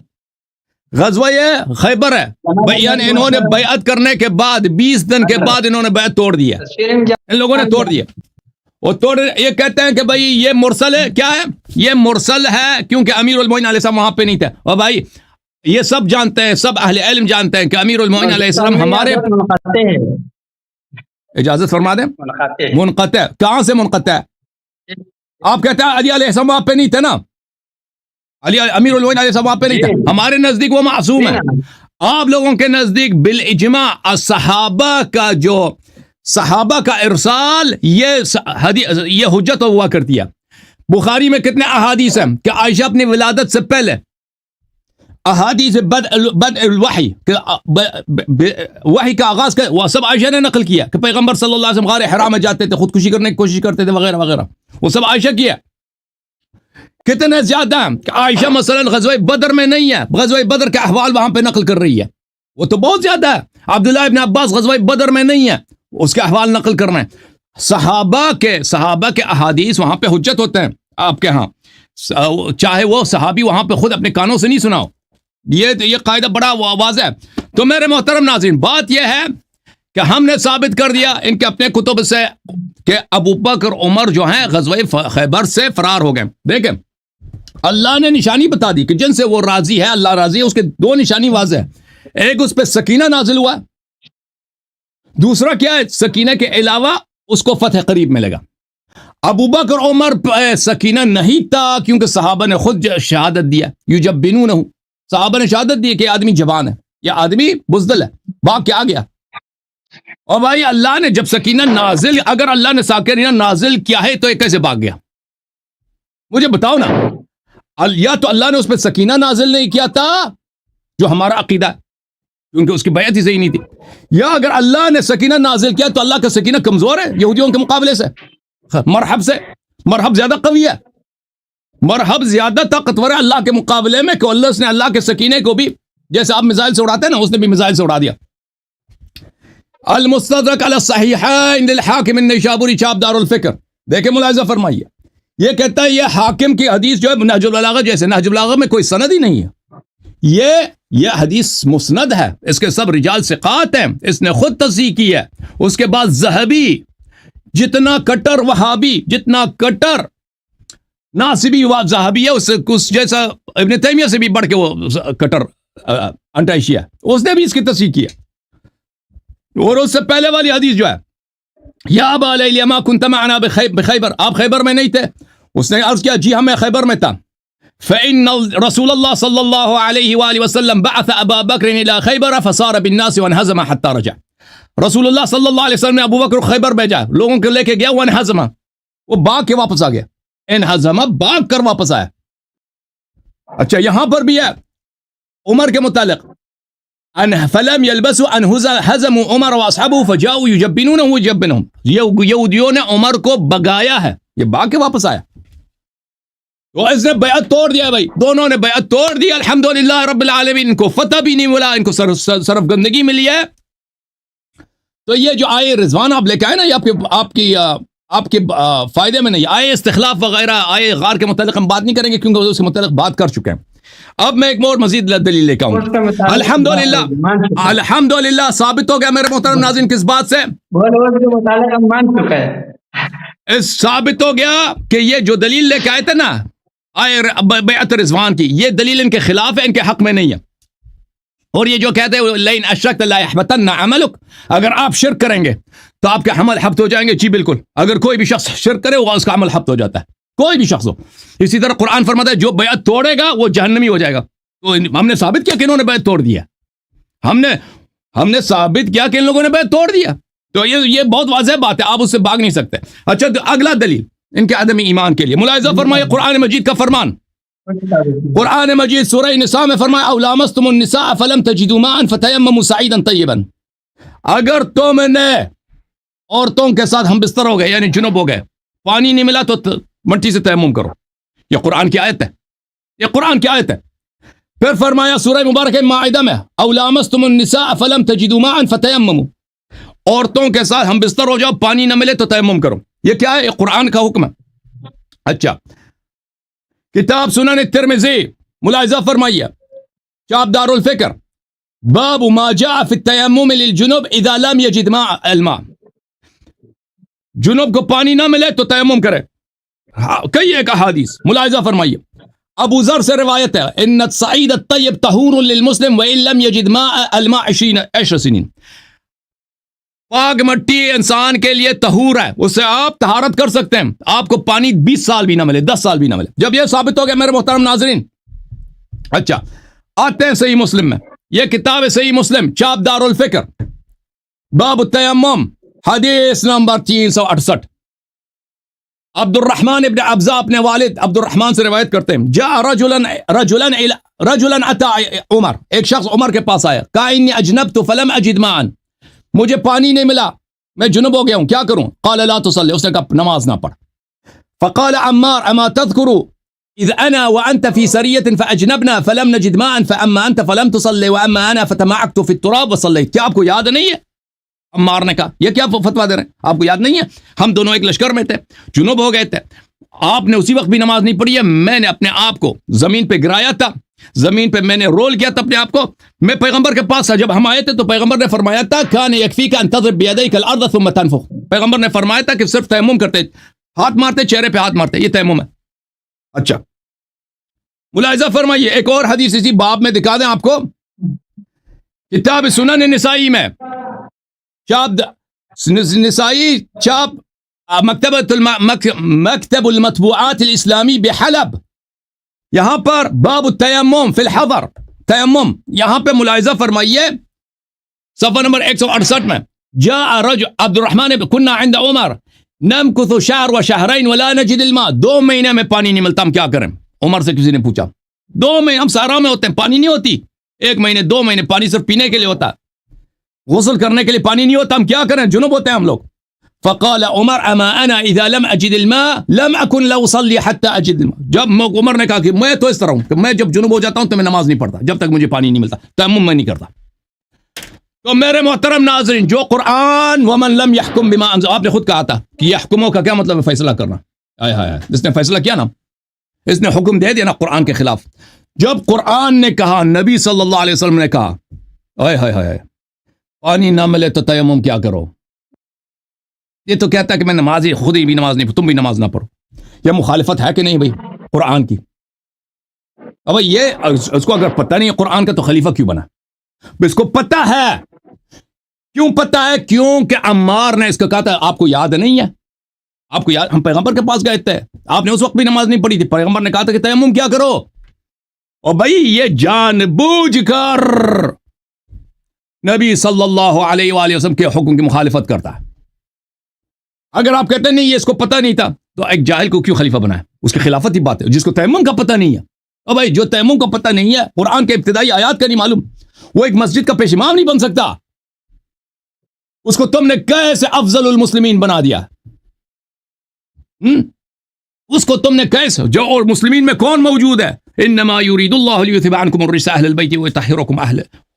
Speaker 1: غزوہ خیبر ہے. یعنی انہوں نے بیعت کرنے کے بعد 20 دن کے بعد انہوں نے بیعت توڑ دیا. ان لوگوں نے توڑ دیا. وہ یہ کہتے ہیں کہ بھائی یہ مرسل ہے. کیا ہے یہ؟ مرسل ہے کیونکہ امیر المومنین علیہ السلام وہاں پہ نہیں تھے. اور بھائی یہ سب جانتے ہیں، سب اہل علم جانتے ہیں کہ امیر المومنین علیہ السلام ہمارے اجازت فرما دیں منقطع. کہاں سے منقطع ہے؟ آپ کہتے ہیں علی علیہ السلام وہاں پہ نہیں تھے نا، علی امیر المومنین علیہ السلام وہاں پہ نہیں تھے. ہمارے نزدیک وہ معصوم ہے. آپ لوگوں کے نزدیک بالاجماع صحابہ کا ارسال یہ حجت ہوا کرتی ہے. بخاری میں کتنے احادیث ہیں کہ عائشہ اپنی ولادت سے پہلے احادیث بدء الوحی وحی کا آغاز کا وہ سب عائشہ نے نقل کیا کہ پیغمبر صلی اللہ علیہ وسلم غار حرا میں جاتے تھے، خودکشی کرنے کی کوشش کرتے تھے وغیرہ وغیرہ. وہ سب عائشہ کیا. کتنے زیادہ ہیں کہ عائشہ مثلا غزوہ بدر میں نہیں ہے، غزوہ بدر کے احوال وہاں پہ نقل کر رہی ہے. وہ تو بہت زیادہ ہے. عبداللہ ابن عباس غزوہ بدر میں نہیں ہے، اس کے احوال نقل کرنا ہے. صحابہ کے احادیث وہاں پہ حجت ہوتے ہیں آپ کے ہاں، چاہے وہ صحابی وہاں پہ خود اپنے کانوں سے نہیں سناؤ. یہ قاعدہ بڑا واضح ہے. تو میرے محترم ناظرین، بات یہ ہے کہ ہم نے ثابت کر دیا ان کے اپنے کتب سے کہ ابو بکر عمر جو ہیں غزوہ خیبر سے فرار ہو گئے. دیکھیں اللہ نے نشانی بتا دی کہ جن سے وہ راضی ہے، اللہ راضی ہے. اس کے دو نشانی واضح ہے. ایک اس پہ سکینہ نازل ہوا، دوسرا کیا ہے؟ سکینہ کے علاوہ اس کو فتح قریب ملے گا. ابو بکر عمر سکینہ نہیں تھا کیونکہ صحابہ نے خود شہادت دیا. یجبنونہ، صحابہ نے شہادت دی کہ یہ آدمی جوان ہے، یہ آدمی بزدل ہے، بھاگ کے آ گیا. اور بھائی اللہ نے جب سکینہ نازل، اگر اللہ نے سکینہ نازل کیا ہے تو یہ کیسے بھاگ گیا؟ مجھے بتاؤ نا. یا تو اللہ نے اس پہ سکینہ نازل نہیں کیا تھا جو ہمارا عقیدہ ہے کیونکہ اس کی بیعت ہی صحیح نہیں تھی، یا اگر اللہ نے سکینہ نازل کیا تو اللہ کا سکینہ کمزور ہے یہودیوں کے مقابلے سے، مرحب زیادہ قوی ہے، مرحب زیادہ طاقتور ہے اللہ کے مقابلے میں، کہ اللہ نے اللہ کے سکینے کو بھی جیسے آپ میزائل سے اڑاتے ہیں نا، اس نے بھی میزائل سے اڑا دیا. المستدرک علی الصحیحین للحاکم النیشابوری، چھاپ دار الفکر. دیکھیں ملاحظہ فرمائیے، یہ کہتا ہے یہ حاکم کی حدیث جو ہے نہج البلاغہ، جیسے نہج البلاغہ میں کوئی سند ہی نہیں ہے، یہ حدیث مسند ہے، اس کے سب رجال ثقات ہیں، اس نے خود تصحیح کی ہے. اس کے بعد ذہبی، جتنا کٹر وہابی، جتنا کٹر ناصبی ذہبی ہے، اس سے کچھ جیسا ابن تیمیہ سے بھی بڑھ کے وہ کٹر انٹائشیا، اس نے بھی اس کی تصحیح کی ہے. اور اس سے پہلے والی حدیث جو ہے، یا ابا لیلی ما کنت معنا بخیبر، آپ خیبر میں نہیں تھے. اس نے عرض کیا جی ہاں میں خیبر میں تھا. فإن رسول الله صلى الله عليه وآله وسلم بعث أبا بكر إلى خيبر فصار بالناس وانهزم حتى رجع. رسول اللہ صلی اللہ علیہ وسلم نے ابو بکر خیبر بھیجا، لوگوں کو لے کے گیا، وانهزم، وہ بھاگ کے واپس آ گیا. انہزم، بھاگ کر واپس آیا. اچھا یہاں پر بھی ہے عمر کے متعلق، فلم يلبسوا ان هزموا عمر واصحابه فجاءوا يجبنونه ويجبنهم. یہودیوں نے عمر کو بگایا ہے، یہ بھاگ کے واپس آیا. تو اس نے بیعت توڑ دیا. بھائی دونوں نے بیعت توڑ دی، الحمدللہ رب العالمین. ان کو فتح بھی نہیں ملا، ان کو صرف گندگی ملی ہے. تو یہ جو آئے رضوان آپ لے کے آئے نا، یہ آپ کی
Speaker 3: آپ کے فائدے میں نہیں. آئے استخلاف وغیرہ آئے غار کے متعلق ہم بات نہیں کریں گے کیونکہ اس کے متعلق بات کر چکے ہیں. اب میں ایک اور مزید دلیل لے کے آؤں گا. الحمدللہ ثابت ہو گیا میرے محترم ناظرین کس بات سے؟ ثابت ہو گیا کہ یہ جو دلیل لے کے آئے تھے نا آئے بیعت رضوان کی، یہ دلیل ان کے خلاف ہے، ان کے حق میں نہیں ہے. اور یہ جو کہتے ہیں لئن اشرکت لا یحبطن عملک، اگر آپ شرک کریں گے تو آپ کے عمل حبط ہو جائیں گے. جی بالکل، اگر کوئی بھی شخص شرک کرے وہ اس کا عمل حبط ہو جاتا ہے، کوئی بھی شخص ہو. اسی طرح قرآن فرماتا ہے جو بیعت توڑے گا وہ جہنمی ہو جائے گا. تو ہم نے ثابت کیا کہ انہوں نے بیعت توڑ دیا، ہم نے ثابت کیا کہ ان لوگوں نے بیعت توڑ دیا. تو یہ بہت واضح بات ہے، آپ اس سے بھاگ نہیں سکتے. اچھا تو اگلا دلیل ان کے عدم ایمان کے لیے ملاحظہ فرمائے قرآن مجید کا فرمان. قرآن مجید سورہ نساء میں فرمایا او لامستم النساء فلم تجدوا ماء فتیمموا صعیدا طیبا، اگر تم نے عورتوں کے ساتھ ہم بستر ہو گئے یعنی جنب ہو گئے، پانی نہیں ملا تو مٹی سے تیمم کرو. یہ قرآن کی آیت ہے، یہ قرآن کی آیت ہے. پھر فرمایا سورہ مبارکہ مائدہ میں او لامستم النساء فلم تجدوا ماء فتیمموا، عورتوں کے ساتھ ہم بستر ہو جاؤ پانی نہ ملے تو تیمم کرو. یہ کیا ہے؟ یہ قرآن کا حکم ہے. اچھا کتاب سنن الترمذی ملاحظہ فرمائیے چاپ دار الفکر باب ما جاء فی التیمم للجنوب اذا لم یجد ماء الماء، جنوب کو پانی نہ ملے تو تیمم کرے. کئی ایک احادیث ملاحظہ فرمائیے. ابو ذر سے روایت ہے ان الصعید الطیب طہور للمسلم وان لم یجد ماء الماء 20 سنین، پاک مٹی انسان کے لیے طہور ہے، اس سے آپ طہارت کر سکتے ہیں، آپ کو پانی 20 سال بھی نہ ملے، 10 سال بھی نہ ملے. جب یہ ثابت ہو گیا میرے محترم ناظرین، اچھا آتے ہیں صحیح مسلم میں. یہ کتاب ہے صحیح مسلم چاپ دار الفکر باب التیمم حدیث نمبر 368. عبد الرحمن ابن ابزا اپنے والد عبد الرحمن سے روایت کرتے ہیں جاء رجلا اتا عمر، ایک شخص عمر کے پاس آیا، کہا انی اجنبت فلم اجد ماء، مجھے پانی نہیں ملا میں جنب ہو گیا ہوں کیا کروں؟ قال لا تصلی، اس نے کہا نماز نہ پڑھ. فقال عمار اما تذكر اذ انا وانت في سريه فاجنبنا فلم نجد ماء فاما انت فلم تصلي واما انا فتمعكت في التراب وصليت. کیا آپ کو یاد نہیں ہے؟ عمار نے کہا یہ کیا فتویٰ دے رہے ہیں، آپ کو یاد نہیں ہے؟ ہم دونوں ایک لشکر میں تھے، جنوب ہو گئے تھے، آپ نے اسی وقت بھی نماز نہیں پڑھی ہے، میں نے اپنے آپ کو زمین پہ گرایا تھا، زمین پہ میں نے رول کیا تھا اپنے آپ کو. میں پیغمبر کے پاس جب ہم آئے تھے تو پیغمبر نے فرمایا تھا کان یکفیک ان تضرب بیدیک الارض ثم تنفخ، پیغمبر نے فرمایا تھا کہ صرف تیمم کرتے، ہاتھ مارتے چہرے پہ ہاتھ مارتے، یہ تیمم ہے. اچھا ملاحظہ فرمائیے ایک اور حدیث اسی باب میں دکھا دیں آپ کو، کتاب سنن نسائی میں چاپ نسائی چاپ مکتب المطبوعات الاسلامی بحلب، یہاں پر باب التیمم فی الحضر، تیمم یہاں پہ ملاحظہ فرمائیے صفحہ نمبر 168 میں جاء رجل عبد الرحمن كنا عند عمر نمكث شهر وشهرين ولا نجد الماء، 2 مہینے میں پانی نہیں ملتا ہم کیا کریں؟ عمر سے کسی نے پوچھا 2 مہینے ہم صحرا میں ہوتے ہیں پانی نہیں ہوتی، 1 مہینے 2 مہینے پانی صرف پینے کے لیے ہوتا ہے، غسل کرنے کے لیے پانی نہیں ہوتا، ہم کیا کریں؟ جنوب ہوتے ہیں ہم لوگ. فقال عمر اما انا اذا لم اجد الماء لم اكن لاصلي حتى اجد الماء، جب عمر نے کہا کہ میں تو اس طرح ہوں کہ میں جب جنوب ہو جاتا ہوں تو میں نماز نہیں پڑھتا جب تک مجھے پانی نہیں ملتا، تیمم میں نہیں کرتا. تو میرے محترم ناظرین جو قرآن ومن لم يحكم بما انزل، آپ نے خود کہا تھا کہ یحکموں کا کیا مطلب ہے؟ فیصلہ کرنا. آئے ہائے جس نے فیصلہ کیا نا، اس نے حکم دے دیا نا قرآن کے خلاف. جب قرآن نے کہا، نبی صلی اللہ علیہ وسلم نے کہا آئے ہائے ہائے پانی نہ ملے تو تیمم کیا کرو، یہ تو کہتا ہے کہ میں نمازی خود ہی بھی نماز نہیں، تم بھی نماز نہ پڑھو. یہ مخالفت ہے کہ نہیں بھائی قرآن کی؟ اب یہ اس کو اگر پتہ نہیں ہے قرآن کا تو خلیفہ کیوں بنا؟ اس کو پتہ ہے، کیوں پتہ ہے؟ کیونکہ عمار نے اس کو کہا تھا آپ کو یاد نہیں ہے، آپ کو یاد ہم پیغمبر کے پاس گئے تھے، آپ نے اس وقت بھی نماز نہیں پڑھی تھی، پیغمبر نے کہا تھا کہ تیمم کیا کرو. اور بھائی یہ جان بوجھ کر نبی صلی اللہ علیہ وآلہ وسلم کے حکم کی مخالفت کرتا ہے. اگر آپ کہتے ہیں نہیں یہ اس کو پتہ نہیں تھا تو ایک جاہل کو کیوں خلیفہ بنایا؟ اس کی خلافت ہی بات ہے، جس کو تیمم کا پتہ نہیں ہے. اور بھائی جو تیمم کا پتہ نہیں ہے، قرآن کے ابتدائی آیات کا نہیں معلوم، وہ ایک مسجد کا پیش امام نہیں بن سکتا. اس کو تم نے کیسے افضل المسلمین بنا دیا؟ اس کو تم نے کیسے، جو اور مسلمین میں کون موجود ہے؟ انما یرید اللہ لیذهب عنکم الرجس اہل البیت ویطہرکم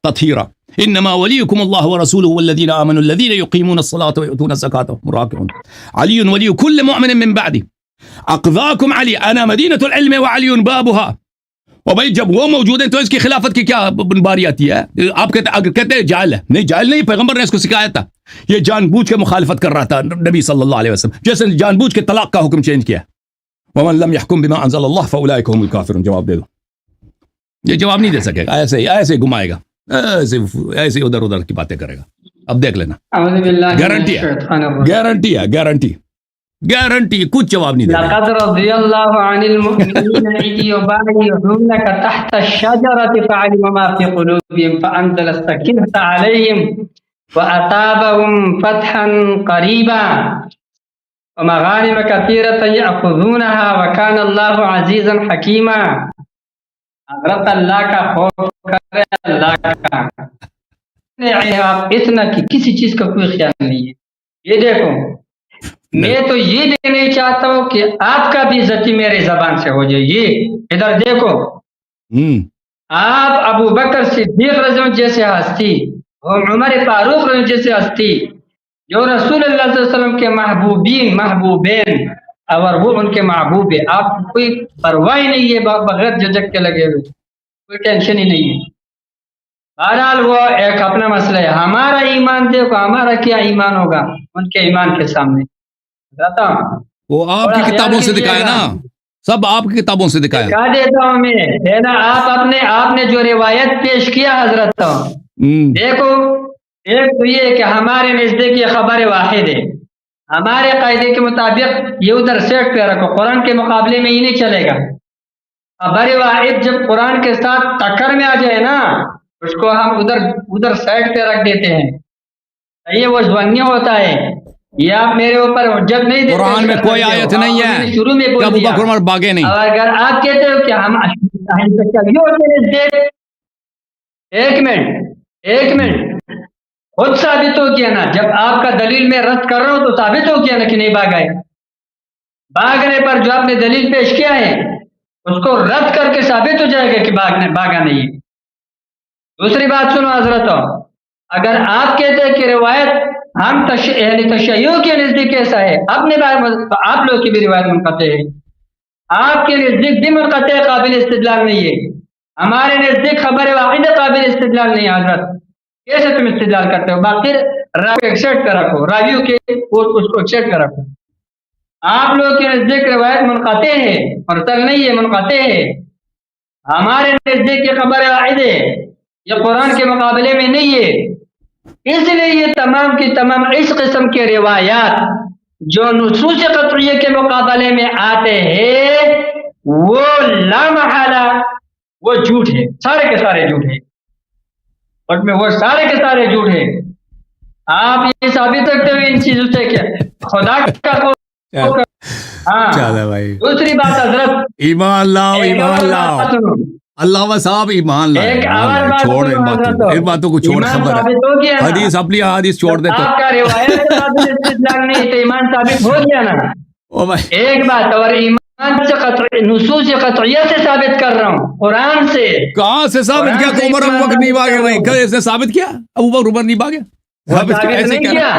Speaker 3: تطهيرا إنما وليكم الله ورسوله والذين آمنوا الذين يقيمون الصلاة ويؤتون الزكاة وهم راكعون علي ولي كل مؤمن من بعدي أقضاكم علي أنا مدينة العلم وعلي بابها. اور بھائی جب وہ موجود ہیں تو اس کی خلافت کی کیا باری آتی ہے؟ آپ کہتے ہیں جاہل ہے. نہیں جاہل نہیں، پیغمبر نے اس کو سکھایا تھا. یہ جان بوجھ کے مخالفت کر رہا تھا نبی صلی اللہ علیہ وسلم، جیسے جان بوجھ کے طلاق کا حکم چینج کیا. ومن لم يحكم بما انزل الله فاولئك هم الكافرون. جواب دے دو. یہ جواب نہیں دے سکے گا، ایسے گھمائے گا، ایسے ادھر کی باتیں کرے گا. اب دیکھ لینا، گارنٹی ہے، گارنٹی کچھ جواب نہیں دے گا.
Speaker 2: لقد رضي الله عن المؤمنين إذ يبايعونك تحت الشجرة فعلم ما في قلوبهم فأنزل السكينة عليهم وأثابهم فتحا قريبا ومغانم كثيرة يأخذونها وكان الله عزيزا حكيما. حضرت اللہ کا خوف کرے، اللہ کا آپ اتنا کہ کسی چیز کا کوئی خیال نہیں ہے. یہ دیکھو، میں تو یہ نہیں چاہتا ہوں کہ آپ کا بھی عزتی میرے زبان سے ہو جائے. یہ ادھر دیکھو، آپ ابو بکر صدیق رضی اللہ عنہ جیسے ہستی اور عمر فاروق رضی اللہ عنہ جیسے ہستی جو رسول اللہ صلی اللہ علیہ وسلم کے محبوبین اور وہ ان کے محبوب ہے، آپ کو کوئی پرواہ نہیں ہے، بغیر جھجک کے لگے ہوئے، کوئی ٹینشن ہی نہیں ہے. بہرحال وہ ایک اپنا مسئلہ ہے. ہمارا ایمان دیکھو، ہمارا کیا ایمان ہوگا ان کے ایمان کے سامنے.
Speaker 3: وہ آپ کی کتابوں سے دکھایا نا، سب آپ کی کتابوں سے دکھایا.
Speaker 2: دکھا دیتا ہوں میں نا. آپ نے جو روایت پیش کیا حضرت، دیکھو، ایک تو یہ کہ ہمارے نزدیک یہ خبر واحد ہے. ہمارے قاعدے کے مطابق یہ ادھر سیٹ پہ رکھو، قرآن کے مقابلے میں یہ نہیں چلے گا. خبر واحد جب قرآن کے ساتھ ٹکر میں آ جائے نا، اس کو ہم ادھر سائڈ پہ رکھ دیتے ہیں. یہ وہ ظنی ہوتا ہے. یہ آپ میرے اوپر حجت نہیں دیتے. قرآن میں کوئی آیت نہیں ہے شروع میں بول دیا.
Speaker 3: باغے نہیں.
Speaker 2: اگر آپ کہتے ہو کہ ہم ایک منٹ خود ثابت ہو گیا نا. جب آپ کا دلیل میں رد کر رہا ہوں تو ثابت ہو گیا نا کہ نہیں بھاگا ہے. بھاگنے پر جو آپ نے دلیل پیش کیا ہے اس کو رد کر کے ثابت ہو جائے گا کہ بھاگا نہیں ہے. دوسری بات سنو حضرت، اگر آپ کہتے ہیں کہ روایت ہم تشیع کے نزدیک ایسا ہے، اپنے بارے میں آپ لوگ کی بھی روایت منقطع ہے. آپ کے نزدیک بھی منقطع قابل استدلال نہیں ہے. ہمارے نزدیک خبر واحد قابل استدلال نہیں ہے. حضرت کیسے تم استدلال کرتے ہو؟ باقی راوی ایکسیپٹ کر رکھو، راویوں کے اس کو ایکسیپٹ کر رکھو. آپ لوگ کے نزدیک روایت منقطع ہے، مرسل نہیں ہے، منقطع ہے. ہمارے نزدیک یہ خبر واحد ہے، یہ قرآن کے مقابلے میں نہیں ہے. اس لیے یہ تمام کی تمام اس قسم کے روایات جو نصوص قطعیہ کے مقابلے میں آتے ہیں وہ لا محالہ وہ جھوٹ ہے، سارے کے سارے جھوٹ ہے. اور میں وہ سارے کے سارے جھوٹ ہے. آپ یہ ثابت کرتے ہوئے ان چیزوں سے کیا خدا کا
Speaker 3: چلے بھائی.
Speaker 2: دوسری بات حضرت،
Speaker 3: ایمان لاؤ، ایمان لاؤ. علامہ صاحب ایمان لاؤ، چھوڑ ان باتوں کو، چھوڑ. خبر ہے حدیث، اپنی حدیث چھوڑ دے تو
Speaker 2: آپ کا روایت استدلال نہیں تو ایمان ثابت ہو گیا نا. ایک بات اور ایمان سے نصوص قطعیہ سے ثابت کر رہا ہوں، قرآن سے.
Speaker 3: کہاں سے ثابت کیا کہ عمر ابو بکر نہیں بھاگے؟ بھائی کل اس نے ثابت کیا ابو بکر عمر نہیں بھاگے؟
Speaker 2: ثابت نہیں کیا.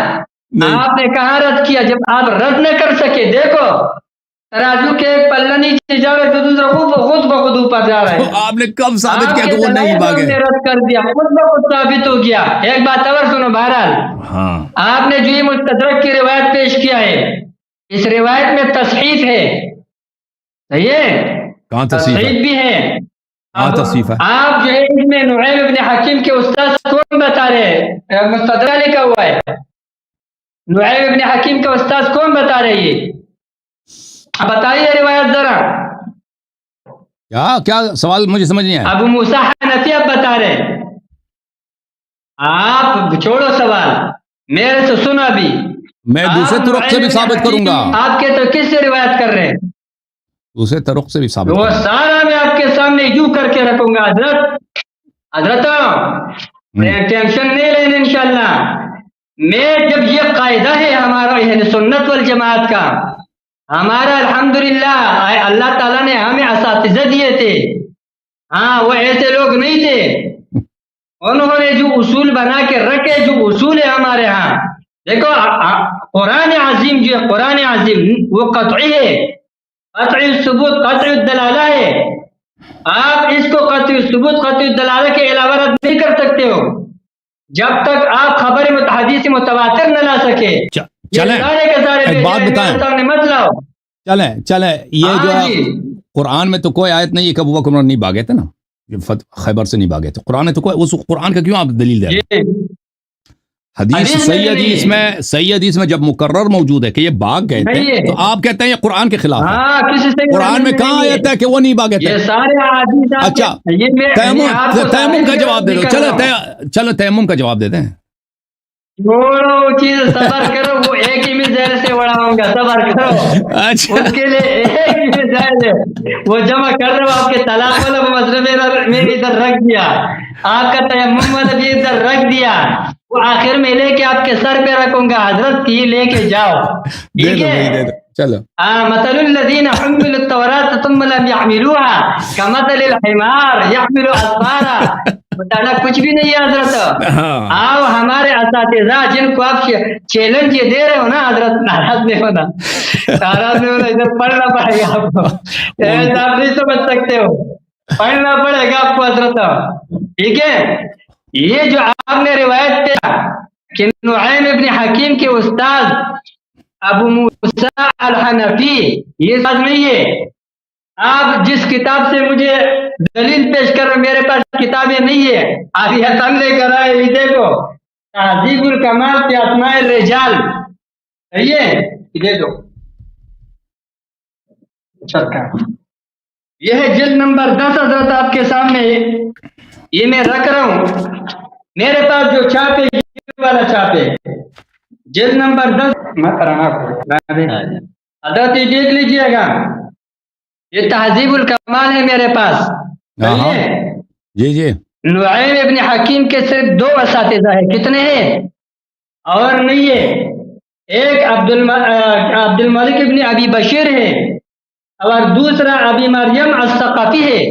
Speaker 2: آپ نے کہاں رد کیا؟ جب آپ رد نہ کر سکے. دیکھو ترازو کے ایک پلہ نیچے جا رہا ہے تو دوسرا خود بخود اوپر جا رہا ہے.
Speaker 3: آپ نے کب ثابت کیا کہ وہ نہیں بھاگے؟
Speaker 2: رد کر دیا، خود بخود ثابت ہو گیا. ایک بات اور سنو. بہرحال آپ نے جو یہ مستدرک کی روایت پیش کیا ہے، اس روایت میں تصحیف ہے. صحیح ہے،
Speaker 3: کہاں
Speaker 2: تصحیف بھی ہے.
Speaker 3: تصحیف ہے.
Speaker 2: آپ جو ہے اس میں نعیم ابن حکیم کے استاد کون بتا رہے ہیں؟ مستدرک لکھا ہوا ہے. نعیم ابن حکیم کا استاد کون بتا رہے ہیں؟ بتائیے روایت ذرا.
Speaker 3: کیا سوال مجھے سمجھ نہیں آیا.
Speaker 2: ابو موسیٰ حنفی اب بتا رہے. آپ چھوڑو سوال، میرے سے سنو. ابھی
Speaker 3: میں دوسرے طرق سے بھی ثابت کروں گا.
Speaker 2: آپ کے تو کس سے روایت کر رہے ہیں؟
Speaker 3: دوسرے طرق سے بھی ثابت.
Speaker 2: وہ سارا میں آپ کے سامنے یوں کر کے رکھوں گا. حضرت ٹینشن نہیں لینا انشاءاللہ. میں جب یہ قاعدہ ہے ہمارا اہل سنت والجماعت کا، ہمارا الحمدللہ اللہ تعالیٰ نے ہمیں اساتذہ دیے تھے. ہاں وہ ایسے لوگ نہیں تھے، انہوں نے جو اصول بنا کے رکھے، جو اصول ہے ہمارے ہاں، دیکھو قرآن عظیم جو ہے، قرآن عظیم وہ قطعی ہے، قطعی الثبوت، قطعی الدلالہ ہے. آپ اس کو قطعی الثبوت، قطعی الدلالہ کے علاوہ رد نہیں کر سکتے ہو جب تک آپ خبر حدیث متواتر نہ لا سکے.
Speaker 3: چلیں ایک بات بتائیں،
Speaker 2: سامنے مت لاؤ.
Speaker 3: چلیں یہ جو ہے قرآن میں تو کوئی آیت نہیں ہے کہ ابو بکر عمر نہیں بھاگے تھے نا، خیبر سے نہیں بھاگے تھے. قرآن میں تو کوئی، اس قرآن کا کیوں آپ دلیل دے رہے ہیں؟ حدیث صحیح حدیث میں جب مقرر موجود ہے کہ یہ بھاگ گئے تھے تو آپ کہتے ہیں یہ قرآن کے خلاف ہے. قرآن میں کہاں آیت ہے کہ وہ نہیں بھاگے تھے؟ اچھا تیمم کا جواب دے دو. چلو تیمم کا جواب دے دیں.
Speaker 2: چھوڑو چیز، صبر کرو، وہ ایک ہی مثال سے بڑھاؤں گا، صبر کرو.
Speaker 3: اچھا
Speaker 2: اس کے لیے ایک ہی مثال ہے، وہ جمع کر رہے ہو. آپ کے طلاق والا وہ مسئلہ میں بھی ادھر رکھ دیا، آپ کا تیمم والا بھی ادھر رکھ دیا، وہ آخر میں لے کے آپ کے سر پہ رکھوں گا. حضرت کی لے کے جاؤ، ٹھیک ہے؟
Speaker 3: چلو.
Speaker 2: مثل الذين حملوا التوراة ثم لم يحملوها كمثل الحمار يحمل اسفارا. بتانا کچھ بھی نہیں ہے حضرت. آپ ہمارے اساتذہ جن کو آپ چیلنج یہ دے رہے ہو نا حضرت، ناراض نہیں ہونا، ناراض نہیں ہونا. ادھر پڑھنا پڑے گا آپ کو، آپ نہیں سمجھ سکتے ہو، پڑھنا پڑے گا آپ کو حضرت، ٹھیک ہے؟ یہ جو آپ نے روایت کیا کہ نعیم ابن حکیم کے استاد ابو موسیٰ الحنفی، یہ بات نہیں ہے. آپ جس کتاب سے مجھے دلیل پیش کر رہے، میرے پاس کتابیں نہیں ہے. آپ یہ سامنے کر رہے ہیں، دیکھو تہذیب الکمال فی اسماء الرجال، صحیح ہے؟ یہ دو یہ ہے جلد نمبر 10 حضرت آپ کے سامنے یہ میں رکھ رہا ہوں. میرے پاس جو چھاپ ہے یہ والا چھاپ ہے، جلد نمبر 10. حضرت یہ دیکھ لیجئے گا، یہ تہذیب الکمال ہے میرے پاس.
Speaker 3: جی
Speaker 2: نعیم ابن حکیم کے صرف 2 اساتذہ ہیں. کتنے ہیں؟ اور نہیں ہے. ایک عبد الملک ابن ابی بشیر ہے اور دوسرا ابی مریم الثقفی ہے.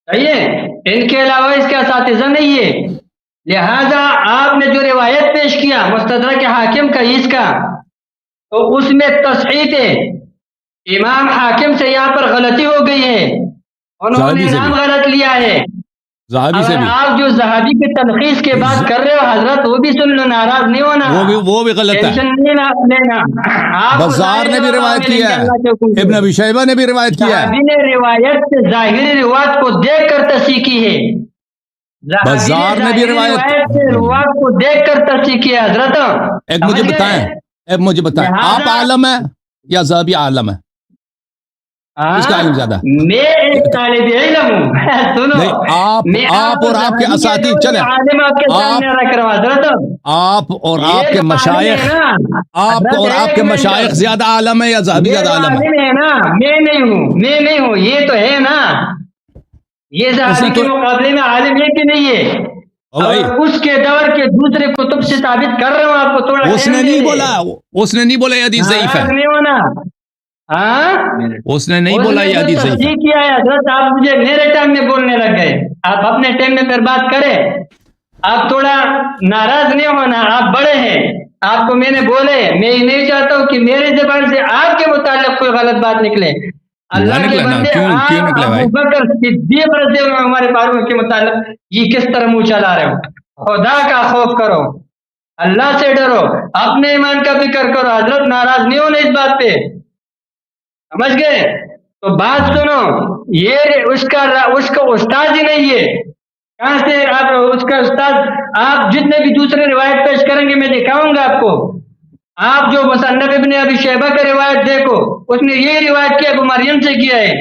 Speaker 2: صحیح ہے؟ ان کے علاوہ اس کے اساتذہ نہیں ہے. لہذا آپ نے جو روایت پیش کیا مستدرک حاکم کا اس کا، تو اس میں تصحیح ہے. امام حاکم سے یہاں پر غلطی ہو گئی ہے، انہوں نے نام غلط لیا ہے. اگر آپ جو زہابی کی تلخیص کے بات کر رہے ہو حضرت، وہ بھی سن لو، ناراض نہیں ہونا،
Speaker 3: وہ بھی غلط ہے.
Speaker 2: ٹینشن نہیں لینا.
Speaker 3: بزار نے بھی روایت کیا ہے، ابن ابی شیبہ نے بھی روایت کیا ہے.
Speaker 2: زہابی نے روایت سے ظاہری روایت کو دیکھ کر تصحیح کی ہے.
Speaker 3: بزار نے بھی روایت
Speaker 2: کو دیکھ کر تصحیح کی ہے حضرت.
Speaker 3: ایک مجھے بتائیں آپ عالم ہے یا زہابی عالم ہے؟ اس کا علم زیادہ؟
Speaker 2: میں ایک طالب علم ہوں.
Speaker 3: آپ اور آپ کے اساتذہ، چلیں آپ اور آپ کے مشائخ، آپ اور آپ کے مشائخ زیادہ عالم ہے یا زہابی زیادہ عالم ہے؟
Speaker 2: میں نہیں ہوں. یہ تو ہے نا، یہ زہابی کے مقابلے میں عالم ہے کہ نہیں ہے؟ اس کے دور کے دوسرے کتب سے ثابت کر رہا ہوں آپ کو. تھوڑا
Speaker 3: اس نے نہیں بولا یہ حدیث ضعیف ہے. اس نے نہیں بولا یہ حدیث ضعیف ہے.
Speaker 2: کیا ہے حضرت، آپ مجھے میرے ٹائم میں بولنے لگ گئے. آپ اپنے ٹائم میں پھر بات کریں. آپ تھوڑا ناراض نہیں ہونا، آپ بڑے ہیں، آپ کو میں نے بولے. میں یہ نہیں چاہتا ہوں کہ میرے زبان سے آپ کے متعلق کوئی غلط بات نکلے. اللہ کے بندے، آپ ابو بکر صدیق رضی اللہ عنہ ہمارے فاروق کے متعلق یہ کس طرح منہ چلا رہے ہو؟ خدا کا خوف کرو، اللہ سے ڈرو، اپنے ایمان کا فکر کرو. حضرت ناراض نہیں ہونا اس بات پہ، سمجھ گئے؟ تو بات سنو، یہ اس کا استاد ہی نہیں ہے. کہاں سے آپ اس کا استاد؟ آپ جتنے بھی دوسرے روایت پیش کریں گے میں دکھاؤں گا آپ کو. آپ جو مصنف ابن ابی شیبہ کا روایت دیکھو، اس نے یہ روایت کیا ابو مریم سے کیا ہے،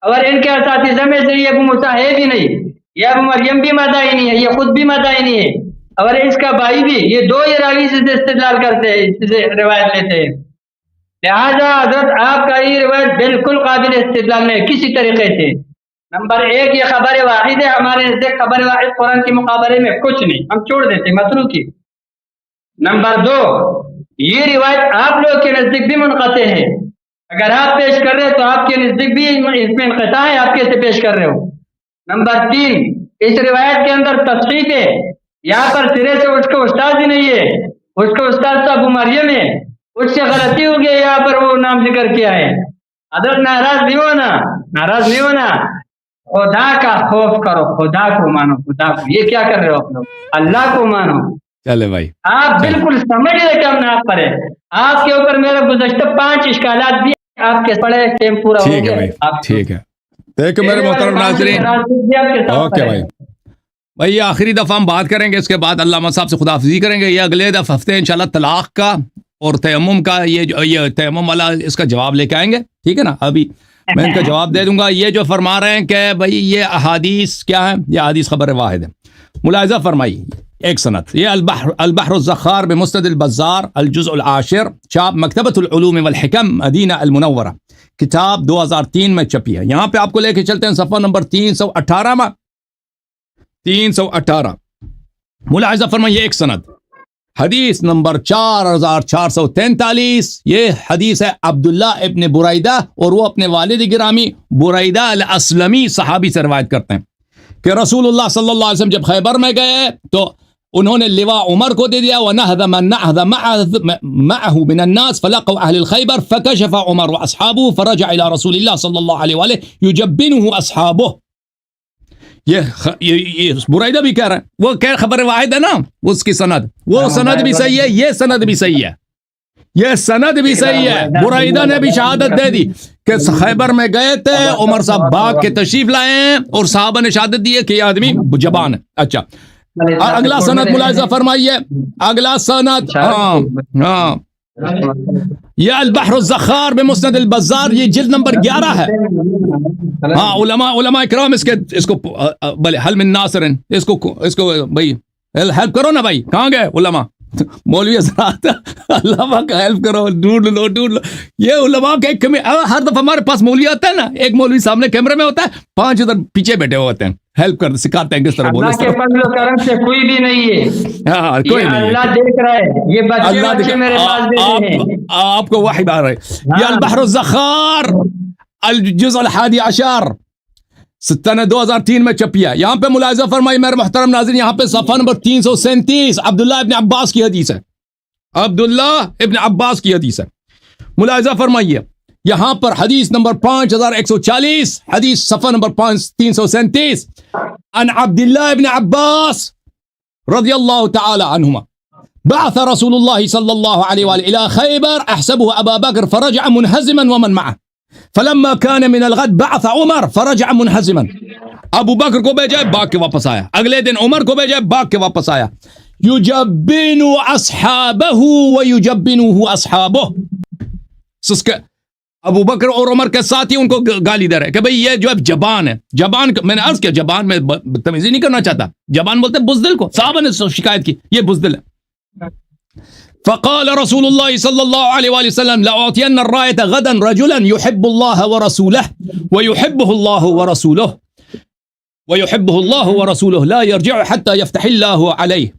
Speaker 2: اور ان کے اساتذہ میں سے یہ ابو موسیٰ ہے بھی نہیں، یہ ابو مریم بھی مدائنی ہے، یہ خود بھی مدائنی ہے، اور اس کا بھائی بھی. یہ 2 ہی راوی سے استدلال کرتے ہیں، اس سے روایت لیتے ہیں. لہذا حضرت آپ کا یہ روایت بالکل قابل استدلال نہیں کسی طریقے سے. نمبر 1 یہ خبر واحد ہے، ہمارے نزدیک خبر واحد قرآن کے مقابلے میں کچھ نہیں، ہم چھوڑ دیتے متروک کی. نمبر 2 یہ روایت آپ لوگ کے نزدیک بھی منقطع ہے. اگر آپ پیش کر رہے تو آپ کے نزدیک بھی اس میں انقطاع ہے، آپ کیسے پیش کر رہے ہو؟ نمبر 3 اس روایت کے اندر تصحیح ہے، یہاں پر سرے سے اس کا استاد ہی نہیں ہے، اس کا استاد تو ابو مریم ہے، اس سے غلطی ہو گئی، یہاں پر وہ نام ذکر کیا ہے۔ حضرت ناراض نہیں ہونا، ناراض نہیں ہونا، خدا کا خوف کرو، خدا کو مانو، خدا کو۔ یہ کیا کر رہے ہو آپ لوگ؟ اللہ کو مانو۔
Speaker 3: چلے بھائی
Speaker 2: آپ بالکل سمجھ رہے کہ ہم آپ پر ہے، آپ کے اوپر میرے گزشتہ 5 اشکالات بھی آپ کے پڑے ٹائم پورا ہو
Speaker 3: ٹھیک ہے
Speaker 2: گیا۔
Speaker 3: بھائی،
Speaker 2: آپ
Speaker 3: ٹھیک ہے، دیکھو میرے محترم ناظرین، اوکے بھائی، بھائی یہ آخری دفعہ ہم بات کریں گے، اس کے بعد علامہ صاحب سے خداحافظی کریں گے۔ یہ اگلے ہفتے انشاءاللہ طلاق کا اور تیمم کا، یہ تیمم والا اس کا جواب لے کے آئیں گے، ٹھیک ہے نا؟ ابھی میں ان کا جواب دے دوں گا۔ یہ جو فرما رہے ہیں کہ بھائی یہ احادیث کیا ہے، یہ احادیث خبر واحد ہے، ملاحظہ فرمائی ایک سند، یہ البحر الزخار بمسند البزار الجزء العاشر، چاپ مکتبۃ العلوم والحکم مدینہ المنورہ، کتاب 2003 میں چھپی ہے۔ یہاں پہ آپ کو لے کے چلتے ہیں صفحہ نمبر 318 میں، 318 ملاحظہ فرمائیے ایک سند، حدیث نمبر 4443، یہ حدیث ہے عبداللہ ابن بریدہ، اور وہ اپنے والد گرامی بریدہ الاسلمی صحابی سے روایت کرتے ہیں کہ رسول اللہ صلی اللہ علیہ وسلم جب خیبر میں گئے تو انہوں نے لواء عمر کو دے دیا، وَنَهْذَ مَنْ نَهْذَ مَعَهُ مِنَ النَّاسِ فَلَقَوْا أَهْلِ الْخَيْبَرِ فَكَشَفَ عُمَرُ وَأَصْحَابُهُ فَرَجَعَ إِلَى رَسُولِ اللَّهِ صلی اللہ علیہ وآلہ يُجَبِّنُهُ أَصْحَابُهُ۔ یہ برائدہ بھی کہہ رہے ہیں، وہ کہہ خبر واحد ہے نا، اس کی سند، وہ سند بھی صحیح ہے، یہ سند بھی صحیح ہے، یہ سند بھی صحیح ہے۔ برائدہ نے بھی شہادت دے دی کہ خیبر میں گئے تھے، عمر صاحب باغ کے تشریف لائے ہیں، اور صحابہ نے شہادت دی ہے کہ یہ آدمی جبان ہے۔ اچھا اگلا سند ملاحظہ فرمائیے، اگلا سند، ہاں یہ البحر الزخار بمسند البزار، یہ جلد نمبر 11 ہے۔ ہاں علماء کرام اس کو بھلے حل من ناصر، اس کو بھائی ہیلپ کرو نا بھائی، کہاں گئے علماء؟ مولوی حضرات علماء کا ہیلپ کرو، ڈھونڈ لو۔ یہ علماء کے ایک ہر دفعہ ہمارے پاس مولوی آتا ہے نا، ایک مولوی سامنے کیمرے میں ہوتا ہے، 5 ادھر پیچھے بیٹھے ہوئے ہوتے ہیں، ہیلپ کر سکھاتے ہیں کس طرح بولو۔
Speaker 2: اللہ کے فضل و کرم سے کوئی بھی نہیں ہے،
Speaker 3: ہاں کوئی نہیں،
Speaker 2: اللہ دیکھ رہا ہے، یہ بچے میرے پاس بیٹھے ہیں،
Speaker 3: آپ کو وحی آ رہا ہے۔ یہ البحر الزخار الجزء الحادی عشر، سنہ 2003 میں چھپی ہے۔ یہاں پہ ملاحظہ فرمائی میرے محترم ناظرین، یہاں پہ صفحہ نمبر 337 عبداللہ ابن عباس کی حدیث ہے، عبداللہ ابن عباس کی حدیث ہے، ملاحظہ فرمائیے یہاں پر حدیث نمبر 5140، حدیث صفحہ نمبر 337 عن عبداللہ ابن عباس رضی اللہ تعالی عنہما بعث رسول اللہ صلی اللہ علیہ وآلہ الى خیبر احسبه ابا بکر فرجع منہزما ومن معه فلما كان من الغد بعث عمر فرجع منہزما، ابو بکر کو بھیجا باغ کے واپس آیا، اگلے دن عمر کو بھیجا باغ کے واپس آیا، یجبن اصحابه ویجبنه اصحابه، ابو بکر اور عمر کے ساتھ ہی ان کو گالی دے رہے کہ بھئی یہ جو ہے جبان ہے، جبان میں نے عرض کیا جبان میں بدتمیزی نہیں کرنا چاہتا، جبان بولتے بزدل کو، صحابہ نے شکایت کی یہ بزدل ہے۔ فقال رسول الله صلى الله عليه وآله وسلم لأعطين الراية غدا رجلا يحب الله ورسوله ويحبه الله ورسوله لا يرجع حتى يفتح الله عليه۔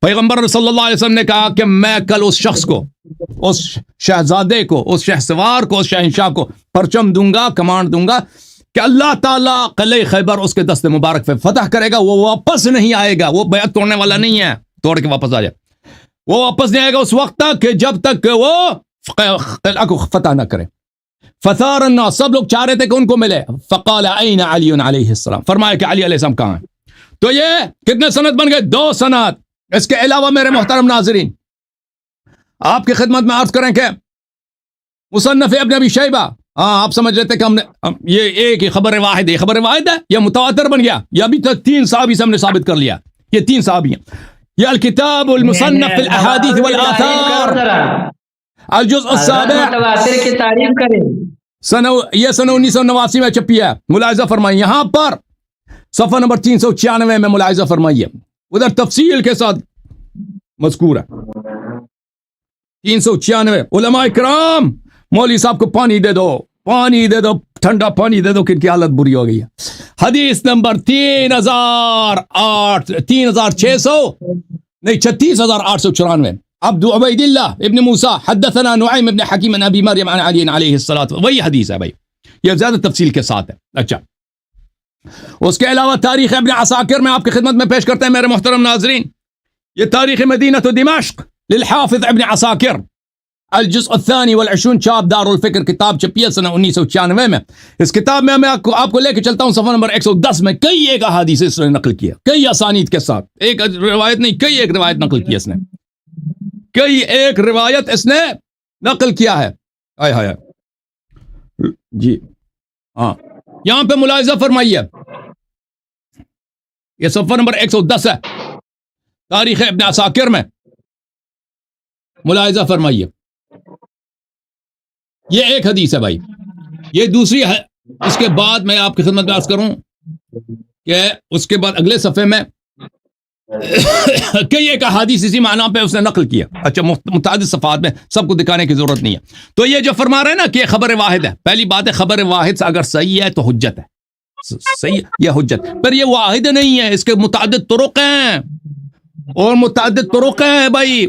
Speaker 3: پیغمبر صلی اللہ علیہ وسلم نے کہا کہ میں کل اس شخص کو، اس شہزادے کو، اس شہسوار کو، اس شہنشاہ کو پرچم دوں گا، کمانڈ دوں گا کہ اللہ تعالیٰ قلعہ خیبر اس کے دست مبارک پہ فتح کرے گا، وہ واپس نہیں آئے گا، وہ بیعت توڑنے والا نہیں ہے توڑ کے واپس آ جائے، وہ واپس نہیں آئے گا اس وقت تک کہ جب تک کہ وہ قلعہ کو فتح نہ کرے۔ فثار الناس، سب لوگ چاہ رہے تھے کہ ان کو ملے، فقال این علی علیہ السلام، فرمایا کہ علی علیہ السلام کہاں ہیں؟ تو یہ کتنے سند بن گئے؟ 2 سند۔ اس کے علاوہ میرے محترم ناظرین آپ کی خدمت میں عرض کریں کہ مصنف ابن ابی شیبہ، ہاں آپ سمجھ رہے تھے کہ ہم نے یہ ایک ہی خبر واحد ہے، خبر واحد ہے یا متواتر بن گیا، یا ابھی تک 3 صحابی سے ہم نے ثابت کر لیا، یہ 3 صحابی ہیں۔ یہ الکتاب المصنف فی الاحادیث والآثار الجزء السابع،
Speaker 2: متواتر کی تعریف کریں،
Speaker 3: یہ سنہ 1989 میں چھپی ہے، ملاحظہ فرمائیے یہاں پر صفحہ نمبر 396 میں ملاحظہ فرمائیے، ادھر تفصیل کے ساتھ مذکور ہے 396۔ علماء کرام مولوی صاحب کو پانی دے دو، پانی دے دو، ٹھنڈا پانی دے دو کہ ان کی حالت بری ہو گئی ہے۔ حدیث نمبر 36,894 عبد عبید اللہ ابن موسیٰ حدثنا نعیم ابن حکیم ابی مریم عن علی علیہ الصلاۃ، وہی حدیث ہے بھائی، یہ زیادہ تفصیل کے ساتھ ہے۔ اچھا اس کے علاوہ تاریخ ابن عساکر میں آپ کی خدمت میں پیش کرتے ہیں میرے محترم ناظرین. یہ تاریخ مدینہ دمشق للحافظ ابن عساکر الجزء الثانی والعشرون چاپ دار الفکر کتاب چھپی ہے سنہ 1996 میں. اس کتاب میں میں آپ کو لے کے چلتا ہوں صفحہ نمبر 110 میں. کئی ایک احادیث اس نے نقل کیا, کئی اسانید کے ساتھ, ایک روایت نہیں کئی ایک روایت نقل کی اس نے, کئی ایک روایت اس نے نقل کیا ہے. ہائے ہائے جی ہاں, یہاں پہ ملاحظہ فرمائیے, یہ صفحہ نمبر 110 ہے تاریخ ابن عساکر میں, ملاحظہ فرمائیے. یہ ایک حدیث ہے بھائی, یہ دوسری ہے. اس کے بعد میں آپ کی خدمت میں عرض کروں کہ اس کے بعد اگلے صفحے میں کئی ایک احادیث اسی معنی پہ اس نے نقل کیا. اچھا, متعدد صفحات میں, سب کو دکھانے کی ضرورت نہیں ہے. تو یہ جو فرما رہے ہیں نا کہ یہ خبر واحد ہے, پہلی بات ہے خبر واحد سے اگر صحیح ہے تو حجت ہے, صحیح یہ حجت. پر یہ واحد نہیں ہے, اس کے متعدد طرق ہیں, اور متعدد طرق ہیں بھائی,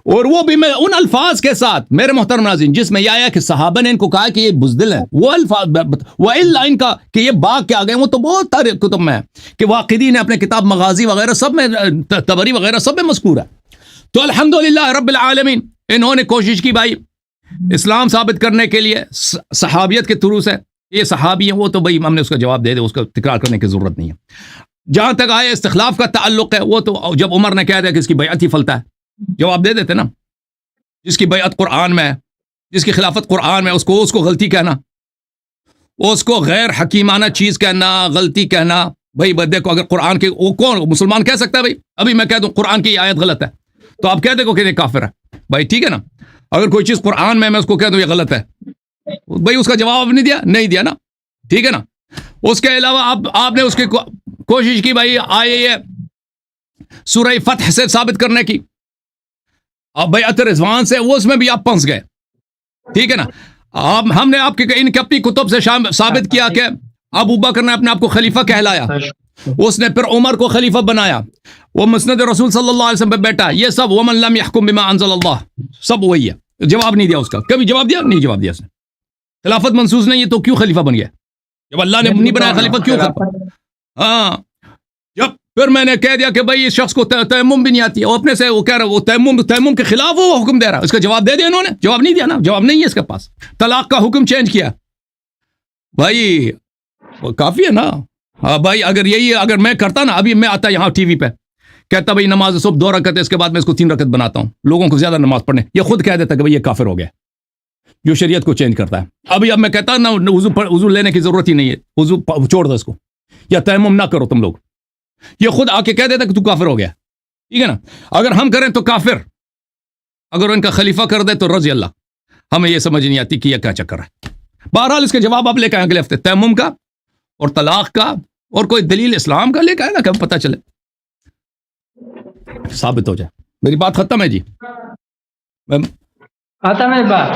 Speaker 3: اور وہ بھی میں ان الفاظ کے ساتھ میرے محترم ناظرین جس میں یہ آیا کہ صحابہ نے ان کو کہا کہ یہ بزدل ہیں, وہ الفاظ وَإِلَّا ان کا کہ یہ باغ کے آگئے, وہ تو بہت سارے کتب میں ہے کہ واقدی نے اپنے کتاب مغازی وغیرہ سب میں, تبری وغیرہ سب میں مذکور ہے. تو الحمدللہ رب العالمین انہوں نے کوشش کی بھائی اسلام ثابت کرنے کے لیے صحابیت کے تھرو سے. یہ صحابی ہیں, وہ تو بھائی ہم نے اس کا جواب دے دیا, اس کا تکرار کرنے کی ضرورت نہیں ہے. جہاں تک آئے استخلاف کا تعلق ہے, وہ تو جب عمر نے کہہ دیا کہ اس کی بیعت ہی فلتا ہے, جواب دے دیتے نا. جس کی بیعت قرآن میں ہے, جس کی خلافت قرآن میں, اس کو غلطی کہنا, اس کو غیر حکیمانہ چیز کہنا, غلطی کہنا. بھائی دیکھو اگر قرآن کے وہ کون مسلمان کہہ سکتا ہے بھائی, ابھی میں کہہ دوں قرآن کی آیت غلط ہے تو آپ کہہ دیں کہ یہ کافر ہے بھائی, ٹھیک ہے نا. اگر کوئی چیز قرآن میں اس کو کہہ دوں یہ غلط ہے بھائی, اس کا جواب نہیں دیا نا, ٹھیک ہے نا. اس کے علاوہ آپ نے اس کی کوشش کی بھائی آئے یہ سورہ فتح سے ثابت کرنے کی, اب بیعت رضوان سے, وہ اس میں بھی آپ پھنس گئے, ٹھیک ہے نا. ہم نے آپ کے ان کی اپنی کتب سے ثابت کیا کہ ابو بکر نے اپنے آپ کو خلیفہ کہلایا, اس نے پھر عمر کو خلیفہ بنایا, وہ مسند رسول صلی اللہ علیہ وسلم پہ بیٹھا. یہ سب ومن لم يحکم بما انزل اللہ, سب وہی ہے. جواب نہیں دیا اس کا, کبھی جواب دیا نہیں, جواب دیا اس نے. خلافت منسوخ نہیں ہے تو کیوں خلیفہ بن گیا؟ جب اللہ نے نہیں بنایا خلیفہ کیوں خلیفہ؟ ہاں, جب پھر میں نے کہہ دیا کہ بھائی اس شخص کو تیمم بھی نہیں آتی ہے, وہ اپنے سے وہ کہہ رہا ہے وہ تیمم کے خلاف وہ حکم دے رہا ہے, اس کا جواب دے دیا انہوں نے, جواب نہیں دیا نا, جواب نہیں ہے اس کے پاس. طلاق کا حکم چینج کیا بھائی, وہ کافی ہے نا. ہاں بھائی, اگر یہی اگر میں کرتا نا, ابھی میں آتا یہاں ٹی وی پہ کہتا بھائی نماز صبح 2 رکعت ہے, اس کے بعد میں اس کو 3 رکعت بناتا ہوں, لوگوں کو زیادہ نماز پڑھنے, یہ خود کہہ دیتا کہ بھائی یہ کافر ہو گیا جو شریعت کو چینج کرتا ہے. اب میں کہتا نا وضو لینے کی ضرورت ہی نہیں ہے, وضو چھوڑ دو اس کو, یا تیمم نہ کرو تم لوگ, یہ خود آ کے کہہ دیتا کہ تو کافر ہو گیا, ٹھیک ہے نا. اگر ہم کریں تو کافر, اگر ان کا خلیفہ کر دے تو رضی اللہ. ہمیں یہ سمجھ نہیں آتی کہ یہ کیا چکر ہے. بہرحال اس کے جواب آپ لے کے آئیں اگلے ہفتے, تیمم کا اور طلاق کا اور کوئی دلیل اسلام کا لے کے آئے نا کہ پتہ چلے, ثابت ہو جائے. میری بات ختم ہے جی,
Speaker 2: ختم ہے بات.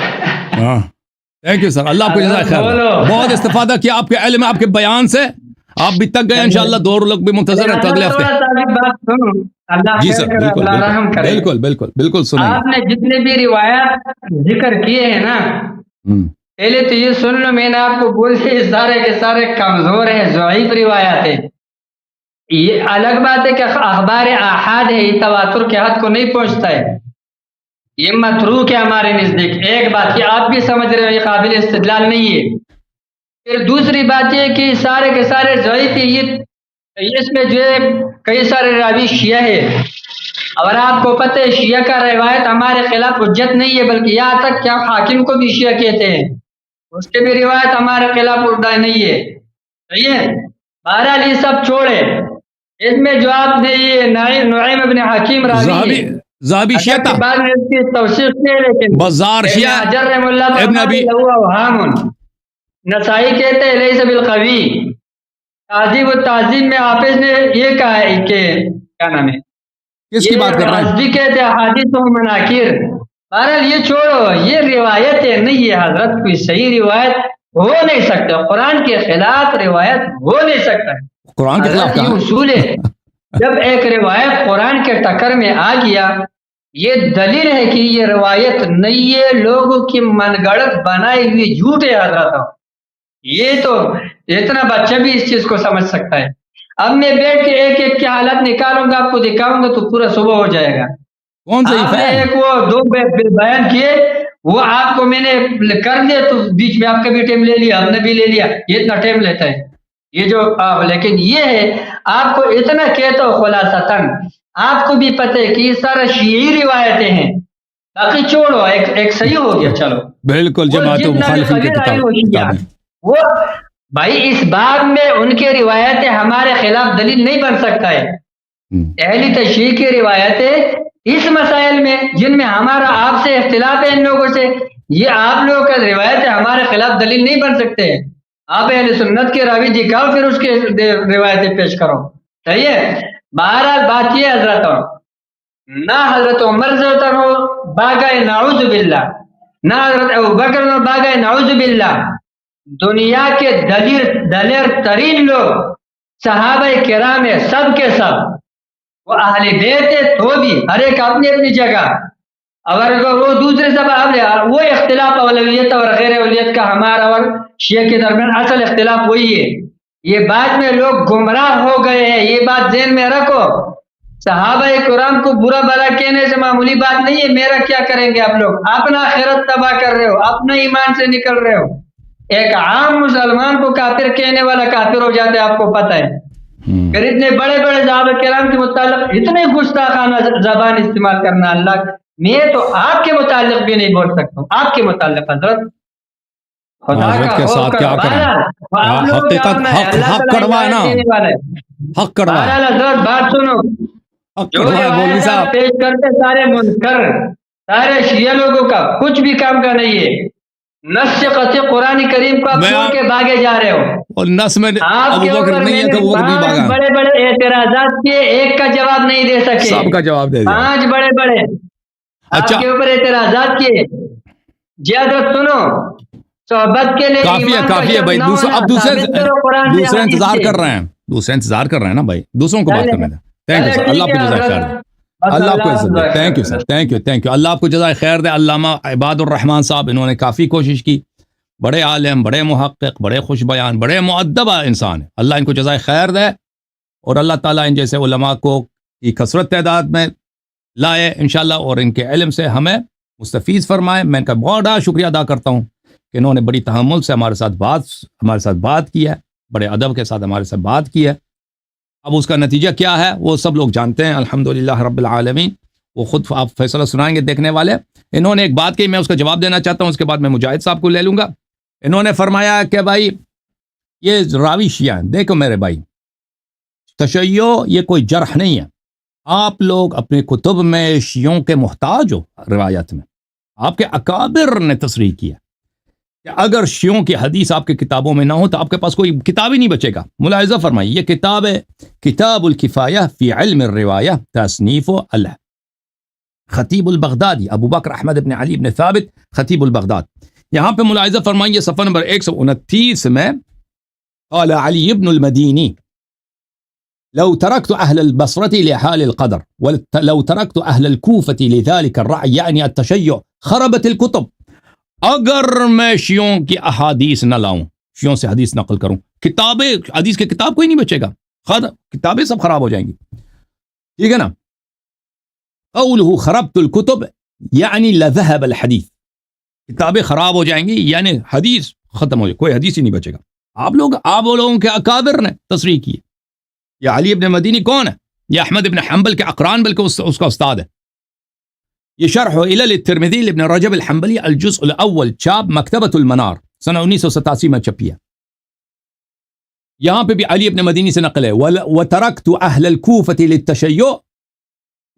Speaker 3: ہاں تھینک یو سر, اللہ آپ کو جزائے خیر. بہت استفادہ کیا آپ کے علم, آپ کے بیان سے, آپ بھی تک گئے انشاءاللہ. 2 لوگ بھی منتظر ہیں تو اگلے ہفتے. جی سر, بالکل بالکل بالکل سنیں.
Speaker 2: آپ نے جتنے بھی روایات ذکر کیے ہیں نا, پہلے تو یہ سن لو, میں نے آپ کو بول دیا سارے کے سارے کمزور ہیں, ضعیف روایات ہیں. یہ الگ بات ہے کہ اخبار احاد ہے, یہ تواتر کے حد کو نہیں پہنچتا ہے, یہ متروک ہے ہمارے نزدیک. ایک بات یہ آپ بھی سمجھ رہے ہو, یہ قابل استدلال نہیں ہے. پھر دوسری بات یہ کہ سارے کے سارے ضعیف, یہ اس میں جو ہے کئی سارے راوی شیعہ ہے, اور آپ کو پتہ ہے شیعہ کا روایت ہمارے خلاف حجت نہیں ہے, بلکہ یہاں تک کہ ہم حاکم کو بھی شیعہ کہتے ہیں, اس کے بھی روایت ہمارے خلاف اردہ نہیں ہے. صحیح ہے. بہرحال یہ سب چھوڑے, اس میں جو آپ نے یہ نعیم ابن حکیم راوی
Speaker 3: زابی شیعہ تھا,
Speaker 2: بعد میں اس کی توثیق نہیں, لیکن
Speaker 3: بازار شیعہ ابن ابی
Speaker 2: نسائی کہتے ہیں لیس بالقوی. تعذیب و تعظیم میں حافظ نے یہ کہا ہے کہ کیا نام ہے,
Speaker 3: کس کی بات کر رہے ہیں,
Speaker 2: بھی کہتے ہیں حادث و مناکر. بہرحال یہ چھوڑو, یہ روایتیں نہیں ہے حضرت, کوئی صحیح روایت ہو نہیں سکتا, قرآن کے خلاف روایت ہو نہیں سکتا.
Speaker 3: قرآن کے خلاف
Speaker 2: یہ اصول ہے, جب ایک روایت قرآن کے ٹکر میں آ گیا, یہ دلیل ہے کہ یہ روایت نہیں ہے, لوگوں کی من گڑت بنائی ہوئی جھوٹ ہے حضرت. یہ تو اتنا بچہ بھی اس چیز کو سمجھ سکتا ہے. اب میں بیٹھ کے ایک ایک کی حالت نکالوں گا، آپ کو دکھاؤں گا تو پورا صبح ہو جائے گا.
Speaker 3: کون سا
Speaker 2: آپ نے
Speaker 3: فہم؟
Speaker 2: ایک وہ دو بیان کیے، وہ آپ کو میں نے کر دیا تو بیچ میں آپ کا بھی ٹائم لے لیا، ہم نے بھی لے لیا. یہ اتنا ٹائم لیتا ہے یہ جو آپ، لیکن یہ ہے آپ کو اتنا کہتا ہوں خلاصتاً، آپ کو بھی پتہ ہے کہ یہ سارا شیعی روایتیں ہیں، باقی چھوڑو، ایک صحیح ہو گیا چلو.
Speaker 3: بالکل
Speaker 2: وہ
Speaker 3: جماعت و
Speaker 2: جتنا بھی
Speaker 3: مخالفین کی
Speaker 2: قبیل آئی وہ شیعہ،
Speaker 3: کتابیں.
Speaker 2: وہ بھائی اس بات میں ان کے روایتیں ہمارے خلاف دلیل نہیں بن سکتا ہے. اہلی تشیع کی روایتیں اس مسائل میں جن میں ہمارا آپ سے اختلاف ہے ان لوگوں سے، یہ آپ لوگوں کا روایتیں ہمارے خلاف دلیل نہیں بن سکتے ہیں. آپ اہل سنت کے راوی دکھاؤ، پھر اس کے روایتیں پیش کرو. صحیح ہے. بہرحال بات یہ حضرت، نہ حضرت عمر رضی اللہ عنہ باغائے نعوذ باللہ، نہ حضرت ابوبکر باغائے نعوذ باللہ، دنیا کے دلیر ترین لوگ صحابہ کرام ہے، سب کے سب وہ اہل بیت ہے، تو بھی ہر ایک اپنی اپنی جگہ. اگر وہ دوسرے سب وہ اختلاف اولویت اور غیر اولویت کا ہمارا اور شیعہ کے درمیان اصل اختلاف وہی ہے. یہ بات میں لوگ گمراہ ہو گئے ہیں، یہ بات ذہن میں رکھو. صحابہ کرام کو برا بھلا کہنے سے معمولی بات نہیں ہے. میرا کیا کریں گے آپ لوگ؟ اپنا آخرت تباہ کر رہے ہو، اپنا ایمان سے نکل رہے ہو. ایک عام مسلمان کو کافر کہنے والا کافر ہو جاتا ہے، آپ کو پتہ ہے. پھر اتنے بڑے بڑے صحابہ کرام کے متعلق اتنے گستاخانہ زبان استعمال کرنا، اللہ، میں تو آپ کے متعلق بھی نہیں بول سکتا ہوں. آپ کے متعلق حضرت خدا
Speaker 3: حضرت
Speaker 2: کا
Speaker 3: کے
Speaker 2: خوف
Speaker 3: ساتھ
Speaker 2: کر.
Speaker 3: کیا کریں؟
Speaker 2: آپ لوگ کا
Speaker 3: حقیقت
Speaker 2: اپنا ہے، اللہ
Speaker 3: حق
Speaker 2: تعالیٰ
Speaker 3: کڑوا ہے نا،
Speaker 2: ہدایت دینے والا ہے.
Speaker 3: حق کڑوا ہے،
Speaker 2: بہرحال حضرت بات سنو،
Speaker 3: حق
Speaker 2: جو
Speaker 3: کڑوا ہے مولوی
Speaker 2: روایت
Speaker 3: صاحب.
Speaker 2: آپ پیش کرتے سارے منکر، سارے شیعہ لوگوں کا کچھ بھی کام کا نہیں ہے. نص قطعی قرآن کریم کو آپ
Speaker 3: میں
Speaker 2: چھوڑ کے بھاگے جا رہے ہو.
Speaker 3: اور نس میں
Speaker 2: آپ کے
Speaker 3: ابو بکر
Speaker 2: اوپر
Speaker 3: نہیں
Speaker 2: میں
Speaker 3: ہے
Speaker 2: نے
Speaker 3: کہ ابو بکر نہیں
Speaker 2: 5
Speaker 3: بھاگا،
Speaker 2: بڑے بڑے اعتراضات کیے، ایک کا جواب نہیں دے سکے.
Speaker 3: سب کا جواب دے دیا.
Speaker 2: 5 بڑے بڑے آپ
Speaker 3: اچھا
Speaker 2: کے اوپر اعتراضات کیے. جی حضرت سنو، صحبت کے لیے
Speaker 3: کافی ہے
Speaker 2: ایمان کا
Speaker 3: کافی ہے
Speaker 2: شرط
Speaker 3: بھائی.
Speaker 2: نہ ہونا
Speaker 3: اب
Speaker 2: ثابت کرو قرآن سے
Speaker 3: دوسرے
Speaker 2: حدیث
Speaker 3: انتظار
Speaker 2: سے.
Speaker 3: کر رہے ہیں، دوسرے انتظار کر رہے ہیں نا بھائی، دوسروں کو بات کرنے دیں. تھینک یو
Speaker 2: چلے
Speaker 3: سر، اللہ
Speaker 2: ٹھیک
Speaker 3: آپ کو
Speaker 2: ہے
Speaker 3: جزائے خیر
Speaker 2: حضرت،
Speaker 3: دے،
Speaker 2: بس
Speaker 3: اللہ آپ کو
Speaker 2: اللہ
Speaker 3: عزت دے. Thank you sir, thank you, thank you. اللہ آپ کو جزائے خیر دے. علامہ عباد الرحمان صاحب انہوں نے کافی کوشش کی، بڑے عالم، بڑے محقق، بڑے خوش بیان، بڑے مؤدبہ انسان ہیں. اللہ ان کو جزائے خیر دے، اور اللہ تعالیٰ ان جیسے علماء کو کی کثرت تعداد میں لائے انشاءاللہ، اور ان کے علم سے ہمیں مستفیض فرمائے. میں ان کا بڑا شکریہ ادا کرتا ہوں کہ انہوں نے بڑی تحمل سے ہمارے ساتھ بات کی ہے، بڑے ادب کے ساتھ ہمارے ساتھ بات کی ہے. اب اس کا نتیجہ کیا ہے وہ سب لوگ جانتے ہیں، الحمدللہ رب العالمین. وہ خود آپ فیصلہ سنائیں گے دیکھنے والے. انہوں نے ایک بات کہی، میں اس کا جواب دینا چاہتا ہوں، اس کے بعد میں مجاہد صاحب کو لے لوں گا. انہوں نے فرمایا کہ بھائی یہ راوی شیعہ ہیں. دیکھو میرے بھائی، تشیع یہ کوئی جرح نہیں ہے. آپ لوگ اپنے کتب میں شیعوں کے محتاج ہو. روایت میں آپ کے اکابر نے تصریح کیا کہ اگر شیعوں کی حدیث آپ کی کتابوں میں نہ ہو تو آپ کے پاس کوئی کتاب ہی نہیں بچے گا. ملاحظہ فرمائیے، یہ کتاب ہے کتاب الکفایہ فی علم الروایہ، تصنیف خطیب البغدادی، ابو بکر احمد بن علی بن ثابت خطیب البغداد. یہاں پہ ملاحظہ فرمائیے صفحہ نمبر 129 میں، قال علی بن المدینی لو تركت أهل البصرة لحال القدر ولو تركت أهل الكوفة لذلك الرأي يعني التشيع خربت الكتب. اگر میں شیعوں کی احادیث نہ لاؤں، شیعوں سے حدیث نقل کروں، کتابیں حدیث کی کتاب کوئی نہیں بچے گا، کتابیں سب خراب ہو جائیں گی. ٹھیک ہے نا. قوله خربت الكتب يعني لذهب الحديث، کتابیں خراب ہو جائیں گی یعنی حدیث ختم ہو جائے، کوئی حدیث ہی نہیں بچے گا. آپ لوگوں کے اکابر نے تصریح کی. یہ علی ابن مدینی کون ہے؟ یہ احمد ابن حنبل کے اقران، بلکہ اس کا استاد ہے. یہ شرح علل الترمذی لابن رجب الحنبلی الجزء الاول، چاپ مکتبۃ المنار، سنہ 1987 میں چھپی ہے. یہاں پہ بھی علی ابن مدینی سے نقل ہے، وترکت اہل الکوفۃ للتشیع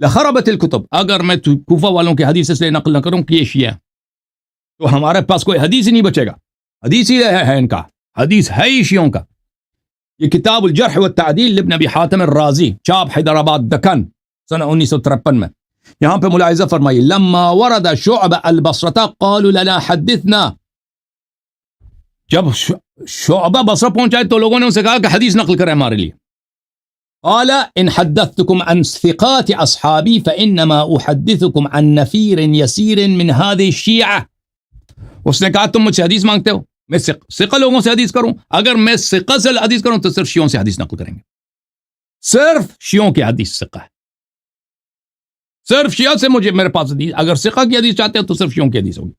Speaker 3: لخربت الکتب. اگر میں کوفہ والوں کی حدیث اس لیے نقل نہ کروں کہ یہ شیعہ تو ہمارے پاس کوئی حدیث ہی نہیں بچے گا. حدیث ہی ہے ان کا، حدیث ہے ہی شیعوں کا. یہ کتاب الجرح والتعدیل لابن ابی حاتم الرازی، چاپ حیدرآباد دکن، سنہ 1953 میں. یہاں پہ ملاحظہ فرمائیے، لما ورد شعب البصرہ قالوا لنا حدثنا. جب شعبہ بصرہ پہنچائے تو لوگوں نے ان سے کہا کہ حدیث نقل کریں ہمارے لیے. قال ان حدثتكم عن ثقات اصحابی فانما احدثكم عن نفیر یسیر من هذه الشیعہ. اس نے کہا تم مجھ سے حدیث مانگتے ہو، میں ثقہ لوگوں سے حدیث کروں؟ اگر میں ثقہ سے حدیث کروں تو صرف شیعوں سے حدیث نقل کریں گے، صرف شیعوں کی حدیث ثقہ ہے، صرف شیعہ سے مجھے میرے پاس حدیث، اگر ثقہ کی حدیث چاہتے ہو تو صرف شیعوں کی حدیث ہوگی۔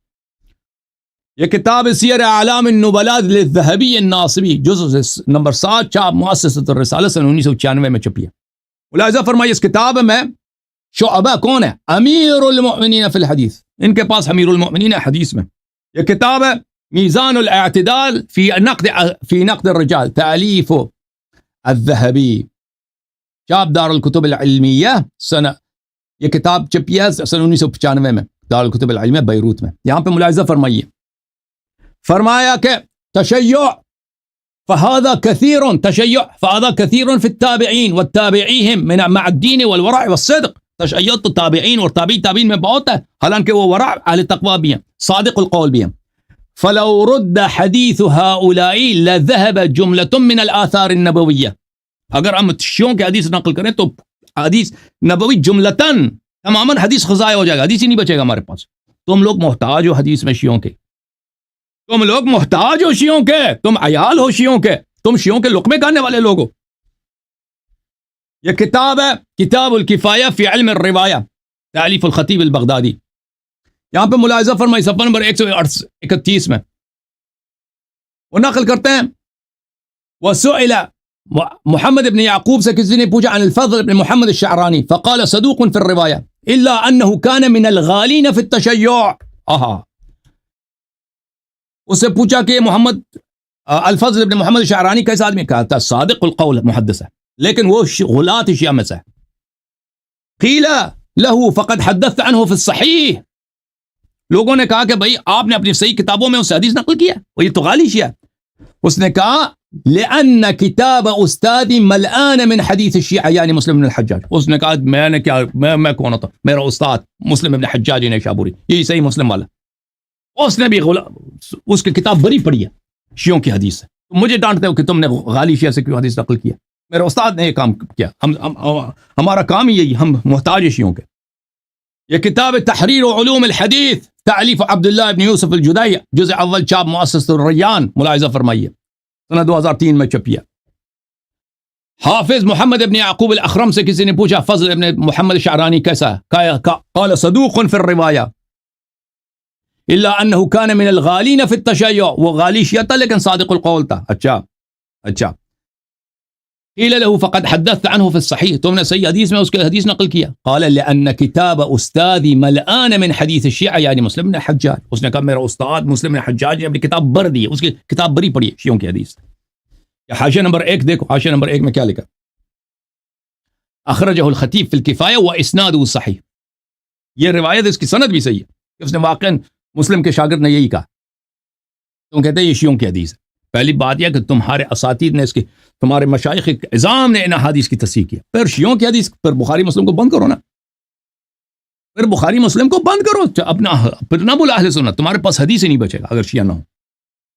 Speaker 3: یہ کتاب سیر اعلام النبلاء للذہبی الناصبی جزء نمبر 7 چاپ مؤسسۃ الرسالہ سن 1996 میں چھپی ہے۔ ملاحظہ فرمائیے اس کتاب میں شعبہ کون ہے؟ امیر المؤمنین فی الحدیث، ان کے پاس امیر المؤمنین ہے حدیث میں۔ یہ کتاب ہے میزان الاعتدال فی نقد الرجال تالیف الذہبی، چاپ دار الکتب العلمیہ یہ کتاب چھپی ہے سن 1995 میں دار الکتب العلمیہ بیروت میں۔ یہاں پہ ملاحظہ فرمائیے، فرمایا کہ تشیع فهذا كثير في التابعين والتابعيهم من مع الدين والورع والصدق۔ تشیع تو تابعین اور تابعین میں بہت ہے، حالانکہ وہ ورع اہل تقوی بھی ہیں، صادق القول بھی ہیں۔ فلو رد حدیث هؤلاء لذهب جملة من الآثار النبویہ، اگر ہم شیعوں کے حدیث نقل کریں تو حدیث نبوی جملتاً تماما حدیث خزائے ہو جائے گا، حدیث ہی نہیں بچے گا ہمارے پاس۔ تم لوگ محتاج ہو حدیث میں شیعوں کے، تم لوگ محتاج ہو شیعوں کے، تم عیال ہو شیعوں کے، تم شیعوں کے لقمے کھانے والے لوگ ہو۔ یہ کتاب ہے کتاب الکفایہ فی علم الروایہ تالیف الخطیب البغدادی۔ یہاں پہ ملاحظہ فرمائی صفحہ نمبر 131 میں وہ نقل کرتے ہیں، وسئل محمد ابن یعقوب سے کسی نے پوچھا عن الفضل ابن محمد الشعرانی فقال صدوق في الرواية الا انه كان من الغالين في التشيع۔ اس سے پوچھا کہ محمد الفضل ابن محمد الشعرانی کیسا آدمی؟ کہا تھا صادق القول محدث ہے، لیکن وہ غلاة شیعہ میں سے ہے۔ قیل له فقد حدثت عنه في الصحیح، لوگوں نے کہا کہ بھائی آپ نے اپنی صحیح کتابوں میں اس سے حدیث نقل کیا، وہ یہ تو غالی شیعہ۔ اس نے کہا لأن کتاب استادی ملآن من حدیث الشیعہ یعنی مسلم بن الحجاج۔ اس نے کہا میں نے کیا، میں کون ہوتا، میرا استاد مسلم بن حجاج نیشابوری، یہی صحیح مسلم والا، اس نے بھی اس کی کتاب بری پڑھی ہے شیعوں کی حدیث سے۔ مجھے ڈانٹتے ہو کہ تم نے غالی شیعہ سے کیوں حدیث نقل کیا؟ میرے استاد نے یہ کام کیا، ہمارا کام ہی یہی، ہم محتاج ہیں شیعوں کے۔ یہ کتاب تحریر علوم الحدیث تالیف عبداللہ ابن یوسف الجدائی جزء اول چاپ مؤسسۃ الریان، ملاحظہ فرمائیے سنہ 2003 میں چھپی ہے۔ حافظ محمد ابن یعقوب الاخرم سے کسی نے پوچھا فضل ابن محمد شعرانی کیسا ہے؟ قال صدوق فی الرواية الا انه كان من الغالين في التشيع، وہ غالی شیعہ تھا لیکن صادق القول تھا۔ اچھا قیل له فقد حدثت عنه في الصحيح، تم نے صحیح حدیث میں اس کے حدیث نقل کیا؟ قال لان کتاب استاذی ملآن من حدیث الشیعہ یعنی مسلم بن حجاج۔ اس نے کہا میرا استاد مسلم بن حجاج نے اپنی کتاب بر دی ہے، اس کی کتاب بری پڑھی ہے شیعوں کی حدیث۔ حاشیہ نمبر 1 دیکھو، حاشیہ نمبر 1 میں کیا لکھا؟ اخرجہ الخطیب فی الکفایہ واسنادہ صحیح، یہ روایت اس کی سند بھی صحیح ہے، اس نے واقعا مسلم کے شاگرد نے یہی کہا۔ تم کہتے ہیں یہ شیعوں کی حدیث ہے۔ پہلی بات یہ کہ تمہارے اساتید نے اس کی، تمہارے مشائخ اعظام نے ان حدیث کی تصحیح کیا، پھر شیعوں کی حدیث، پھر بخاری مسلم کو بند کرو نا، پھر بخاری مسلم کو بند کرو، اپنا پھر نہ بولا اہل سنت، تمہارے پاس حدیث ہی نہیں بچے گا اگر شیعہ نہ ہو۔